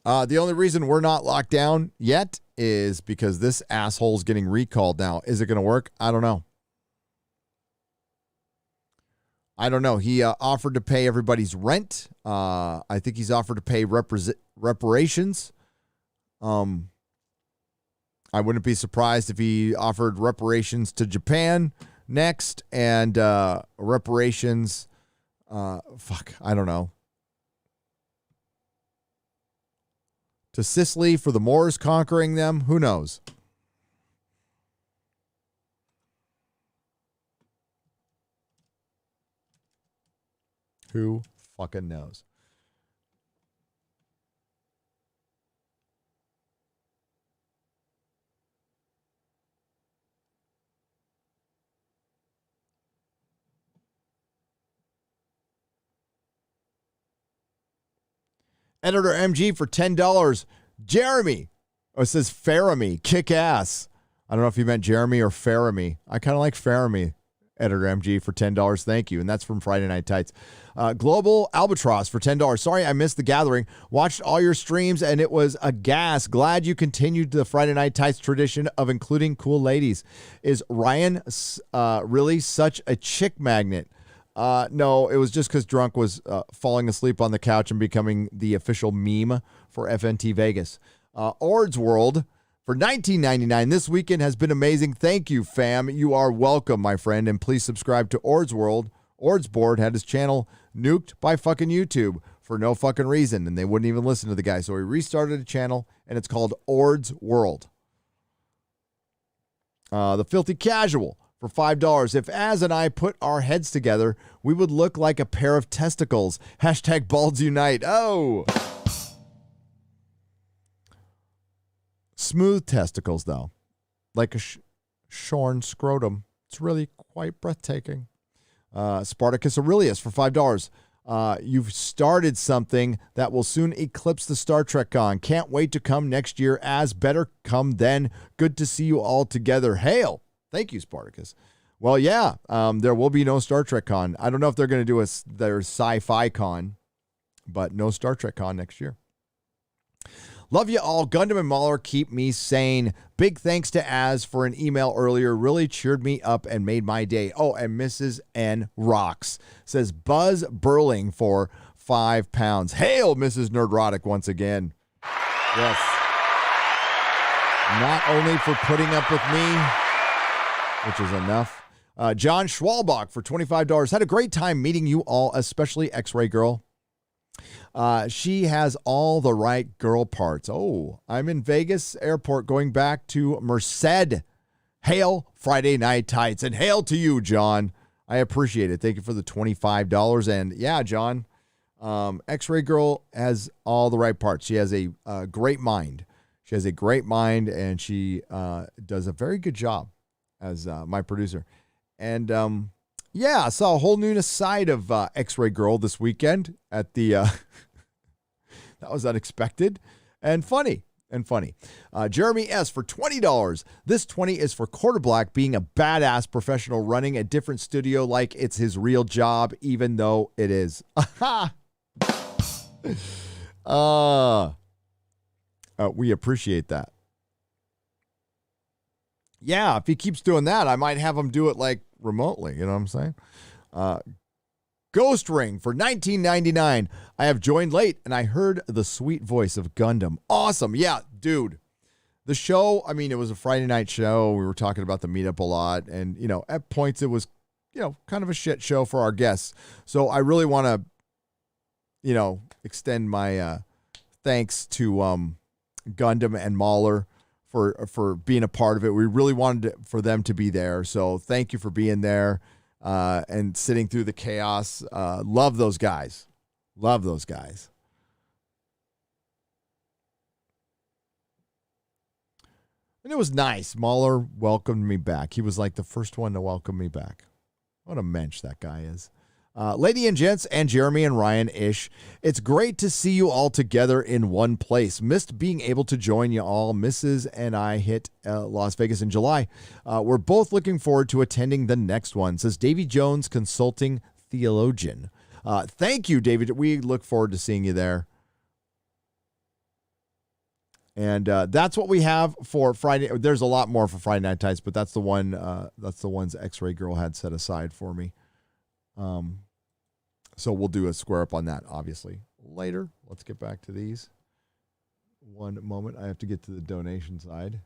The only reason we're not locked down yet is because this asshole's getting recalled now. Is it going to work? I don't know. He offered to pay everybody's rent. I think he's offered to pay reparations. I wouldn't be surprised if he offered reparations to Japan next and reparations. I don't know. to Sicily for the Moors conquering them. Who knows? Who fucking knows? Editor MG for $10. Jeremy. Oh, it says Faramee. Kick ass. I don't know if you meant Jeremy or Faramee. I kind of like Faramee. Editor MG for $10. Thank you. And that's from Friday Night Tights. Global Albatross for $10. Sorry, I missed the gathering. Watched all your streams and it was a gas. Glad you continued the Friday Night Tights tradition of including cool ladies. Is Ryan really such a chick magnet? No, it was just because Drunk was falling asleep on the couch and becoming the official meme for FNT Vegas. Ord's World for $19.99 this weekend has been amazing. Thank you, fam. You are welcome, my friend. And please subscribe to Ord's World. Ord's Board had his channel nuked by fucking YouTube for no fucking reason, and they wouldn't even listen to the guy. So he restarted a channel, and it's called Ord's World. The Filthy Casual for $5. If Az and I put our heads together, we would look like a pair of testicles. Hashtag balds unite. Oh. Smooth testicles, though. Like a shorn scrotum. It's really quite breathtaking. Spartacus Aurelius for $5. You've started something that will soon eclipse the Star Trek Con. Can't wait to come next year. As better come then. Good to see you all together. Hail. Thank you, Spartacus. Well, yeah, there will be no Star Trek Con. I don't know if they're going to do their sci-fi con, but no Star Trek Con next year. Love you all. Gundam and Mahler keep me sane. Big thanks to Az for an email earlier. Really cheered me up and made my day. Oh, and Mrs. N rocks. Says Buzz Burling for £5. Hail, Mrs. Nerdrotic once again. Yes. Not only for putting up with me, which is enough. John Schwalbach for $25. Had a great time meeting you all, especially X-Ray Girl. She has all the right girl parts. Oh, I'm in Vegas airport going back to Merced. Hail Friday Night Tights, and hail to you, John. I appreciate it. Thank you for the $25. And yeah, John, X-Ray Girl has all the right parts. She has a great mind. She has a great mind, and she does a very good job as my producer. And yeah, I saw a whole new side of X-Ray Girl this weekend at the that was unexpected and funny. Jeremy S. for $20. This 20 is for Quarter Black being a badass professional running a different studio like it's his real job, even though it is. We appreciate that. Yeah, if he keeps doing that, I might have him do it like remotely. You know what I'm saying? Ghost Ring for $19.99. I have joined late and I heard the sweet voice of Gundam. Awesome. Yeah, dude. The show, I mean, it was a Friday night show. We were talking about the meetup a lot. And, you know, at points it was, you know, kind of a shit show for our guests. So I really want to, you know, extend my thanks to Gundam and Mahler for being a part of it. We really wanted for them to be there. So thank you for being there and sitting through the chaos. Love those guys. Love those guys. And it was nice. Mahler welcomed me back. He was like the first one to welcome me back. What a mensch that guy is. Lady and gents and Jeremy and Ryan Ish, it's great to see you all together in one place. Missed being able to join you all. Mrs. and I hit Las Vegas in July. We're both looking forward to attending the next one, says Davy Jones, consulting theologian. Thank you, David. We look forward to seeing you there. And that's what we have for Friday. There's a lot more for Friday Night Tights, but that's the one. That's the ones X-Ray Girl had set aside for me. So we'll do a square up on that, obviously, later. Let's get back to these. One moment. I have to get to the donation side.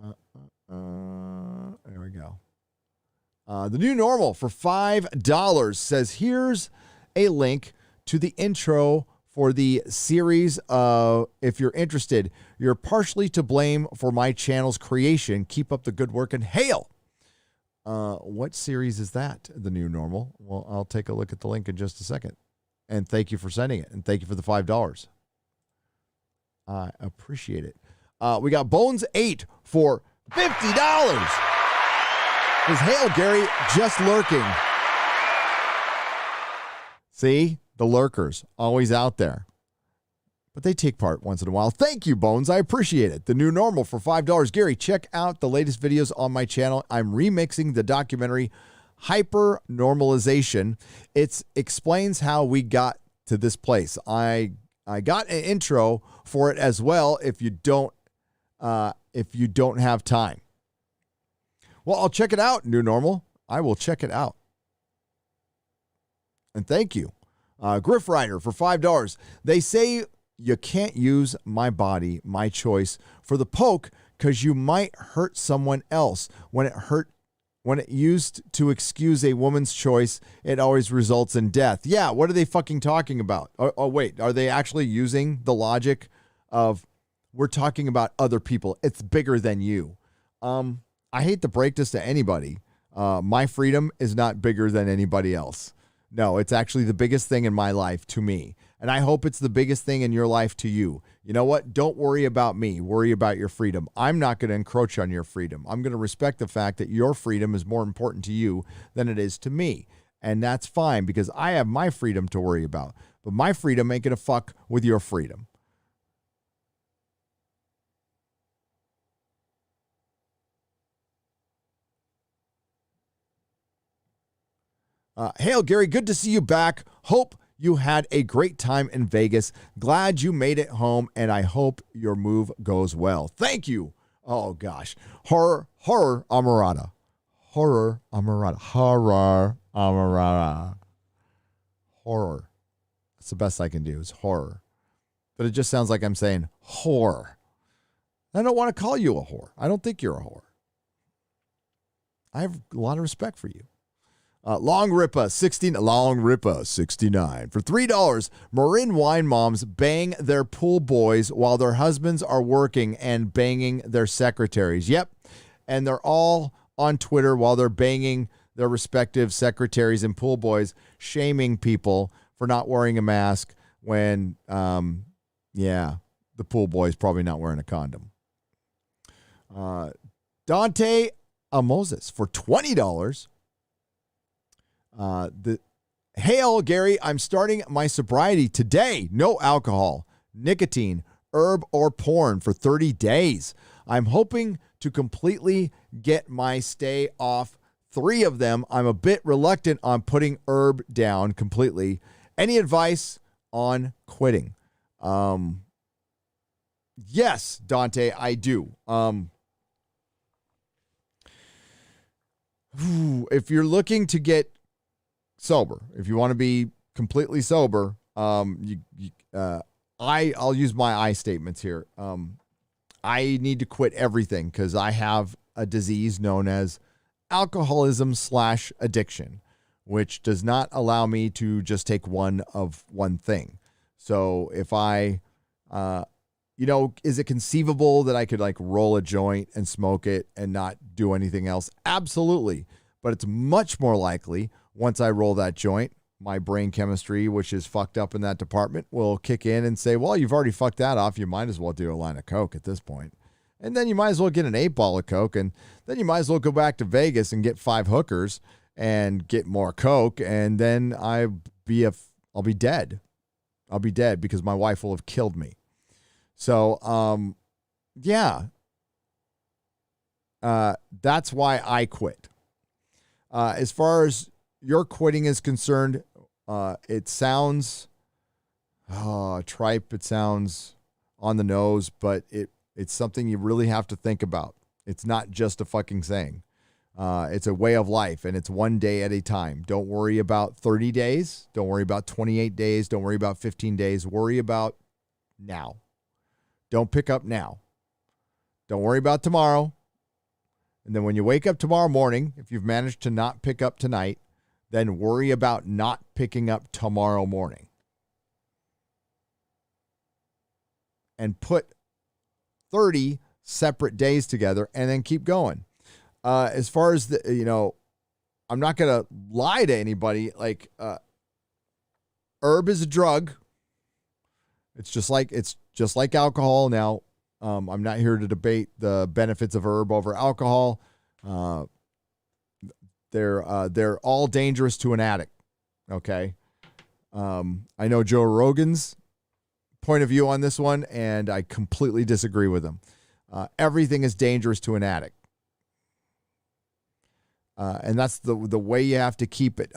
There we go. The new normal for $5 says, here's a link to the intro for the series. If you're interested, you're partially to blame for my channel's creation. Keep up the good work and hail. What series is that? The New Normal? Well, I'll take a look at the link in just a second. And thank you for sending it. And thank you for the $5. I appreciate it. We got Bones 8 for $50. Is Hail Gary just lurking? See? The lurkers, always out there. But they take part once in a while. Thank you, Bones. I appreciate it. The New Normal for $5. Gary, check out the latest videos on my channel. I'm remixing the documentary Hyper Normalization. It explains how we got to this place. I got an intro for it as well if you don't have time. Well, I'll check it out, New Normal. I will check it out. And thank you. Griff Rider for $5. They say you can't use my body, my choice, for the poke because you might hurt someone else. When it used to excuse a woman's choice, it always results in death. Yeah, what are they fucking talking about? Oh, wait, are they actually using the logic of we're talking about other people? It's bigger than you. I hate to break this to anybody. My freedom is not bigger than anybody else. No, it's actually the biggest thing in my life to me. And I hope it's the biggest thing in your life to you. You know what? Don't worry about me. Worry about your freedom. I'm not going to encroach on your freedom. I'm going to respect the fact that your freedom is more important to you than it is to me. And that's fine because I have my freedom to worry about. But my freedom ain't going to fuck with your freedom. Hail, Gary, good to see you back. Hope you had a great time in Vegas. Glad you made it home, and I hope your move goes well. Thank you. Oh, gosh. Horror Amarada. Horror Amarada. Horror Amarada. Horror. That's the best I can do is horror. But it just sounds like I'm saying whore. I don't want to call you a whore. I don't think you're a whore. I have a lot of respect for you. Long Ripa 69 for $3. Marin wine moms bang their pool boys while their husbands are working and banging their secretaries. Yep, and they're all on Twitter while they're banging their respective secretaries and pool boys, shaming people for not wearing a mask when, the pool boy's probably not wearing a condom. Dante Moses for $20. Hail, Gary, I'm starting my sobriety today. No alcohol, nicotine, herb, or porn for 30 days. I'm hoping to completely get my stay off 3 of them. I'm a bit reluctant on putting herb down completely. Any advice on quitting? Yes, Dante, I do. If you're looking to get sober, if you want to be completely sober, I'll use my I statements here. I need to quit everything because I have a disease known as alcoholism/addiction, which does not allow me to just take one thing. So if I, is it conceivable that I could like roll a joint and smoke it and not do anything else? Absolutely. But it's much more likely once I roll that joint, my brain chemistry, which is fucked up in that department, will kick in and say, well, you've already fucked that off. You might as well do a line of Coke at this point. And then you might as well get an 8-ball of Coke. And then you might as well go back to Vegas and get 5 hookers and get more Coke. And then I'll be dead. I'll be dead because my wife will have killed me. So, that's why I quit. As far as your quitting is concerned, it sounds tripe. It sounds on the nose, but it's something you really have to think about. It's not just a fucking saying. It's a way of life, and it's one day at a time. Don't worry about 30 days. Don't worry about 28 days. Don't worry about 15 days. Worry about now. Don't pick up now. Don't worry about tomorrow. And then when you wake up tomorrow morning, if you've managed to not pick up tonight, then worry about not picking up tomorrow morning. and put 30 separate days together and then keep going. As far as I'm not going to lie to anybody. Like, herb is a drug. It's just like alcohol. Now, I'm not here to debate the benefits of herb over alcohol. They're all dangerous to an addict. Okay. I know Joe Rogan's point of view on this one, and I completely disagree with him. Everything is dangerous to an addict. And that's the way you have to keep it.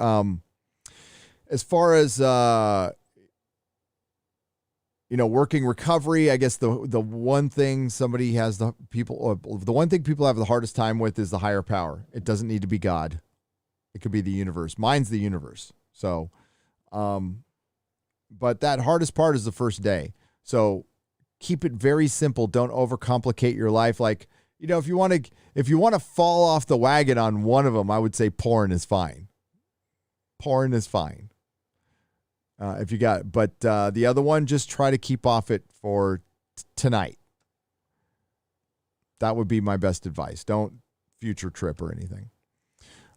As far as, working recovery, I guess the one thing the one thing people have the hardest time with is the higher power. It doesn't need to be God. It could be the universe. Mine's the universe. So, but that hardest part is the first day. So keep it very simple. Don't overcomplicate your life. Like, if you want to fall off the wagon on one of them, I would say porn is fine. Porn is fine. If you got it. But the other one, just try to keep off it for tonight. That would be my best advice. Don't future trip or anything.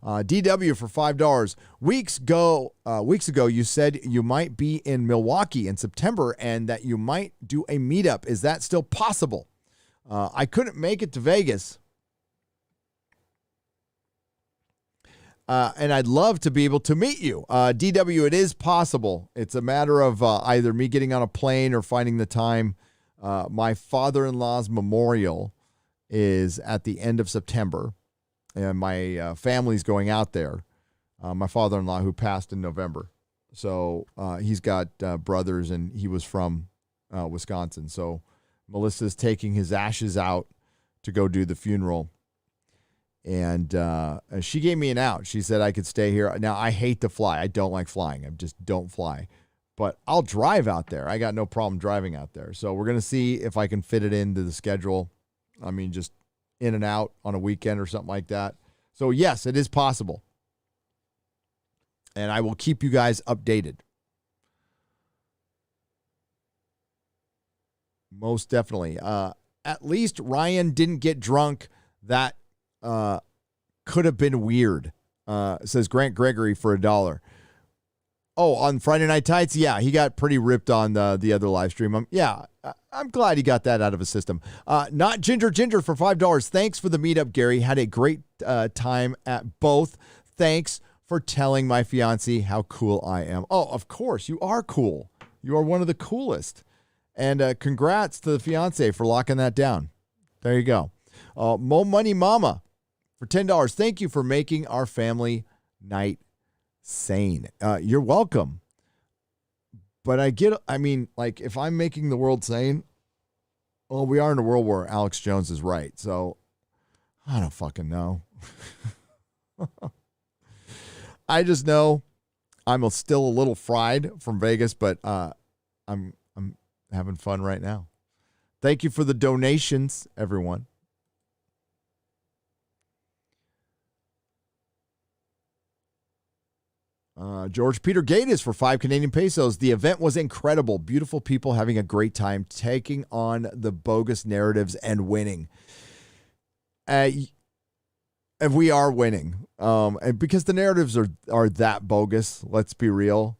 DW for $5. Weeks ago, you said you might be in Milwaukee in September and that you might do a meetup. Is that still possible? I couldn't make it to Vegas. And I'd love to be able to meet you. DW, it is possible. It's a matter of either me getting on a plane or finding the time. My father-in-law's memorial is at the end of September, and my family's going out there. My father-in-law, who passed in November. So he's got brothers, and he was from Wisconsin. So Melissa's taking his ashes out to go do the funeral. And she gave me an out. She said I could stay here. Now, I hate to fly. I don't like flying. I just don't fly. But I'll drive out there. I got no problem driving out there. So we're going to see if I can fit it into the schedule. I mean, just in and out on a weekend or something like that. So, yes, it is possible. And I will keep you guys updated. Most definitely. At least Ryan didn't get drunk. That could have been weird, says Grant Gregory for $1. Oh, on Friday Night Tights? Yeah, he got pretty ripped on the other live stream. I'm glad he got that out of his system. Not Ginger for $5. Thanks for the meetup, Gary. Had a great time at both. Thanks for telling my fiance how cool I am. Oh, of course, you are cool. You are one of the coolest. And congrats to the fiance for locking that down. There you go. Mo Money Mama for $10. Thank you for making our family night sane. You're welcome. But if I'm making the world sane, well, we are in a world where Alex Jones is right. So I don't fucking know. I just know I'm still a little fried from Vegas, but I'm having fun right now. Thank you for the donations, everyone. George Peter Gatiss for 5 Canadian pesos. The event was incredible. Beautiful people having a great time, taking on the bogus narratives and winning. And we are winning. And because the narratives are that bogus, let's be real.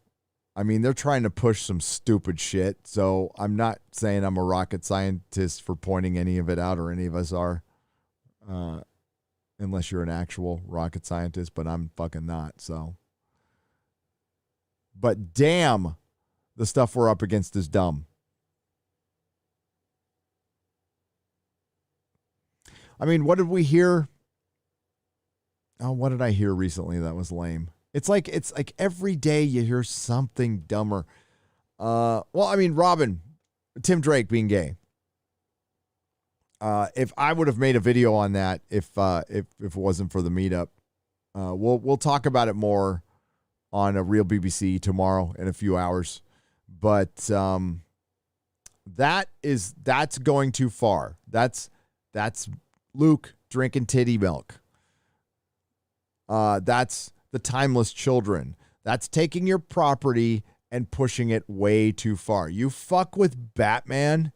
I mean, they're trying to push some stupid shit. So I'm not saying I'm a rocket scientist for pointing any of it out, or any of us are. Unless you're an actual rocket scientist, but I'm fucking not, so. But damn, the stuff we're up against is dumb. I mean, what did we hear? Oh, what did I hear recently that was lame? It's like every day you hear something dumber. Robin, Tim Drake being gay. If I would have made a video on that, if it wasn't for the meetup, we'll talk about it more on a Real BBC tomorrow in a few hours. But that's going too far. That's Luke drinking titty milk. That's the timeless children. That's taking your property and pushing it way too far. You fuck with Batman,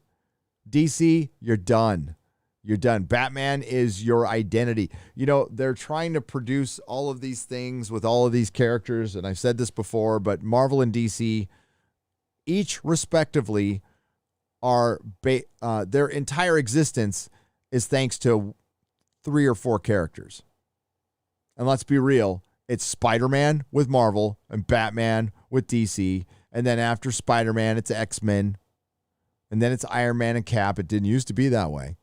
DC, you're done. You're done. Batman is your identity. You know, they're trying to produce all of these things with all of these characters, and I've said this before, but Marvel and DC, each respectively, are their entire existence is thanks to 3 or 4 characters. And let's be real, it's Spider-Man with Marvel and Batman with DC, and then after Spider-Man, it's X-Men, and then it's Iron Man and Cap. It didn't used to be that way.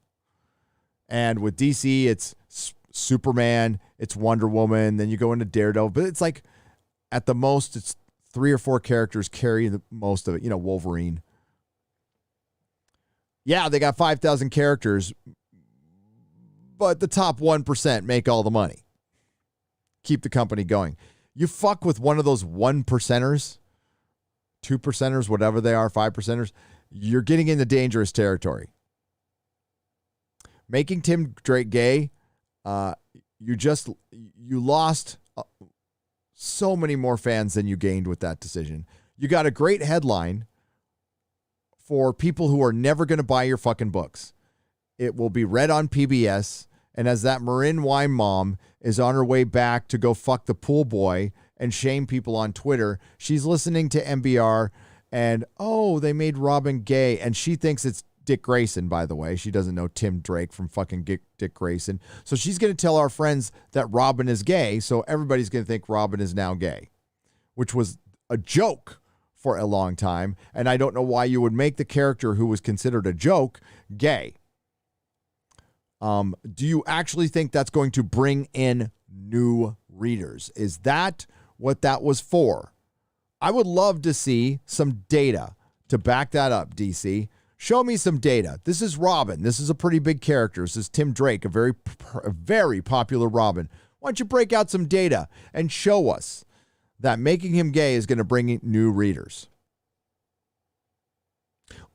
And with DC, it's Superman, it's Wonder Woman, then you go into Daredevil. But it's like, at the most, it's 3 or 4 characters carry the most of it. You know, Wolverine. Yeah, they got 5,000 characters, but the top 1% make all the money. Keep the company going. You fuck with one of those 1%ers, 2%ers, whatever they are, 5%ers, you're getting into dangerous territory. Making Tim Drake gay, you lost so many more fans than you gained with that decision. You got a great headline for people who are never going to buy your fucking books. It will be read on PBS, and as that Marin wine mom is on her way back to go fuck the pool boy and shame people on Twitter, she's listening to NBR and, oh, they made Robin gay, and she thinks it's Dick Grayson, by the way. She doesn't know Tim Drake from fucking Dick Grayson. So she's going to tell our friends that Robin is gay, so everybody's going to think Robin is now gay, which was a joke for a long time, and I don't know why you would make the character who was considered a joke gay. Do you actually think that's going to bring in new readers? Is that what that was for? I would love to see some data to back that up, DC. Show me some data. This is Robin. This is a pretty big character. This is Tim Drake, a very popular Robin. Why don't you break out some data and show us that making him gay is going to bring in new readers?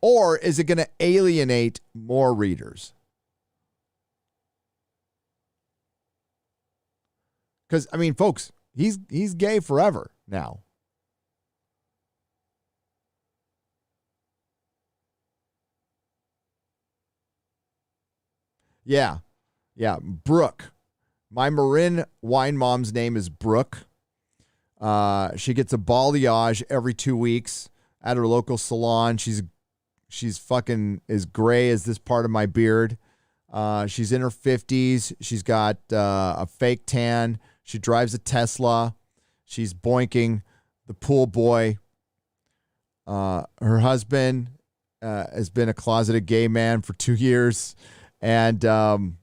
Or is it going to alienate more readers? Because, I mean, folks, he's gay forever now. Yeah. Brooke. My Marin wine mom's name is Brooke. She gets a balayage every 2 weeks at her local salon. She's fucking as gray as this part of my beard. She's in her 50s. She's got a fake tan. She drives a Tesla. She's boinking the pool boy. Her husband has been a closeted gay man for 2 years. And, and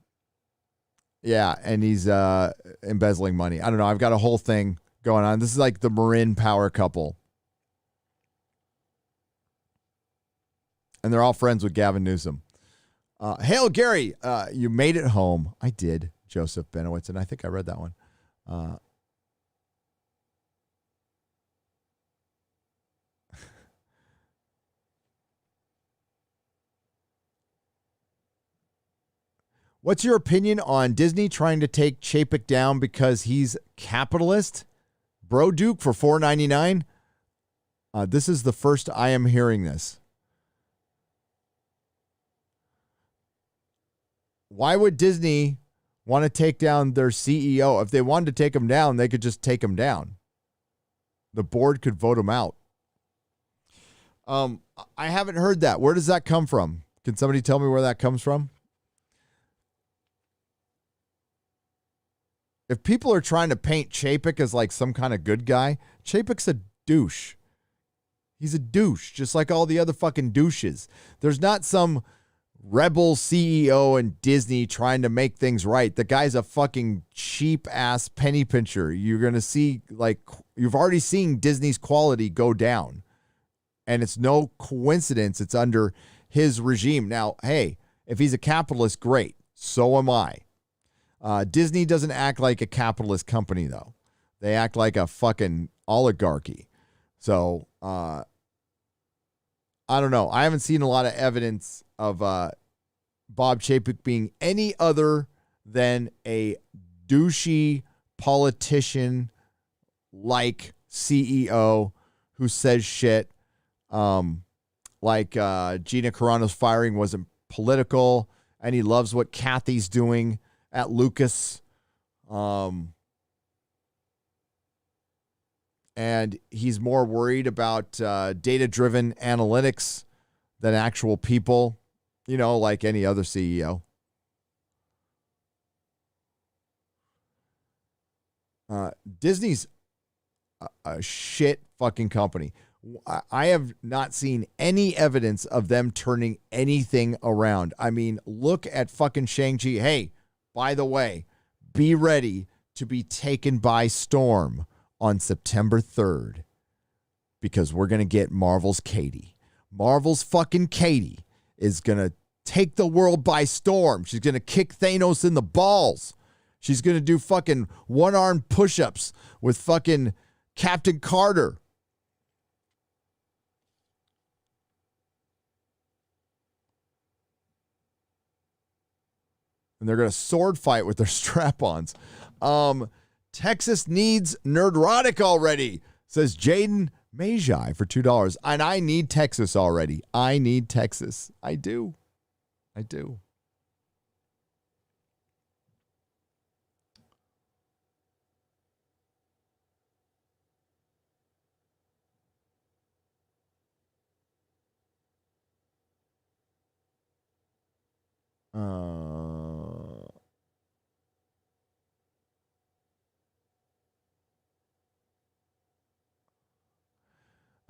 he's embezzling money. I don't know. I've got a whole thing going on. This is like the Marin power couple. And they're all friends with Gavin Newsom. Hail, Gary, you made it home. I did, Joseph Benowitz, and I think I read that one. What's your opinion on Disney trying to take Chapek down because he's capitalist? Bro Duke for $4.99. This is the first I am hearing this. Why would Disney want to take down their CEO? If they wanted to take him down, they could just take him down. The board could vote him out. I haven't heard that. Where does that come from? Can somebody tell me where that comes from? If people are trying to paint Chapek as like some kind of good guy, Chapek's a douche. He's a douche, just like all the other fucking douches. There's not some rebel CEO in Disney trying to make things right. The guy's a fucking cheap ass penny pincher. You're going to see, like, you've already seen Disney's quality go down. And it's no coincidence it's under his regime. Now, hey, if he's a capitalist, great. So am I. Disney doesn't act like a capitalist company, though. They act like a fucking oligarchy. So, I don't know. I haven't seen a lot of evidence of Bob Chapek being any other than a douchey politician like CEO who says shit like Gina Carano's firing wasn't political, and he loves what Kathy's doing at Lucas. And he's more worried about data-driven analytics than actual people, like any other CEO. Disney's a shit fucking company. I have not seen any evidence of them turning anything around. I mean, look at fucking Shang-Chi. Hey, by the way, be ready to be taken by storm on September 3rd, because we're going to get Marvel's Katie. Marvel's fucking Katie is going to take the world by storm. She's going to kick Thanos in the balls. She's going to do fucking one-armed push-ups with fucking Captain Carter. And they're going to sword fight with their strap-ons. Texas needs Nerdrotic already, says Jaden Magi for $2. And I need Texas already. I need Texas. I do.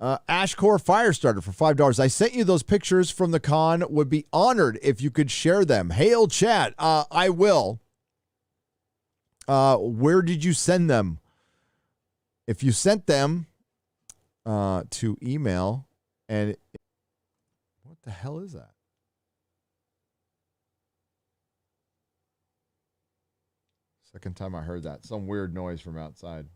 Ashcore Firestarter for $5. I sent you those pictures from the con. Would be honored if you could share them. Hail chat. I will. Where did you send them? If you sent them to email, and what the hell is that? Second time I heard that. Some weird noise from outside.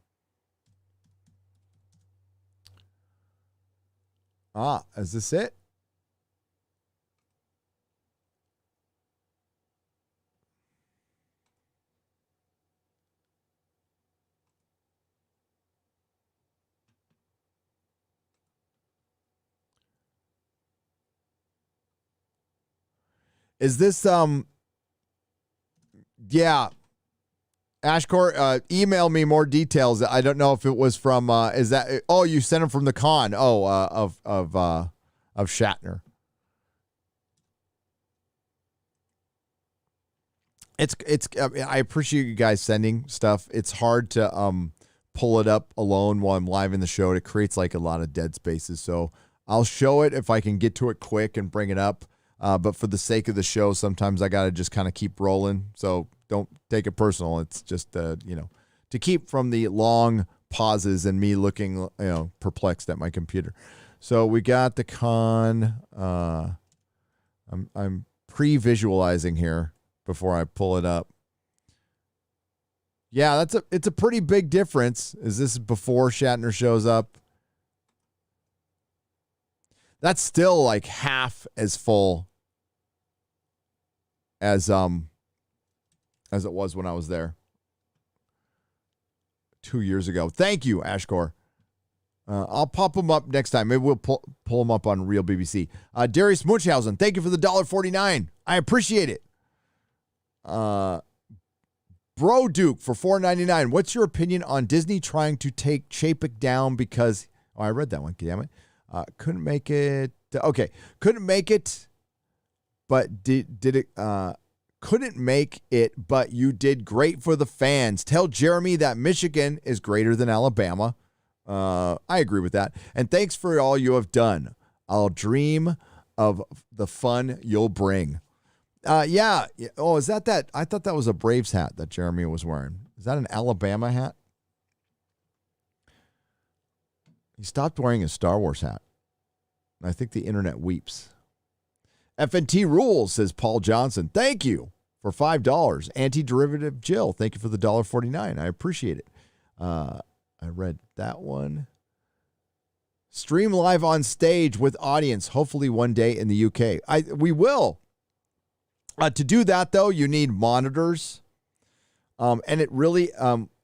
Is this it? Is this, yeah. Ashcore, email me more details. I don't know if it was from, is that, oh, you sent them from the con. Oh, of Shatner. I appreciate you guys sending stuff. It's hard to, pull it up alone while I'm live in the show. It creates like a lot of dead spaces. So I'll show it if I can get to it quick and bring it up. But for the sake of the show, sometimes I got to just kind of keep rolling. So don't take it personal. It's just, to keep from the long pauses and me looking, perplexed at my computer. So we got the con. I'm pre-visualizing here before I pull it up. Yeah, it's a pretty big difference. Is this before Shatner shows up? That's still like half as full as it was when I was there 2 years ago. Thank you, Ashcore. I'll pop them up next time. Maybe we'll pull them up on Real BBC. Darius Munchhausen, thank you for the $1.49. I appreciate it. Bro Duke for $4.99. What's your opinion on Disney trying to take Chapek down because... Oh, I read that one. Damn it. Couldn't make it. Okay. Couldn't make it, but did it... couldn't make it, but you did great for the fans. Tell Jeremy that Michigan is greater than Alabama. I agree with that. And thanks for all you have done. I'll dream of the fun you'll bring. Yeah. Oh, is that? I thought that was a Braves hat that Jeremy was wearing. Is that an Alabama hat? He stopped wearing his Star Wars hat. I think the internet weeps. FNT rules, says Paul Johnson. Thank you for $5. Anti-derivative Jill, thank you for the $1.49. I appreciate it. I read that one. Stream live on stage with audience, hopefully one day in the UK. We will. To do that, though, you need monitors. And it really,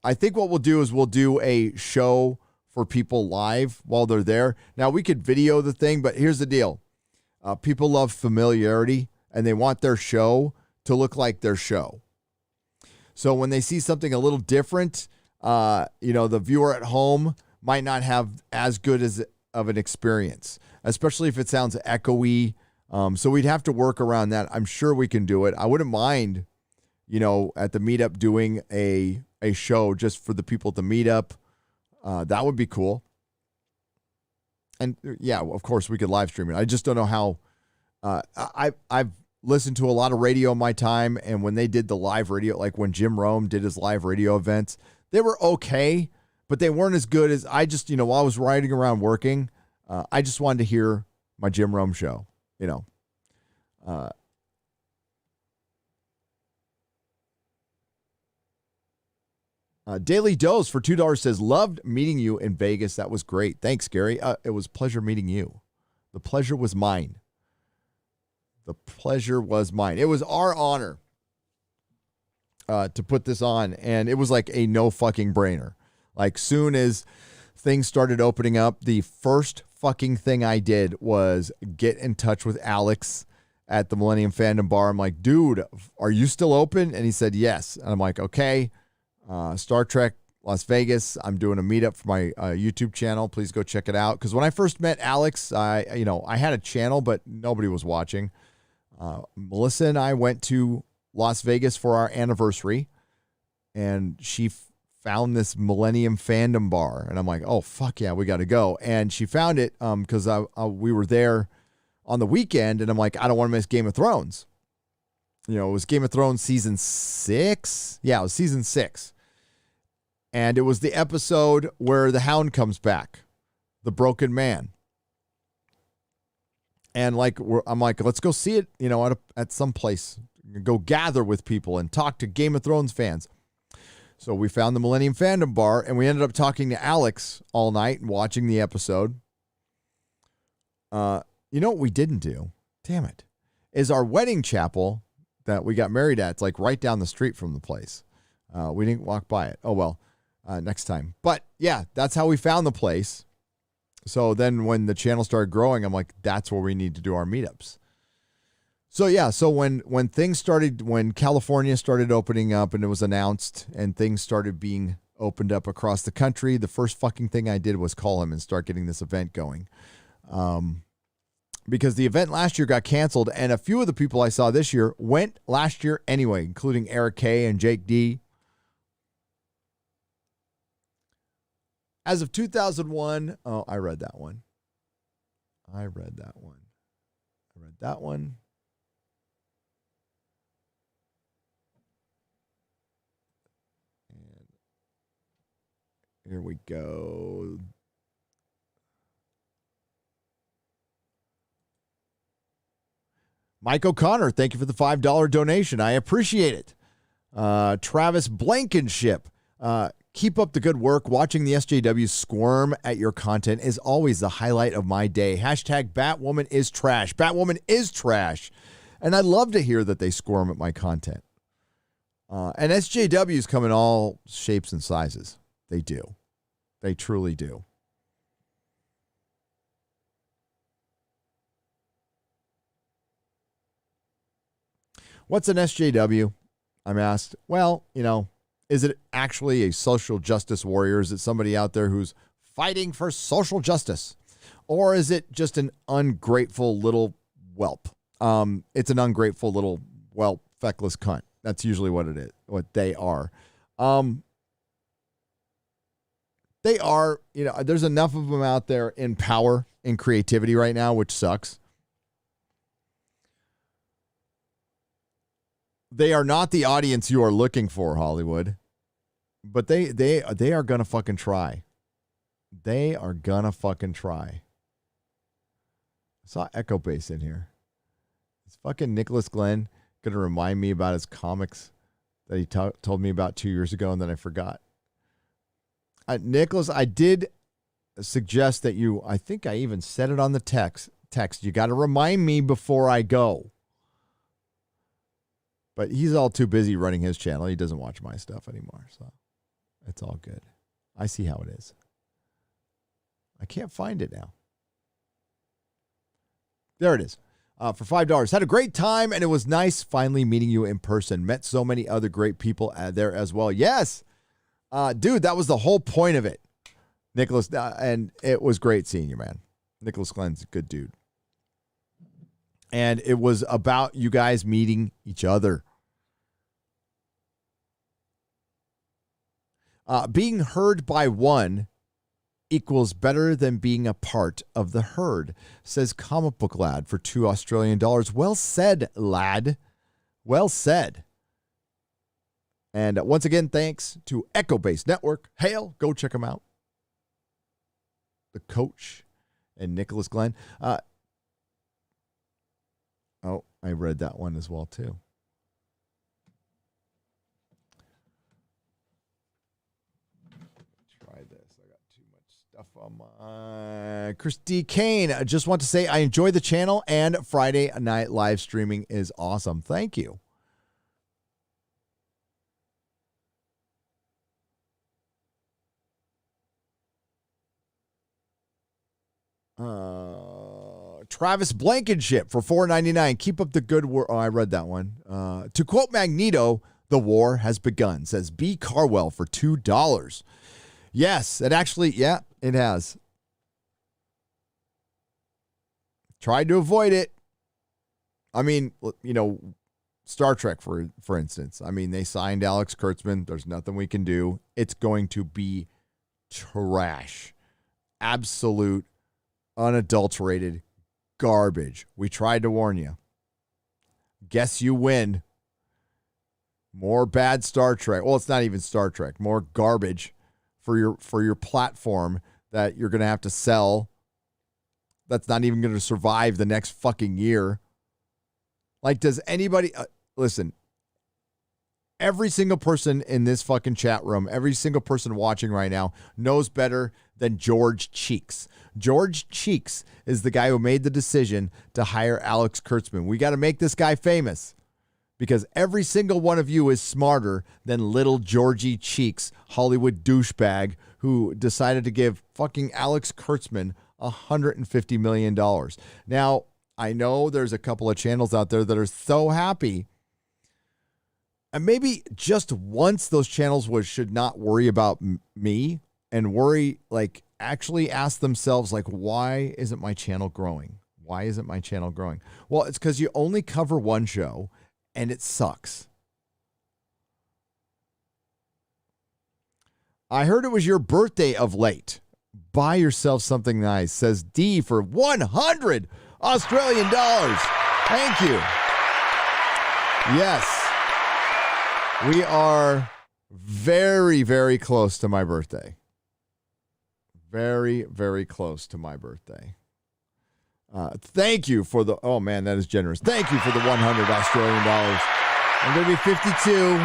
I think what we'll do is we'll do a show for people live while they're there. Now, we could video the thing, but here's the deal. People love familiarity. and they want their show to look like their show. So when they see something a little different, the viewer at home might not have as good of an experience, especially if it sounds echoey. So we'd have to work around that. I'm sure we can do it. I wouldn't mind, at the meetup doing a show just for the people at the meetup. That would be cool. And yeah, of course we could live stream it. I just don't know how. I've listened to a lot of radio in my time, and when they did the live radio, like when Jim Rome did his live radio events, they were okay, but they weren't as good as I just, while I was riding around working, I just wanted to hear my Jim Rome show, Daily Dose for $2 says, loved meeting you in Vegas. That was great. Thanks, Gary. It was a pleasure meeting you. The pleasure was mine. The pleasure was mine. It was our honor to put this on, and it was like a no fucking brainer. Like, soon as things started opening up, the first fucking thing I did was get in touch with Alex at the Millennium Fandom Bar. I'm like, dude, are you still open? And he said, yes. And I'm like, okay. Star Trek Las Vegas. I'm doing a meetup for my YouTube channel. Please go check it out. Because when I first met Alex, I had a channel, but nobody was watching. Melissa and I went to Las Vegas for our anniversary, and she found this Millennium Fandom Bar, and I'm like, oh fuck yeah, we got to go. And she found it because we were there on the weekend, and I'm like, I don't want to miss Game of Thrones. It was Game of Thrones season 6. Yeah, it was season 6. And it was the episode where the Hound comes back, the broken man. And I'm like, let's go see it, at some place. Go gather with people and talk to Game of Thrones fans. So we found the Millennium Fandom Bar, and we ended up talking to Alex all night and watching the episode. What we didn't do, damn it, is our wedding chapel that we got married at. It's like right down the street from the place. We didn't walk by it. Oh, well. Next time. But yeah, that's how we found the place. So then when the channel started growing, I'm like, that's where we need to do our meetups. So yeah, so when California started opening up and it was announced and things started being opened up across the country, the first fucking thing I did was call him and start getting this event going. Because the event last year got canceled, and a few of the people I saw this year went last year anyway, including Eric K and Jake D. As of 2001, I read that one. And here we go. Mike O'Connor, thank you for the $5 donation. I appreciate it. Travis Blankenship, keep up the good work. Watching the SJW squirm at your content is always the highlight of my day. Hashtag Batwoman is trash. Batwoman is trash. And I love to hear that they squirm at my content. And SJWs come in all shapes and sizes. They do. They truly do. What's an SJW? I'm asked. Well, is it actually a social justice warrior? Is it somebody out there who's fighting for social justice? Or is it just an ungrateful little whelp? It's an ungrateful little whelp, feckless cunt. That's usually what it is, what they are. They are, there's enough of them out there in power, in creativity right now, which sucks. They are not the audience you are looking for, Hollywood. But they are going to fucking try. They are going to fucking try. I saw Echo Base in here. Is fucking Nicholas Glenn going to remind me about his comics that he told me about 2 years ago and then I forgot? Nicholas, I did suggest that I think I even said it on the text. You got to remind me before I go. But he's all too busy running his channel. He doesn't watch my stuff anymore, so it's all good. I see how it is. I can't find it now. There it is. for $5. Had a great time, and it was nice finally meeting you in person. Met so many other great people there as well. Yes. Dude, that was the whole point of it, Nicholas. And it was great seeing you, man. Nicholas Glenn's a good dude. And it was about you guys meeting each other. Being heard by one equals better than being a part of the herd, says Comic Book Lad for $2 Australian. Well said, lad. Well said. And once again, thanks to Echo Base Network. Hail, go check them out. The coach and Nicholas Glenn. Oh, I read that one as well, too. Try this. I got too much stuff on my... Christy Kane, I just want to say I enjoy the channel, and Friday night live streaming is awesome. Thank you. Travis Blankenship for $4.99. Keep up the good work. Oh, I read that one. To quote Magneto, the war has begun, says B. Carwell for $2. Yes, it actually, yeah, it has. Tried to avoid it. I mean, you know, Star Trek, for instance. I mean, they signed Alex Kurtzman. There's nothing we can do. It's going to be trash. Absolute, unadulterated garbage. We tried to warn you. Guess you win. More bad Star Trek. Well, it's not even Star Trek. More garbage for your platform that you're going to have to sell. That's not even going to survive the next fucking year. Like, does anybody listen? Every single person in this fucking chat room, every single person watching right now knows better than George Cheeks. George Cheeks is the guy who made the decision to hire Alex Kurtzman. We got to make this guy famous because every single one of you is smarter than little Georgie Cheeks, Hollywood douchebag, who decided to give fucking Alex Kurtzman $150 million. Now, I know there's a couple of channels out there that are so happy. And maybe just once those channels should not worry about me and worry, like, actually ask themselves, like, why isn't my channel growing? Why isn't my channel growing? Well, it's because you only cover one show and it sucks. I heard it was your birthday of late. Buy yourself something nice, says D for 100 Australian dollars. Thank you. Yes. We are very, very close to my birthday. Very, very close to my birthday. Thank you for the, oh man, that is generous. Thank you for the 100 Australian dollars. I'm going to be 52.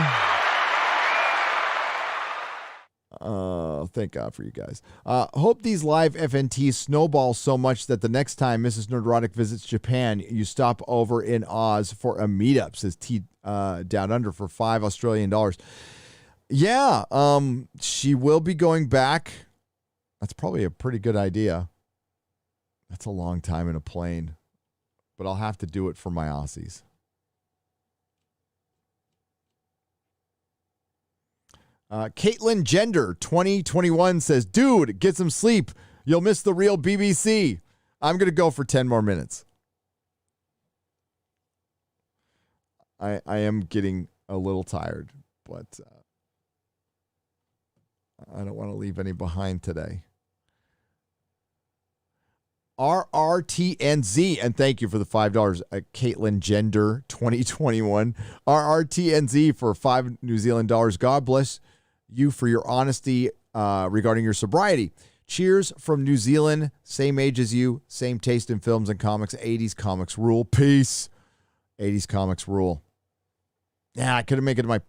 Thank God for you guys. Hope these live FNTs snowball so much that the next time Mrs. Nerdrotic visits Japan, you stop over in Oz for a meetup, says T Down Under for $5 Australian dollars. Yeah, she will be going back. That's probably a pretty good idea. That's a long time in a plane, but I'll have to do it for my Aussies. Caitlin Gender 2021 says, dude, get some sleep. You'll miss the real BBC. I'm going to go for 10 more minutes. I am getting a little tired, but I don't want to leave any behind today. RRTNZ, and thank you for the $5. Caitlin Gender 2021. RRTNZ for $5 New Zealand dollars. God bless you for your honesty regarding your sobriety. Cheers from New Zealand. Same age as you. Same taste in films and comics. 80s comics rule. Peace. 80s comics rule. Yeah, I couldn't make it to my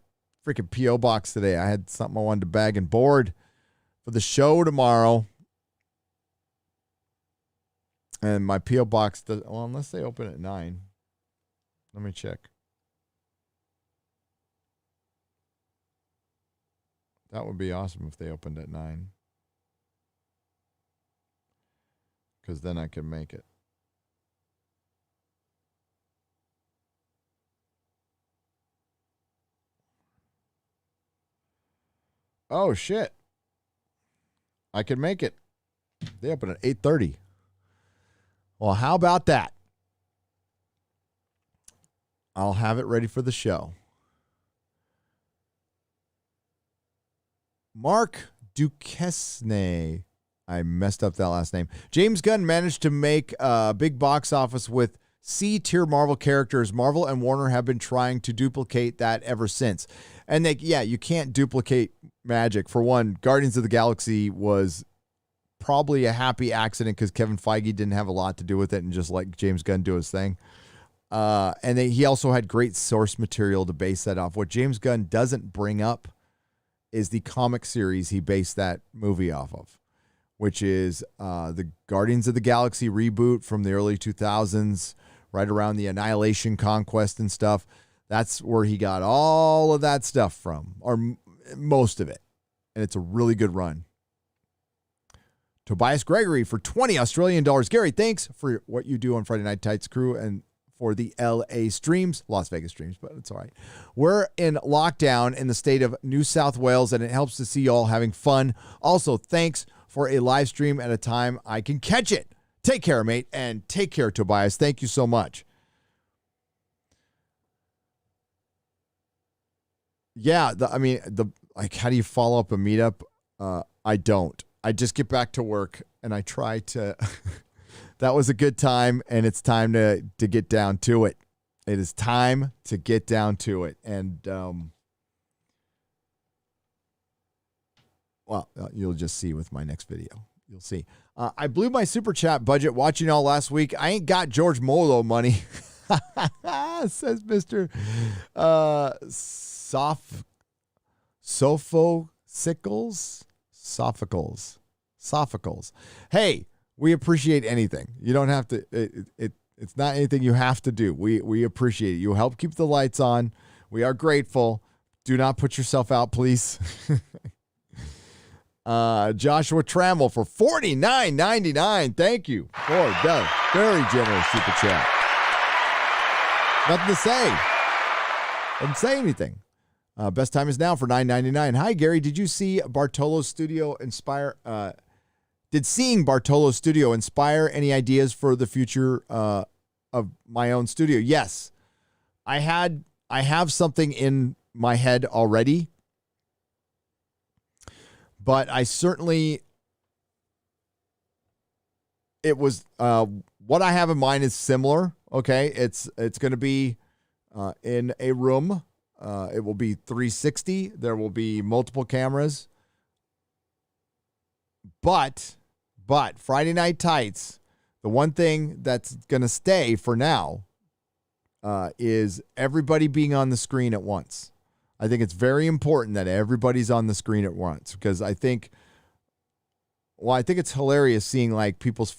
freaking P.O. box today. I had something I wanted to bag and board for the show tomorrow. And my P.O. box does, well, unless they open at 9. Let me check. That would be awesome if they opened at 9. Because then I could make it. Oh, shit. I can make it. They open at 8:30. Well, how about that? I'll have it ready for the show. Mark Duquesne. I messed up that last name. James Gunn managed to make a big box office with C-tier Marvel characters. Marvel and Warner have been trying to duplicate that ever since. And you can't duplicate magic. For one, Guardians of the Galaxy was probably a happy accident because Kevin Feige didn't have a lot to do with it and just let James Gunn do his thing. And he also had great source material to base that off. What James Gunn doesn't bring up is the comic series he based that movie off of, which is the Guardians of the Galaxy reboot from the early 2000s, right around the Annihilation Conquest and stuff. That's where he got all of that stuff from, or most of it. And it's a really good run. Tobias Gregory for 20 Australian dollars. Gary, thanks for what you do on Friday Night Tights crew and for the LA streams, Las Vegas streams, but it's all right. We're in lockdown in the state of New South Wales, and it helps to see y'all having fun. Also, thanks for a live stream at a time I can catch it. Take care, mate, and take care, Tobias. Thank you so much. Yeah, how do you follow up a meetup? I don't. I just get back to work, and I try to... That was a good time, and it's time to get down to it. It is time to get down to it. And, you'll just see with my next video. You'll see. I blew my super chat budget watching y'all last week. I ain't got George Molo money, says Mr. Sophocles. Hey, we appreciate anything. You don't have to, it's not anything you have to do. We appreciate it. You help keep the lights on. We are grateful. Do not put yourself out, please. Joshua Trammell for $49.99. Thank you for the very generous super chat. Nothing to say. Didn't say anything. Best time is now for $9.99. Hi, Gary. Did you see Bartolo's studio inspire... Did seeing Bartolo's studio inspire any ideas for the future of my own studio? Yes. I have something in my head already, but I certainly, it was, what I have in mind is similar. Okay. It's going to be in a room. It will be 360. There will be multiple cameras, but Friday Night Tights, the one thing that's going to stay for now is everybody being on the screen at once. I think it's very important that everybody's on the screen at once because I think it's hilarious seeing like people's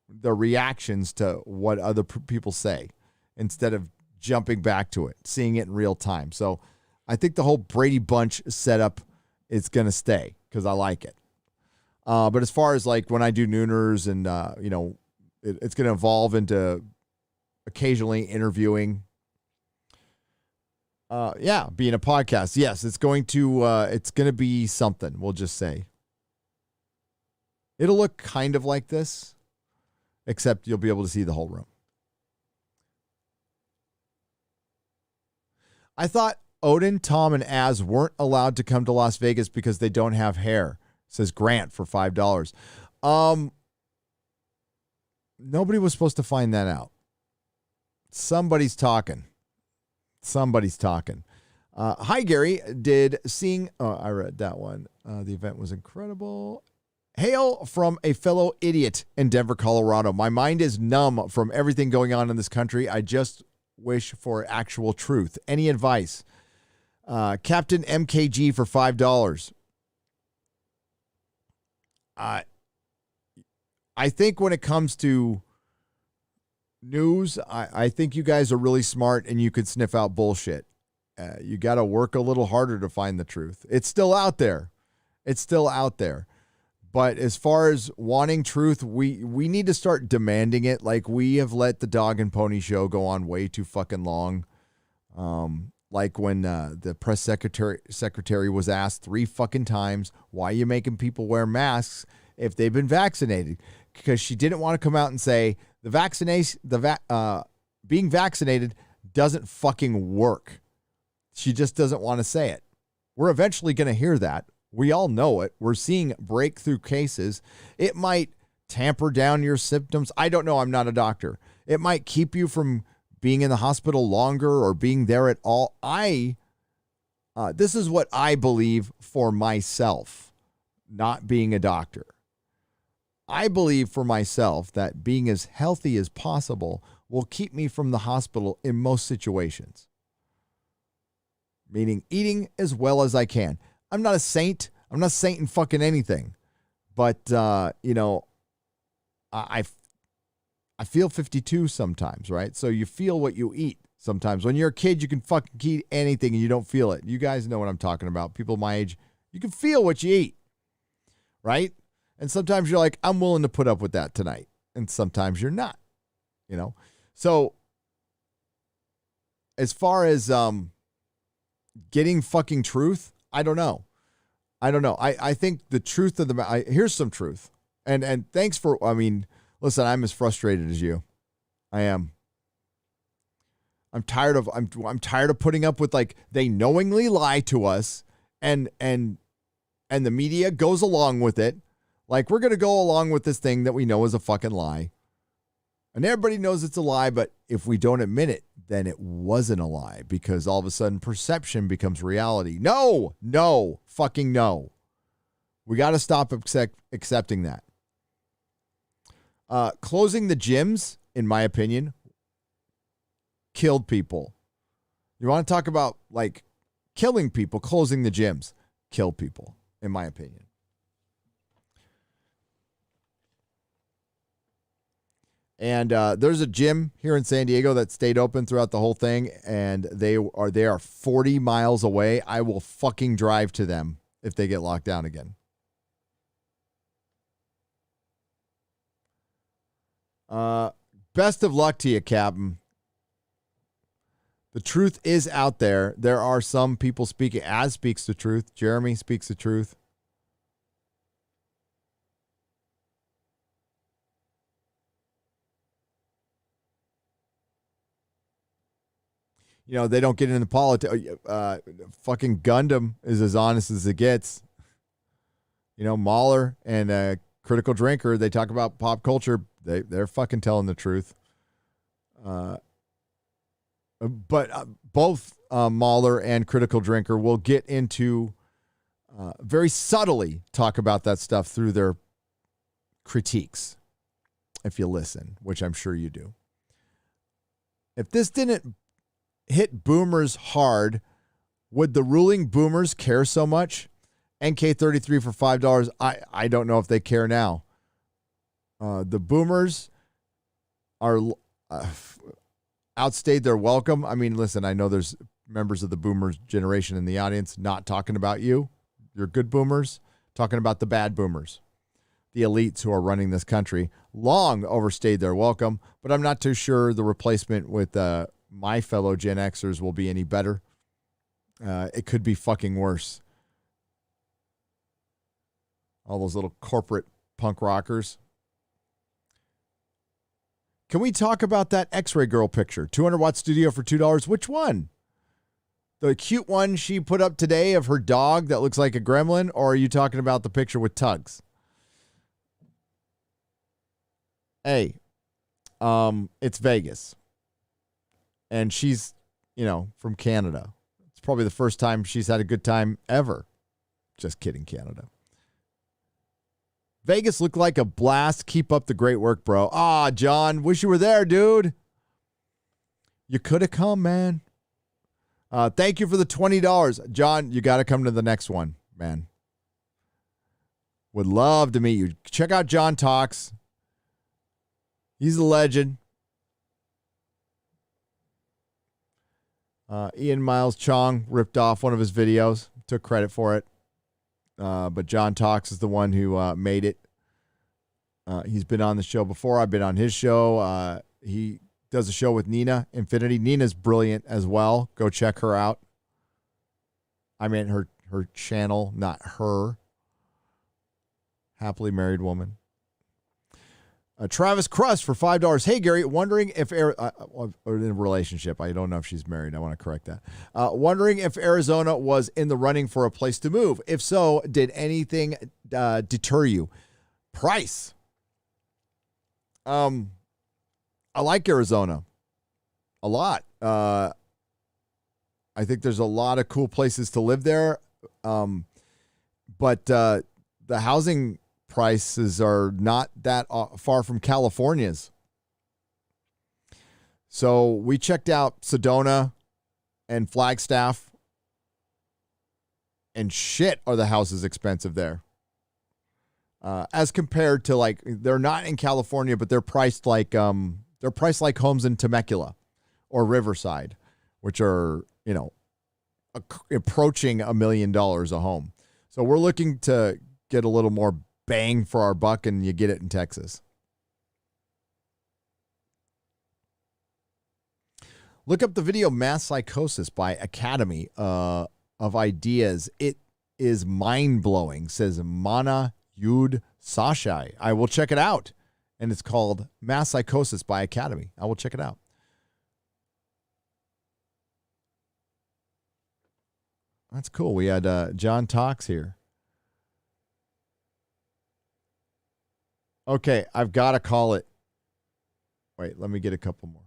the reactions to what other people say instead of jumping back to it, seeing it in real time. So I think the whole Brady Bunch setup is going to stay because I like it. But as far as like when I do nooners and, it's going to evolve into occasionally interviewing. Being a podcast. Yes, it's going to be something. We'll just say it'll look kind of like this, except you'll be able to see the whole room. I thought Odin, Tom, and Az weren't allowed to come to Las Vegas because they don't have hair. Says Grant for $5. Nobody was supposed to find that out. Somebody's talking. Hi, Gary. I read that one. The event was incredible. Hail from a fellow idiot in Denver, Colorado. My mind is numb from everything going on in this country. I just wish for actual truth. Any advice? Captain MKG for $5. I think when it comes to news, I think you guys are really smart and you could sniff out bullshit. You got to work a little harder to find the truth. It's still out there. But as far as wanting truth, we need to start demanding it. Like we have let the Dog and Pony show go on way too fucking long. like when the press secretary was asked 3 fucking times, why are you making people wear masks if they've been vaccinated? Because she didn't want to come out and say being vaccinated doesn't fucking work. She just doesn't want to say it. We're eventually going to hear that. We all know it. We're seeing breakthrough cases. It might tamper down your symptoms. I don't know. I'm not a doctor. It might keep you from being in the hospital longer or being there at all. This is what I believe for myself, not being a doctor. I believe for myself that being as healthy as possible will keep me from the hospital in most situations. Meaning eating as well as I can. I'm not a saint. I'm not a saint in fucking anything. But, I feel 52 sometimes, right? So you feel what you eat sometimes. When you're a kid, you can fucking eat anything and you don't feel it. You guys know what I'm talking about. People my age, you can feel what you eat, right? And sometimes you're like, I'm willing to put up with that tonight. And sometimes you're not, So as far as getting fucking truth, I don't know. I think the truth of the here's some truth. And thanks for, listen, I'm as frustrated as you. I am. I'm tired of putting up with, like, they knowingly lie to us and the media goes along with it. Like, we're going to go along with this thing that we know is a fucking lie. And everybody knows it's a lie, but if we don't admit it, then it wasn't a lie, because all of a sudden perception becomes reality. No, fucking no. We got to stop accepting that. Closing the gyms, in my opinion, killed people. You want to talk about, like, killing people? Closing the gyms kill people, in my opinion. And there's a gym here in San Diego that stayed open throughout the whole thing, and they are 40 miles away. I will fucking drive to them if they get locked down again. Best of luck to you, Captain. The truth is out there. There are some people speaking. Az speaks the truth. Jeremy speaks the truth. They don't get into politics. Fucking Gundam is as honest as it gets. Mahler and Critical Drinker, they talk about pop culture. They're fucking telling the truth. But both Mahler and Critical Drinker will get into very subtly talk about that stuff through their critiques, if you listen, which I'm sure you do. If this didn't hit boomers hard, would the ruling boomers care so much? NK33 for $5. I don't know if they care now. The boomers are outstayed their welcome. Listen, I know there's members of the boomers generation in the audience, not talking about you. You're good boomers. Talking about the bad boomers. The elites who are running this country long overstayed their welcome, but I'm not too sure the replacement with my fellow Gen Xers will be any better. It could be fucking worse. All those little corporate punk rockers. Can we talk about that X-Ray Girl picture? 200-watt studio for $2. Which one? The cute one she put up today of her dog that looks like a gremlin, or are you talking about the picture with Tugs? Hey, it's Vegas. And she's, from Canada. It's probably the first time she's had a good time ever. Just kidding, Canada. Vegas looked like a blast. Keep up the great work, bro. John, wish you were there, dude. You could have come, man. Thank you for the $20. John, you got to come to the next one, man. Would love to meet you. Check out John Talks. He's a legend. Ian Miles Chong ripped off one of his videos, took credit for it. But John Talks is the one who made it. He's been on the show before. I've been on his show. He does a show with Nina Infinity. Nina's brilliant as well. Go check her out. I mean her channel, not her. Happily married woman. Travis Crust for $5. Hey, Gary, wondering if or in a relationship. I don't know if she's married. I want to correct that. Wondering if Arizona was in the running for a place to move. If so, did anything deter you? Price. I like Arizona a lot. I think there's a lot of cool places to live there. But the housing prices are not that far from California's. So we checked out Sedona and Flagstaff, and shit, are the houses expensive there. As compared to, like, they're not in California, but they're priced like homes in Temecula or Riverside, which are, you know, approaching $1 million a home. So we're looking to get a little more bang for our buck, and you get it in Texas. Look up the video Mass Psychosis by Academy of Ideas. It is mind-blowing, says Mana Yud Sashai. I will check it out. And it's called Mass Psychosis by Academy. I will check it out. That's cool. We had John Talks here. Okay, I've got to call it. Wait, let me get a couple more.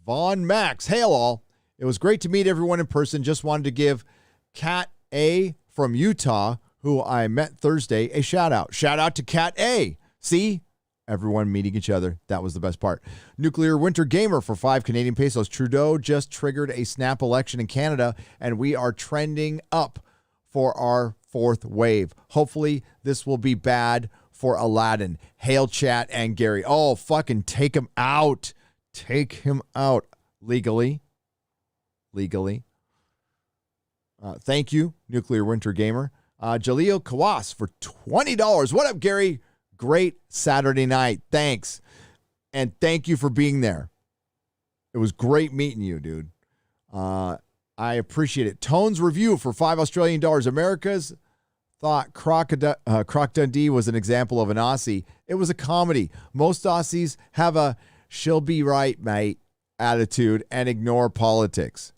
Vaughn Max. Hail all. It was great to meet everyone in person. Just wanted to give Kat A from Utah, who I met Thursday, a shout out. Shout out to Kat A. See? Everyone meeting each other. That was the best part. Nuclear Winter Gamer for 5 Canadian pesos. Trudeau just triggered a snap election in Canada, and we are trending up for our 4th wave. Hopefully, this will be bad for Aladdin. Hail chat and Gary. Oh, fucking take him out. Take him out. Legally. Thank you, Nuclear Winter Gamer. Jaleel Kawas for $20. What up, Gary? Great Saturday night. Thanks. And thank you for being there. It was great meeting you, dude. I appreciate it. Tones Review for $5 Australian dollars. America's thought Croc Dundee was an example of an Aussie. It was a comedy. Most Aussies have a she'll be right, mate attitude and ignore politics.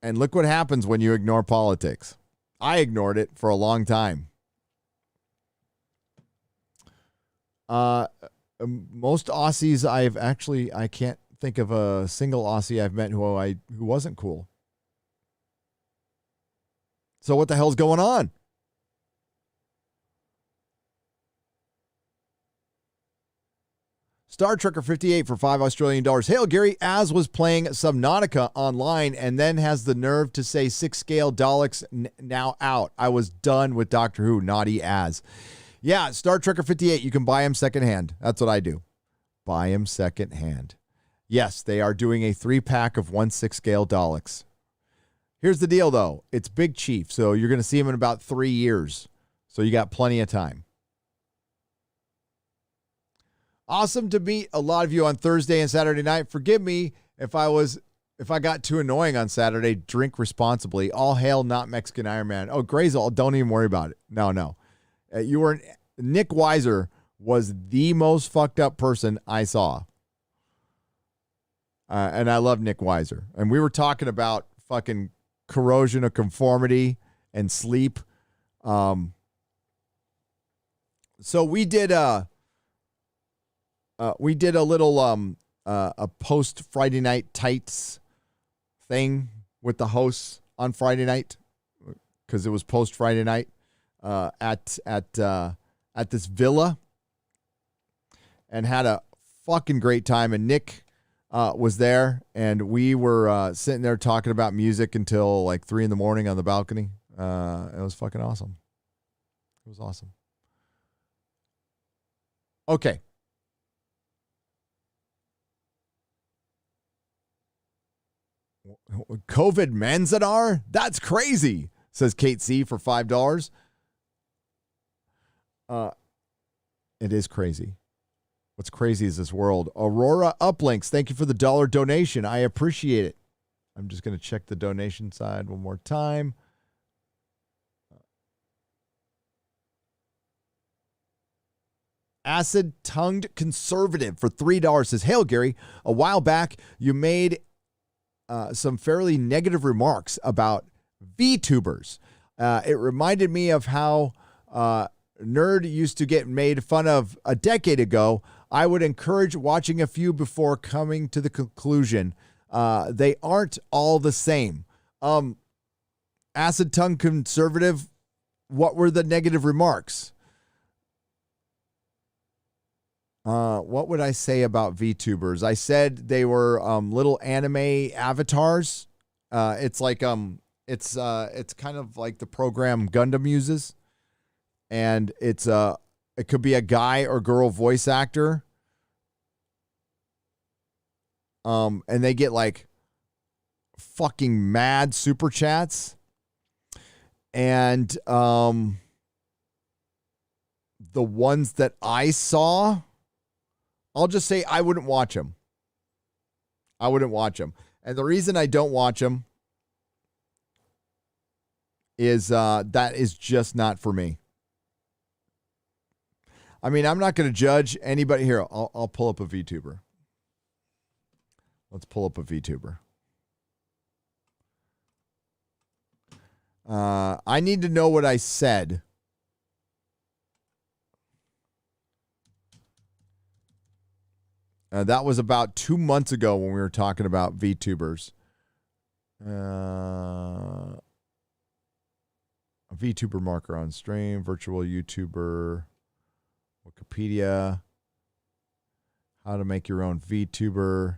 And look what happens when you ignore politics. I ignored it for a long time. Most Aussies I can't think of a single Aussie I've met who wasn't cool. So what the hell's going on? Star Trekker 58 for $5 Australian dollars. Hail, Gary. Az was playing Subnautica online and then has the nerve to say 6-scale Daleks now out. I was done with Doctor Who. Naughty Az. Yeah, Star Trekker 58. You can buy him secondhand. That's what I do. Buy him secondhand. Yes, they are doing a 3-pack of 1 6-scale Daleks. Here's the deal, though. It's Big Chief, so you're going to see him in about 3 years. So you got plenty of time. Awesome to meet a lot of you on Thursday and Saturday night. Forgive me if I got too annoying on Saturday. Drink responsibly. All hail, not Mexican Iron Man. Oh, Grazel, don't even worry about it. No. Nick Weiser was the most fucked up person I saw. And I love Nick Weiser. And we were talking about fucking corrosion of conformity and sleep. So we did a little a post Friday night tights thing with the hosts on Friday night because it was post Friday night at this villa, and had a fucking great time. And Nick was there, and we were sitting there talking about music until like 3 a.m. on the balcony. It was fucking awesome. It was awesome. Okay. COVID Manzanar? That's crazy, says Kate C for $5. It is crazy. What's crazy is this world. Aurora Uplinks, thank you for the $1 donation. I appreciate it. I'm just going to check the donation side one more time. Acid-tongued conservative for $3 says, "Hail, Gary. A while back, you made some fairly negative remarks about Vtubers. It reminded me of how Nerd used to get made fun of a decade ago. I would encourage watching a few before coming to the conclusion. They aren't all the same." Acid-tongued conservative, what were the negative remarks? What would I say about VTubers? I said they were little anime avatars. It's like it's kind of like the program Gundam uses, and it could be a guy or girl voice actor. And they get like fucking mad super chats, and the ones that I saw, I'll just say I wouldn't watch them. I wouldn't watch them. And the reason I don't watch them is that is just not for me. I mean, I'm not going to judge anybody here. I'll pull up a VTuber. Let's pull up a VTuber. I need to know what I said. That was about 2 months ago when we were talking about VTubers. A VTuber marker on stream, virtual YouTuber, Wikipedia, how to make your own VTuber.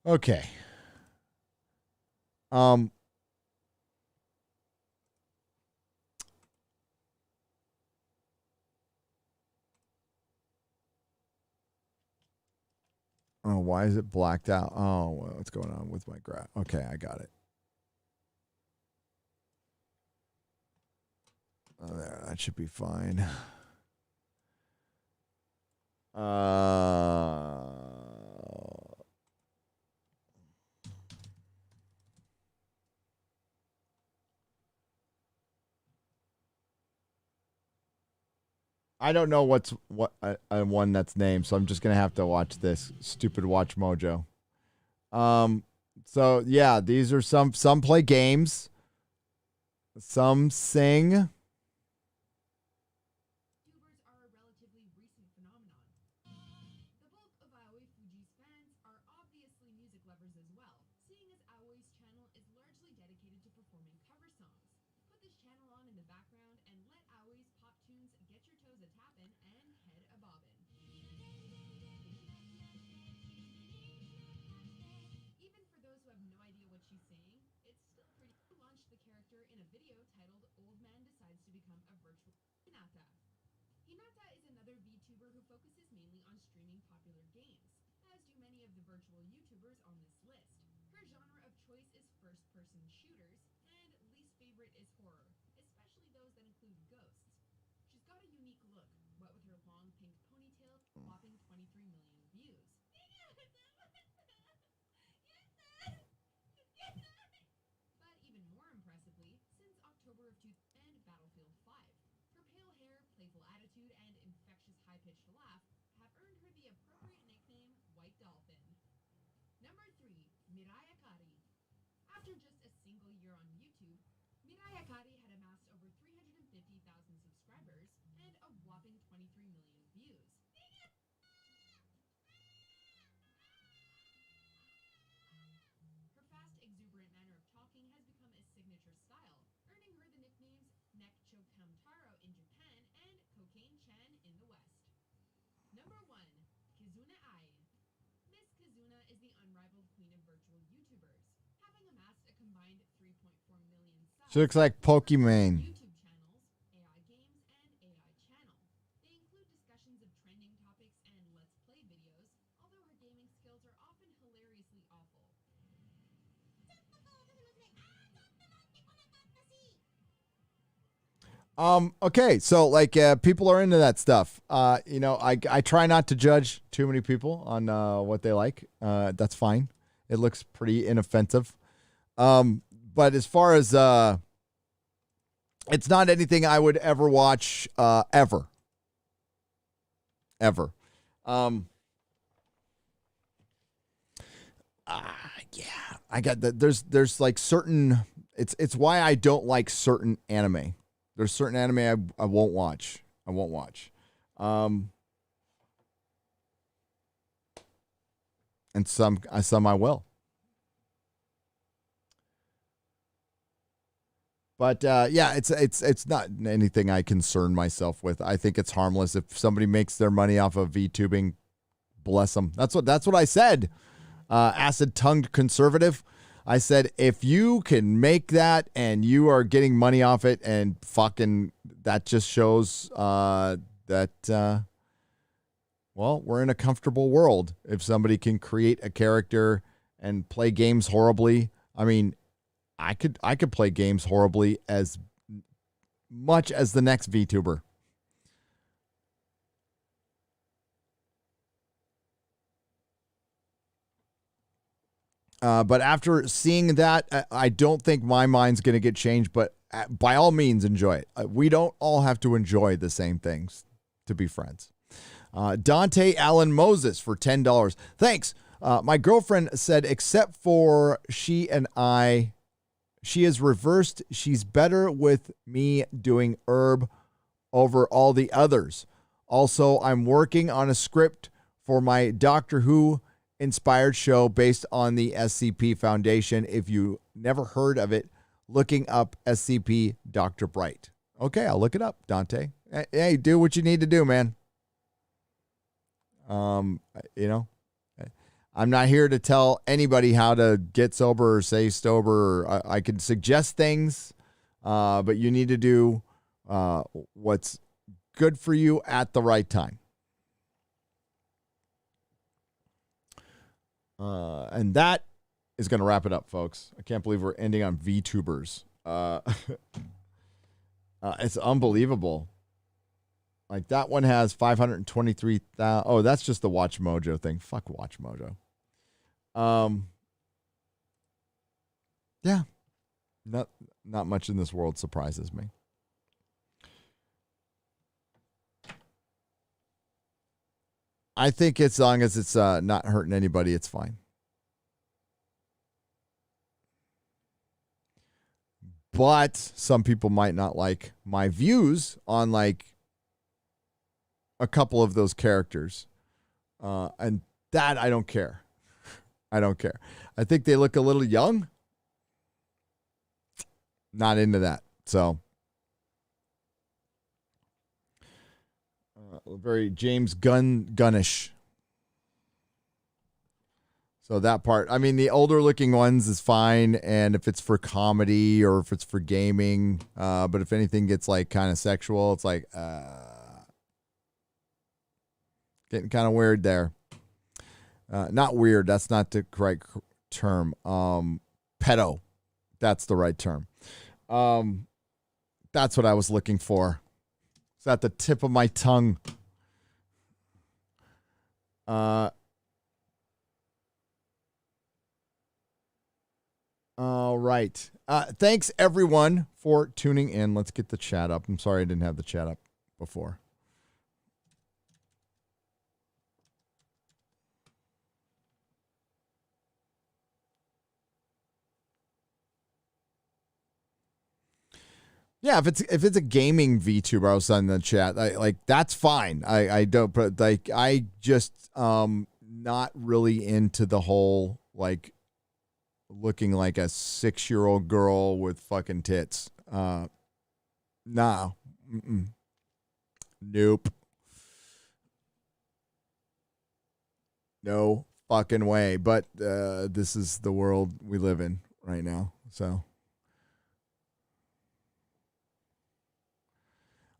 Okay. Oh, why is it blacked out? Oh, well, what's going on with my graph? Okay, I got it. Oh, there, that should be fine. I don't know what one that's named, so I'm just gonna have to watch this stupid Watch Mojo. So yeah, these are some play games, some sing. Vtubers are a relatively recent phenomenon. The bulk of Aoi Fuji's fans are obviously music lovers as well, seeing as Aoi's channel is largely dedicated to performing cover songs. Put this channel on in the background and let Aoi's pop tunes get your toes a-tappin' and head a-bobbin'. Even for those who have no idea what she's saying, it's still pretty. Launched the character in a video titled "Old Man Decides to Become a Virtual Hinata." Hinata is another VTuber who focuses mainly on streaming popular games, as do many of the virtual YouTubers on this list. Her genre of choice is first-person shooters, and least favorite is horror, especially those that include ghosts. She's got a unique look, what with her long pink ponytail, whopping 23 million views. But even more impressively, since October of 2000 and Battlefield 5, her pale hair, playful attitude, and infectious high-pitched laugh have earned her the appropriate nickname White Dolphin. Number 3, Mirai Akari. After just a single year on YouTube, Mirai Akari had amassed over 350,000 subscribers and a whopping 23 million views. Her fast, exuberant manner of talking has become a signature style, earning her the nicknames Nek Chokamtaro in Japan and Cocaine Chan in the West. Number 1, Kizuna Ai. Miss Kizuna is the unrivaled queen of virtual YouTubers, having amassed a combined 3.4 million subs. She looks like Pokemon. YouTube channels, Okay, so like people are into that stuff. I try not to judge too many people on what they like. That's fine. It looks pretty inoffensive. But as far as it's not anything I would ever watch ever. Ever. Yeah. I got that. There's like certain it's why I don't like certain anime. There's certain anime I won't watch. I won't watch. And some I will. But yeah, it's not anything I concern myself with. I think it's harmless. If somebody makes their money off of VTubing, bless them. That's what I said. Acid-tongued conservative. I said, if you can make that and you are getting money off it, and fucking that just shows that well, we're in a comfortable world. If somebody can create a character and play games horribly, I mean, I could play games horribly as much as the next VTuber. But after seeing that, I don't think my mind's going to get changed, but by all means, enjoy it. We don't all have to enjoy the same things to be friends. Dante Allen Moses for $10. Thanks. My girlfriend said, except for she and I, she is reversed. She's better with me doing herb over all the others. Also, I'm working on a script for my Doctor Who inspired show based on the SCP Foundation. If you never heard of it, looking up SCP Dr. Bright. Okay, I'll look it up, Dante. Hey, do what you need to do, man. I'm not here to tell anybody how to get sober or stay sober. I can suggest things, but you need to do what's good for you at the right time. And that is going to wrap it up, folks. I can't believe we're ending on VTubers. It's unbelievable. Like, that one has 523,000. Oh, that's just the Watch Mojo thing. Fuck Watch Mojo. Yeah. Not much in this world surprises me. I think as long as it's not hurting anybody, it's fine. But some people might not like my views on like a couple of those characters. And that I don't care. I don't care. I think they look a little young. Not into that. So very James Gunnish. So that part, I mean, the older looking ones is fine. And if it's for comedy or if it's for gaming, but if anything gets like kind of sexual, it's like, getting kind of weird there. Not weird. That's not the correct term. Pedo. That's the right term. That's what I was looking for. It's at the tip of my tongue. All right. Thanks, everyone, for tuning in. Let's get the chat up. I'm sorry I didn't have the chat up before. Yeah, if it's a gaming VTuber, I was in the chat. Like that's fine. I don't, but like I just not really into the whole like looking like a 6-year-old girl with fucking tits. Nah. Mm-mm. Nope. No fucking way. But this is the world we live in right now. So.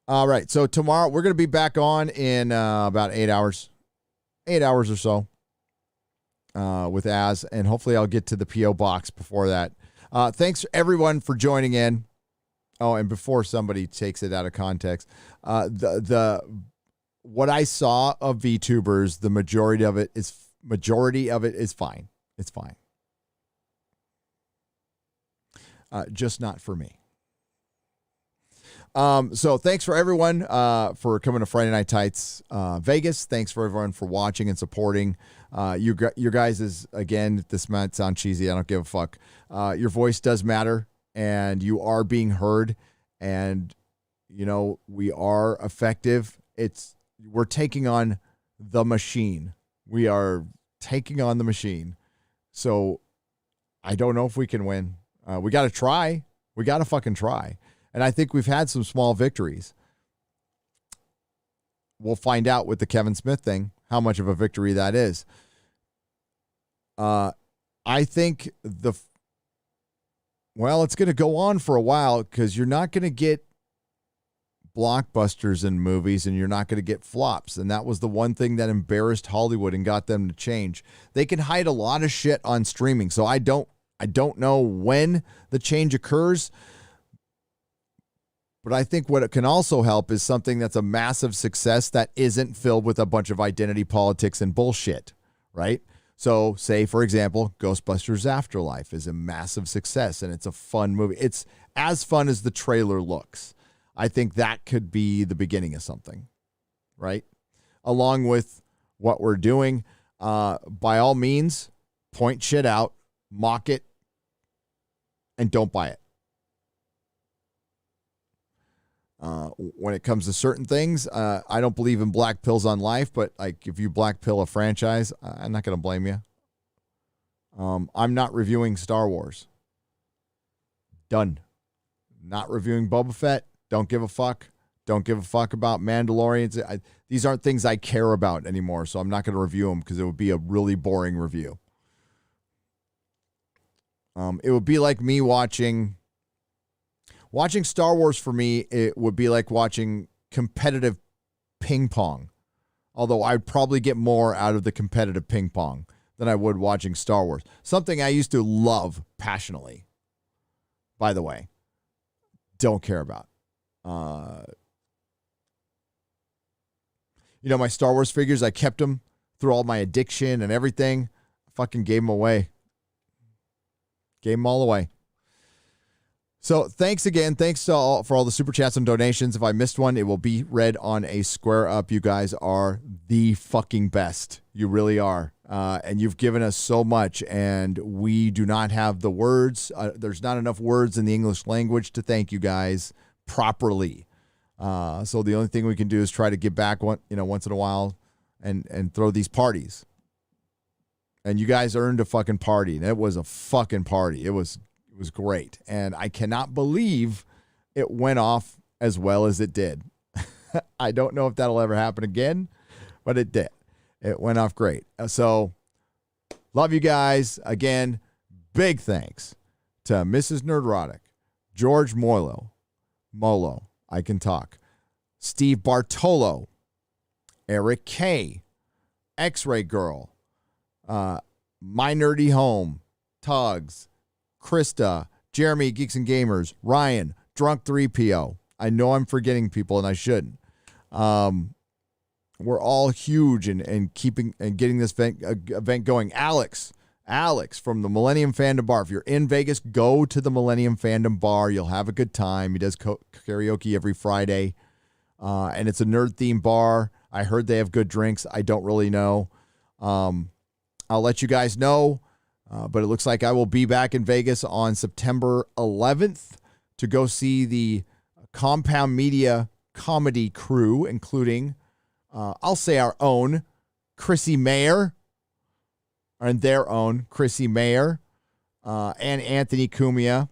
All right. So tomorrow we're going to be back on in about 8 hours. 8 hours or so. With Az, and hopefully I'll get to the P.O. box before that. Thanks everyone for joining in. Oh, and before somebody takes it out of context, what I saw of VTubers, the majority of it is fine. It's fine. Just not for me. So thanks for everyone for coming to Friday Night Tights Vegas. Thanks for everyone for watching and supporting. Your guys is, again, this might sound cheesy. I don't give a fuck. Your voice does matter, and you are being heard, and we are effective. We're taking on the machine. We are taking on the machine. So I don't know if we can win. We got to try. We got to fucking try. And I think we've had some small victories. We'll find out with the Kevin Smith thing how much of a victory that is. I think it's going to go on for a while because you're not going to get blockbusters in movies and you're not going to get flops. And that was the one thing that embarrassed Hollywood and got them to change. They can hide a lot of shit on streaming. So I don't know when the change occurs. But I think what it can also help is something that's a massive success that isn't filled with a bunch of identity politics and bullshit, right? So say, for example, Ghostbusters Afterlife is a massive success and it's a fun movie. It's as fun as the trailer looks. I think that could be the beginning of something, right? Along with what we're doing, by all means, point shit out, mock it, and don't buy it. When it comes to certain things, I don't believe in black pills on life, but like if you black pill a franchise, I'm not going to blame you. I'm not reviewing Star Wars. Done. Not reviewing Boba Fett. Don't give a fuck. Don't give a fuck about Mandalorians. These aren't things I care about anymore, so I'm not going to review them because it would be a really boring review. It would be like me watching Star Wars. For me, it would be like watching competitive ping pong. Although I'd probably get more out of the competitive ping pong than I would watching Star Wars. Something I used to love passionately, by the way. Don't care about. My Star Wars figures, I kept them through all my addiction and everything. I fucking gave them away. Gave them all away. So thanks again. Thanks to all for all the super chats and donations. If I missed one, it will be read on a square up. You guys are the fucking best. You really are. And you've given us so much, and we do not have the words. There's not enough words in the English language to thank you guys properly. So the only thing we can do is try to give back once in a while and throw these parties. And you guys earned a fucking party. And it was a fucking party. It was great. And I cannot believe it went off as well as it did. I don't know if that'll ever happen again, but it did. It went off great. So love you guys. Again, big thanks to Mrs. Nerdrotic, George Molo, I can talk, Steve Bartolo, Eric K, X-Ray Girl, My Nerdy Home, Tugs, Krista, Jeremy, Geeks and Gamers, Ryan, Drunk 3PO. I know I'm forgetting people and I shouldn't. We're all huge and keeping and getting this event going. Alex from the Millennium Fandom Bar. If you're in Vegas, go to the Millennium Fandom Bar. You'll have a good time. He does karaoke every Friday. And it's a nerd-themed bar. I heard they have good drinks. I don't really know. I'll let you guys know. But it looks like I will be back in Vegas on September 11th to go see the Compound Media comedy crew, including, I'll say our own, Chrissy Mayer, and their own Chrissy Mayer, and Anthony Cumia.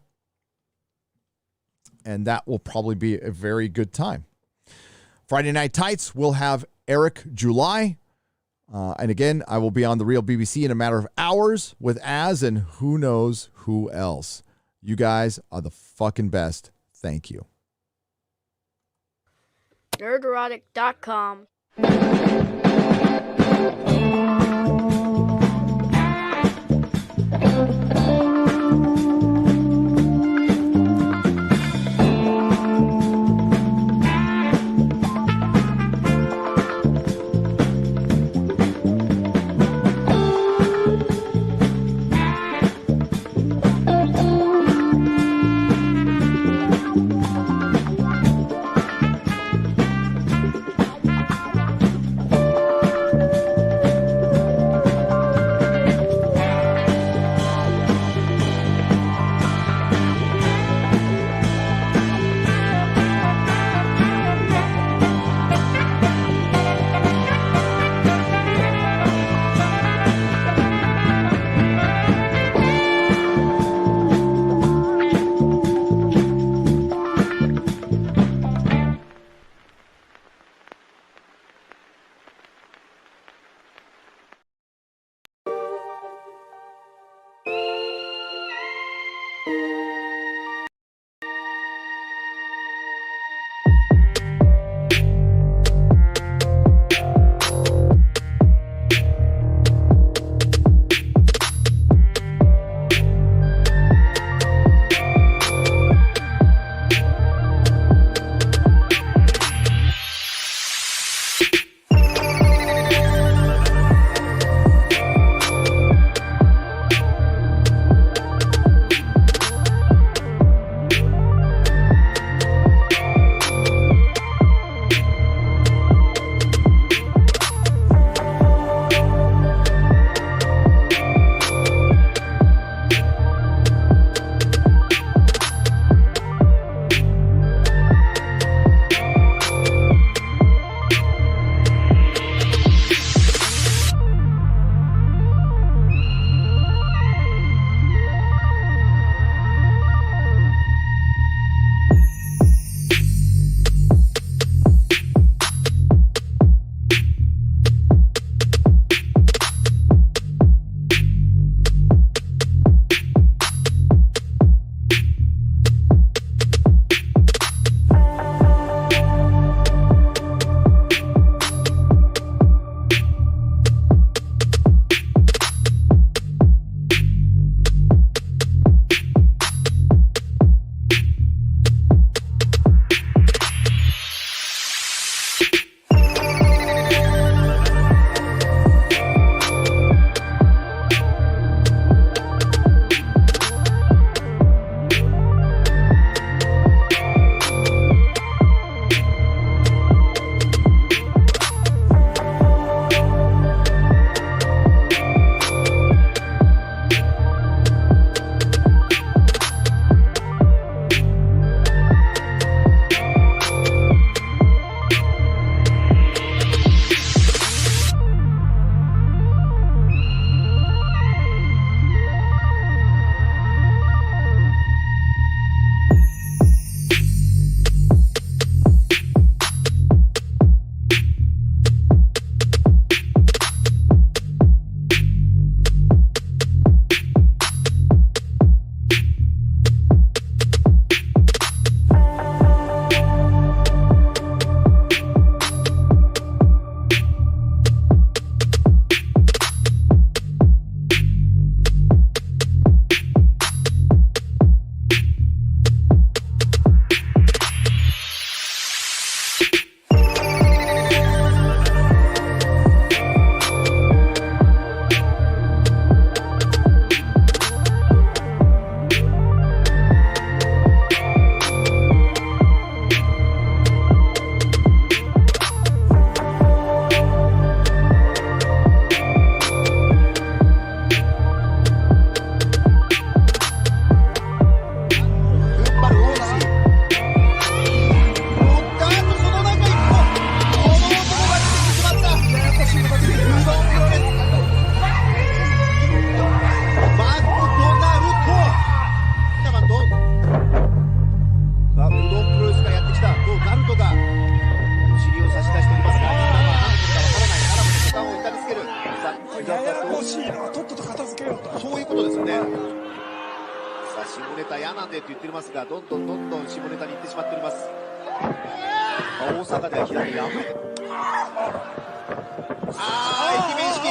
And that will probably be a very good time. Friday Night Tights will have Eric July. And again, I will be on The Real BBC in a matter of hours with Az and who knows who else. You guys are the fucking best. Thank you. Nerdrotic.com. ら嫌なんでって言ってますが、どんどん下ネタに行ってしまっております。大阪では左やばい。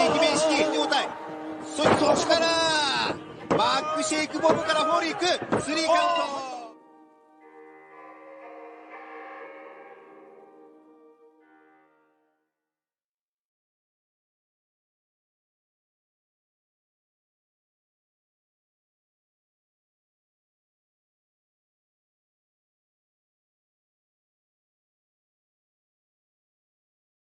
駅面式状態。そしてそこからバックシェイクボムからフォールいく。スリーカウント。